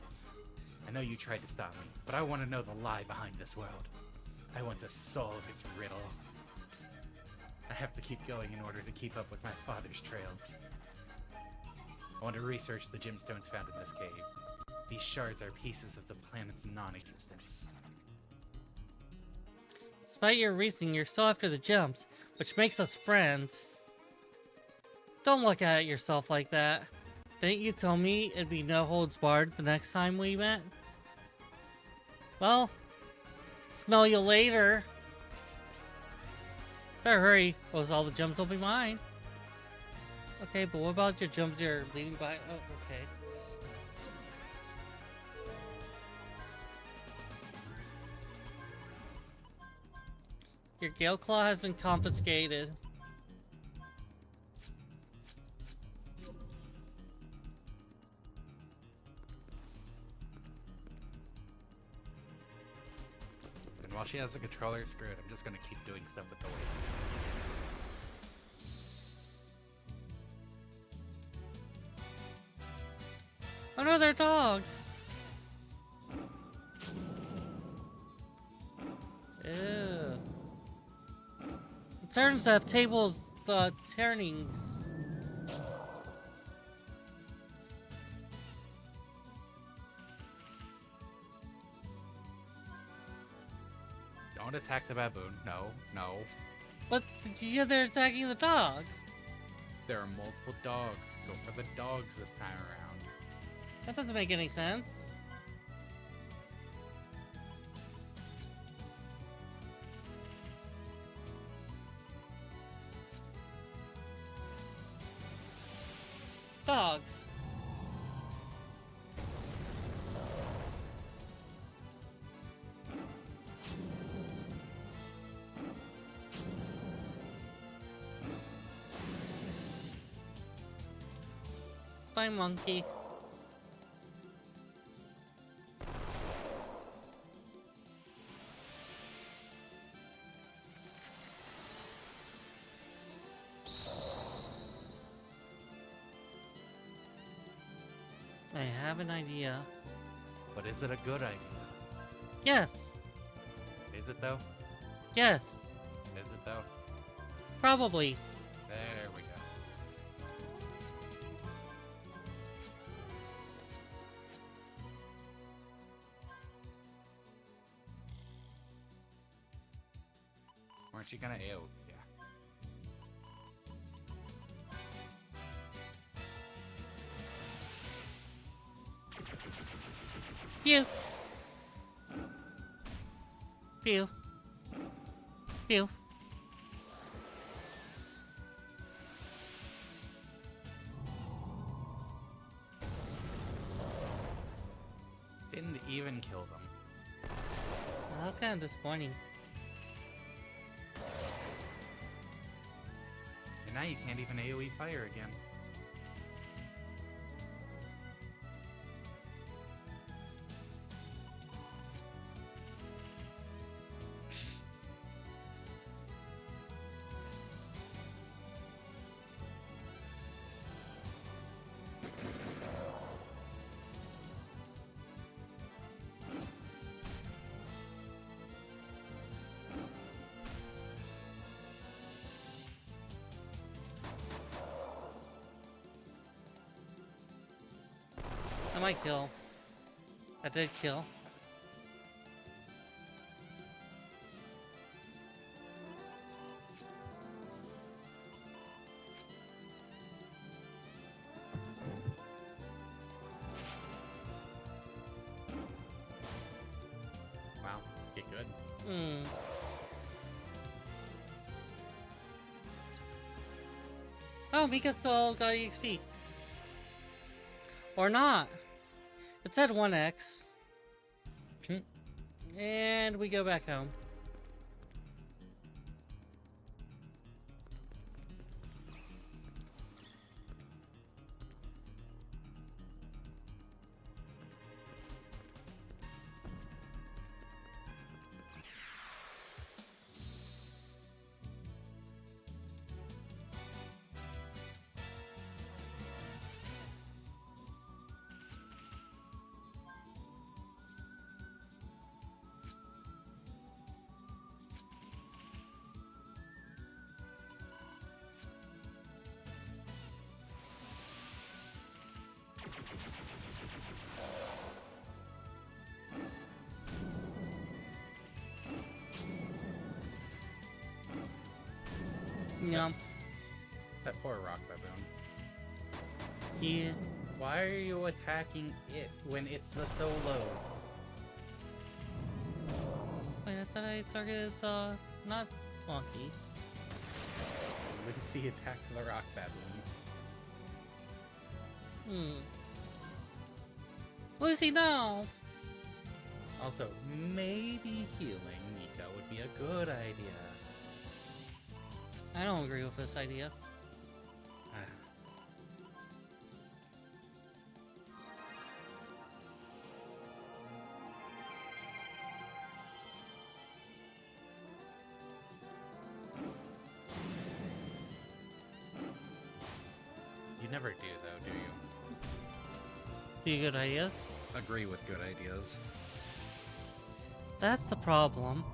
I know you tried to stop me, but I want to know the lie behind this world. I want to solve its riddle. I have to keep going in order to keep up with my father's trail. I want to research the gemstones found in this cave. These shards are pieces of the planet's non-existence. Despite your reasoning, you're still after the gems, which makes us friends. Don't look at yourself like that. Didn't you tell me it'd be no holds barred the next time we met? Well, smell you later. Better hurry, or else all the gems will be mine. Okay, but what about your gems you're leaving behind? Oh, okay. Your Gale Claw has been confiscated. And while she has the controller screwed, I'm just gonna keep doing stuff with the weights. Oh no, they're dogs! Ew. The turns have tables, turnings. Don't attack the baboon. No, no. But they're attacking the dog. There are multiple dogs. Go for the dogs this time around. That doesn't make any sense. Dogs. Bye, monkey. I have an idea. But is it a good idea? Yes. Is it though? Yes. Is it though? Probably. There we go. Weren't you gonna AO? Yeah. Pew. Pew. Pew. Didn't even kill them. Well, that's kind of disappointing. And now you can't even AoE fire again. I might kill. I did kill. Wow, get good. Oh, Mika still got EXP. Or not. It said 1x. And we go back home. Yeah. That poor rock baboon. Yeah. Why are you attacking it when it's the solo? Wait, I thought I targeted, not Monkey. Lucy attacked the rock baboon. Lucy, no! Also, maybe healing Mika would be a good idea. I don't agree with this idea. You never do, though, do you? Do good ideas? Agree with good ideas. That's the problem.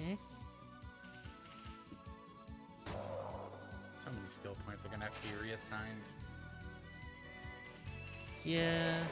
Okay. Some of these skill points are gonna have to be reassigned. Yeah.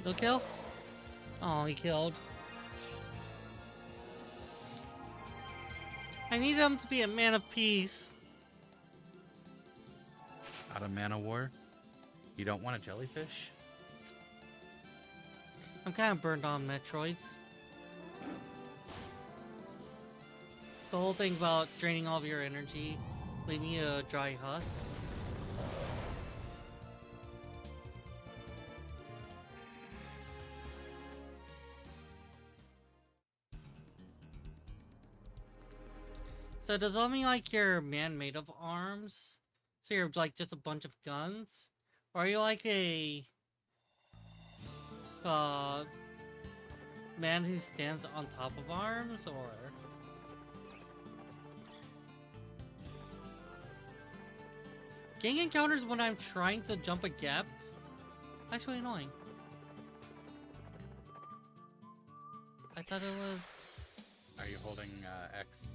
No kill? Oh, he killed. I need him to be a man of peace. Not a man of war? You don't want a jellyfish? I'm kind of burned on Metroids. The whole thing about draining all of your energy, leaving you a dry husk. So does that mean like you're man made of arms? So you're like just a bunch of guns? Or are you like a man who stands on top of arms, or getting encounters when I'm trying to jump a gap? Actually annoying. I thought it was... Are you holding X?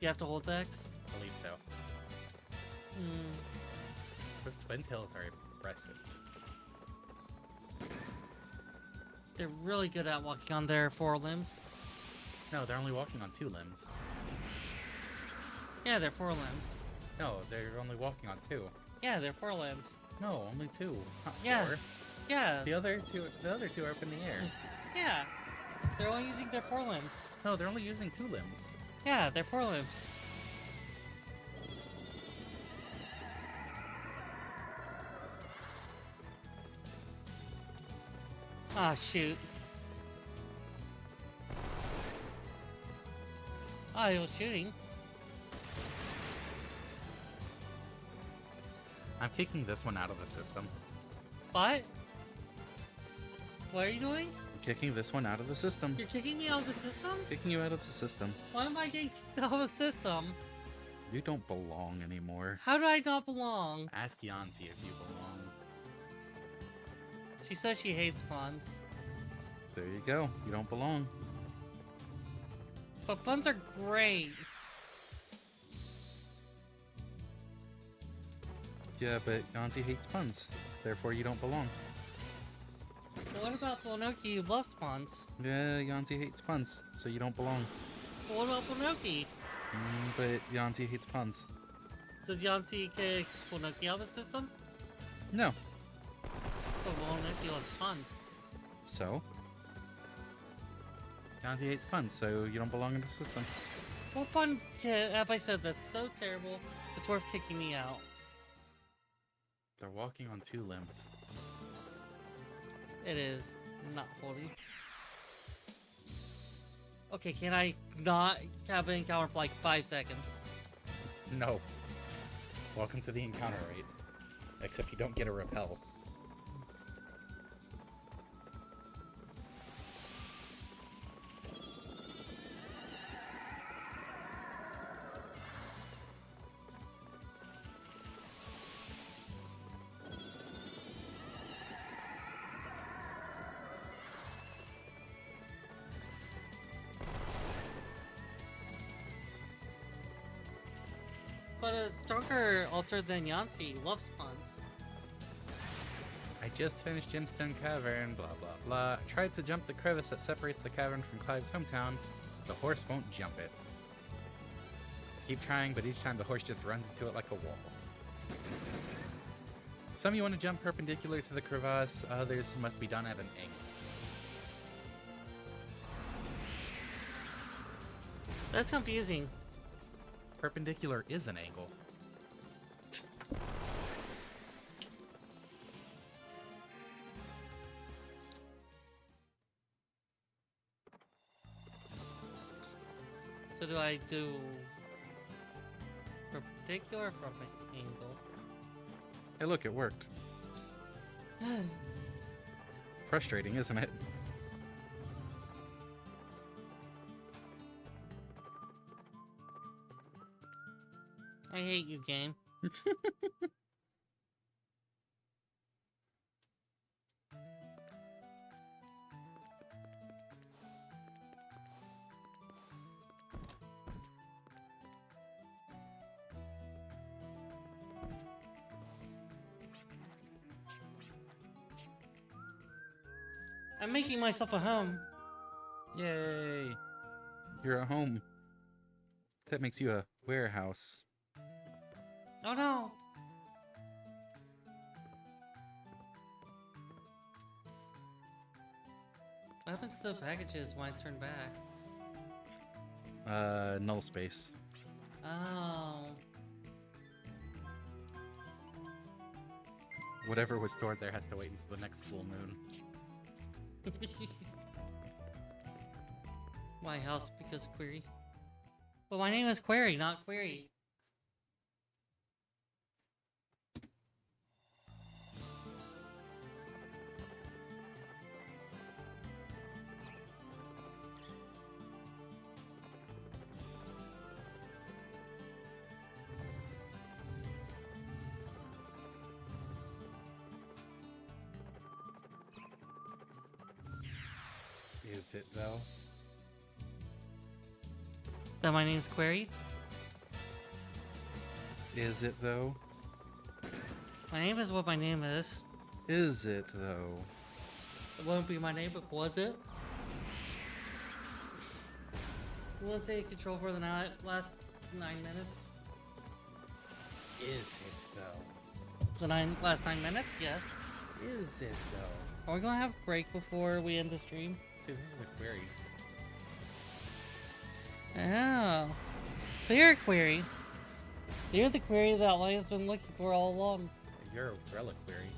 You have to hold X? I believe so. Hmm. Those twin tails are impressive. They're really good at walking on their four limbs. No, they're only walking on 2 limbs. Yeah, they're four limbs. No, they're only walking on 2. Yeah, they're four limbs. No, only 2. Not Yeah. 4. Yeah. The other two are up in the air. Yeah. They're only using their four limbs. No, they're only using 2 limbs. Yeah, they're four limbs. Ah, shoot. Ah, he was shooting. I'm kicking this one out of the system. What? What are you doing? I'm kicking this one out of the system. You're kicking me out of the system? Kicking you out of the system. Why am I getting kicked out of the system? You don't belong anymore. How do I not belong? Ask Yancy if you belong. She says she hates puns. There you go. You don't belong. But puns are great. Yeah, but Yancy hates puns. Therefore, you don't belong. But what about Bonoki who loves puns? Yeah, Yancy hates puns, so you don't belong. But what about Bonoki? But Yancy hates puns. Does Yancy kick Bonoki out of the system? No. But Bonoki loves puns. So? Yancy hates puns, so you don't belong in the system. What pun have I said that's so terrible it's worth kicking me out? They're walking on 2 limbs. It is not holding. Okay, can I not have an encounter for like 5 seconds? No. Welcome to the encounter rate. Except you don't get a repel. But a stronger alter than Yancy loves puns. I just finished Gemstone Cavern, blah blah blah. Tried to jump the crevice that separates the cavern from Clive's hometown. The horse won't jump it. Keep trying, but each time the horse just runs into it like a wall. Some you want to jump perpendicular to the crevasse, others must be done at an angle. That's confusing. Perpendicular is an angle. So do I do perpendicular from an angle? Hey look, it worked. Frustrating, isn't it? I hate you, game. I'm making myself a home. Yay! You're at home. That makes you a warehouse. Oh no! What happens to the packages when I turn back? Null space. Oh. Whatever was stored there has to wait until the next full moon. My house because Query. Well, my name is Query, not Query. Is it though? That my name's Query? Is it though? My name is what my name is. Is it though? It wouldn't be my name, but was it? You want to take control for the last 9 minutes? Is it though? The last 9 minutes? Yes. Is it though? Are we gonna have a break before we end the stream? See, this is a query. Oh. So you're a Query. You're the Query that Lion's been looking for all along. You're a reliquary.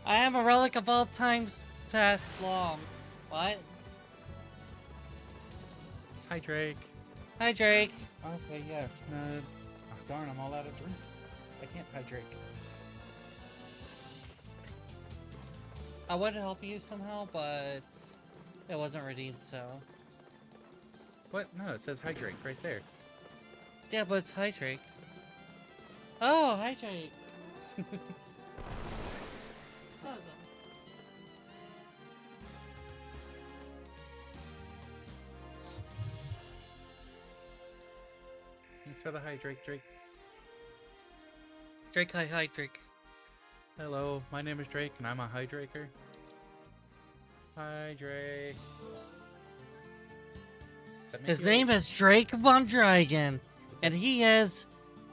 I am a relic of all times past long. What? Hi, Drake. Hi, Drake. Okay, yeah. Oh, darn, I'm all out of drink. I can't hydrate. I would help you somehow, but it wasn't ready, so. What? No, it says hydrate right there. Yeah, but it's hi, Drake. Oh, hi, Drake. Thanks for the hydrate, Drake. Drake, hi, Drake. Hello, my name is Drake, and I'm a hydraker. Hi, Drake. His name is Drake Von Dragon, and he is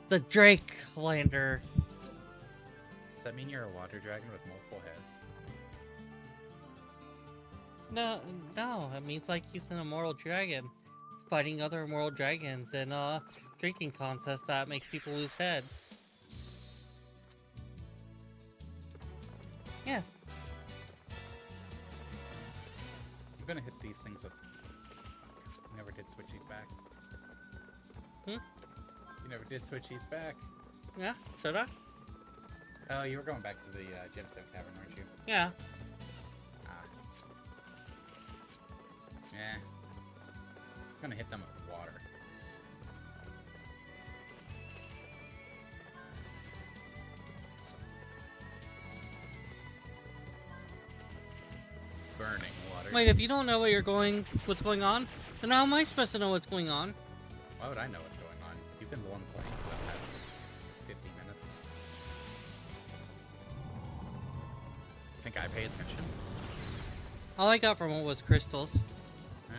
the Drake Lander. Does that mean you're a water dragon with multiple heads? No, it means like he's an immortal dragon, fighting other immortal dragons in a drinking contest that makes people lose heads. Yes. I'm gonna hit these things with... You never did switch these back. You never did switch these back. Yeah, should I? Oh, you were going back to the Gemstone Cavern, weren't you? Yeah. Ah. Yeah. I'm gonna hit them with water. Burning water. Wait, if you don't know what's going on, then how am I supposed to know what's going on? Why would I know what's going on? You've been the one playing for the past 50 minutes. Think I pay attention? All I got from it was crystals. Oh.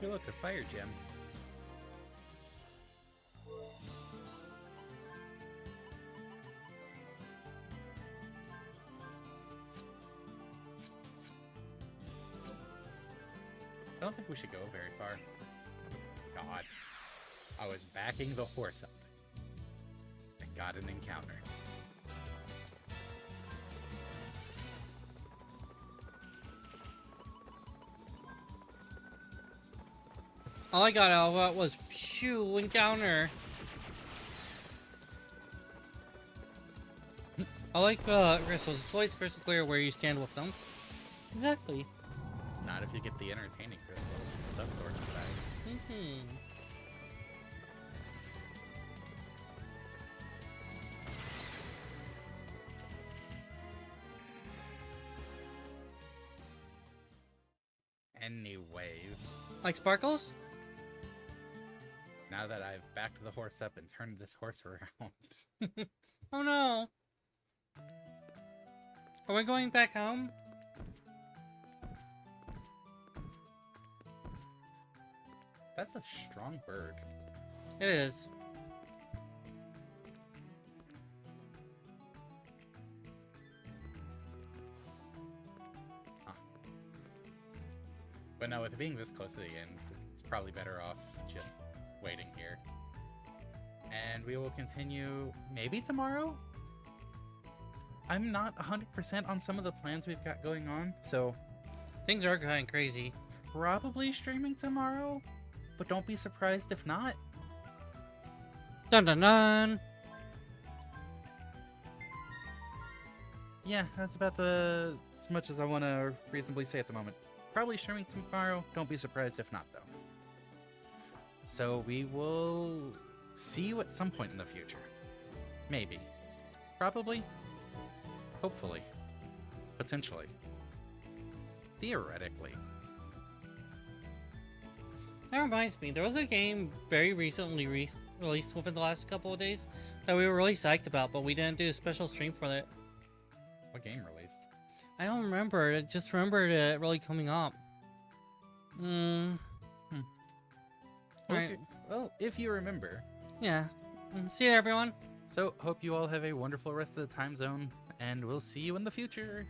Hey, look, a fire gem. I don't think we should go very far. God. I was backing the horse up. I got an encounter. All I got out of it was phew, encounter. I like crystals. It's always crystal clear where you stand with them. Exactly. Not if you get the entertaining crystals with stuff stored inside. Anyways. Like sparkles? now that I've backed the horse up and turned this horse around. Oh no. Are we going back home? That's a strong bird. It is. Huh. But no, with it being this close to the end, it's probably better off just waiting here. And we will continue maybe tomorrow? I'm not 100% on some of the plans we've got going on, so Things are going crazy. probably streaming tomorrow, but don't be surprised if not. Dun dun dun! Yeah, that's about as much as I want to reasonably say at the moment. Probably streaming tomorrow, don't be surprised if not though. So we will see you at some point in the future. Maybe. Probably. Hopefully. Potentially. Theoretically. That reminds me, there was a game very recently released within the last couple of days that we were really psyched about, but we didn't do a special stream for it. What game released? I don't remember. I just remembered it really coming up. Alright. Well, if you remember. Yeah. See you, everyone. So, hope you all have a wonderful rest of the time zone, and we'll see you in the future.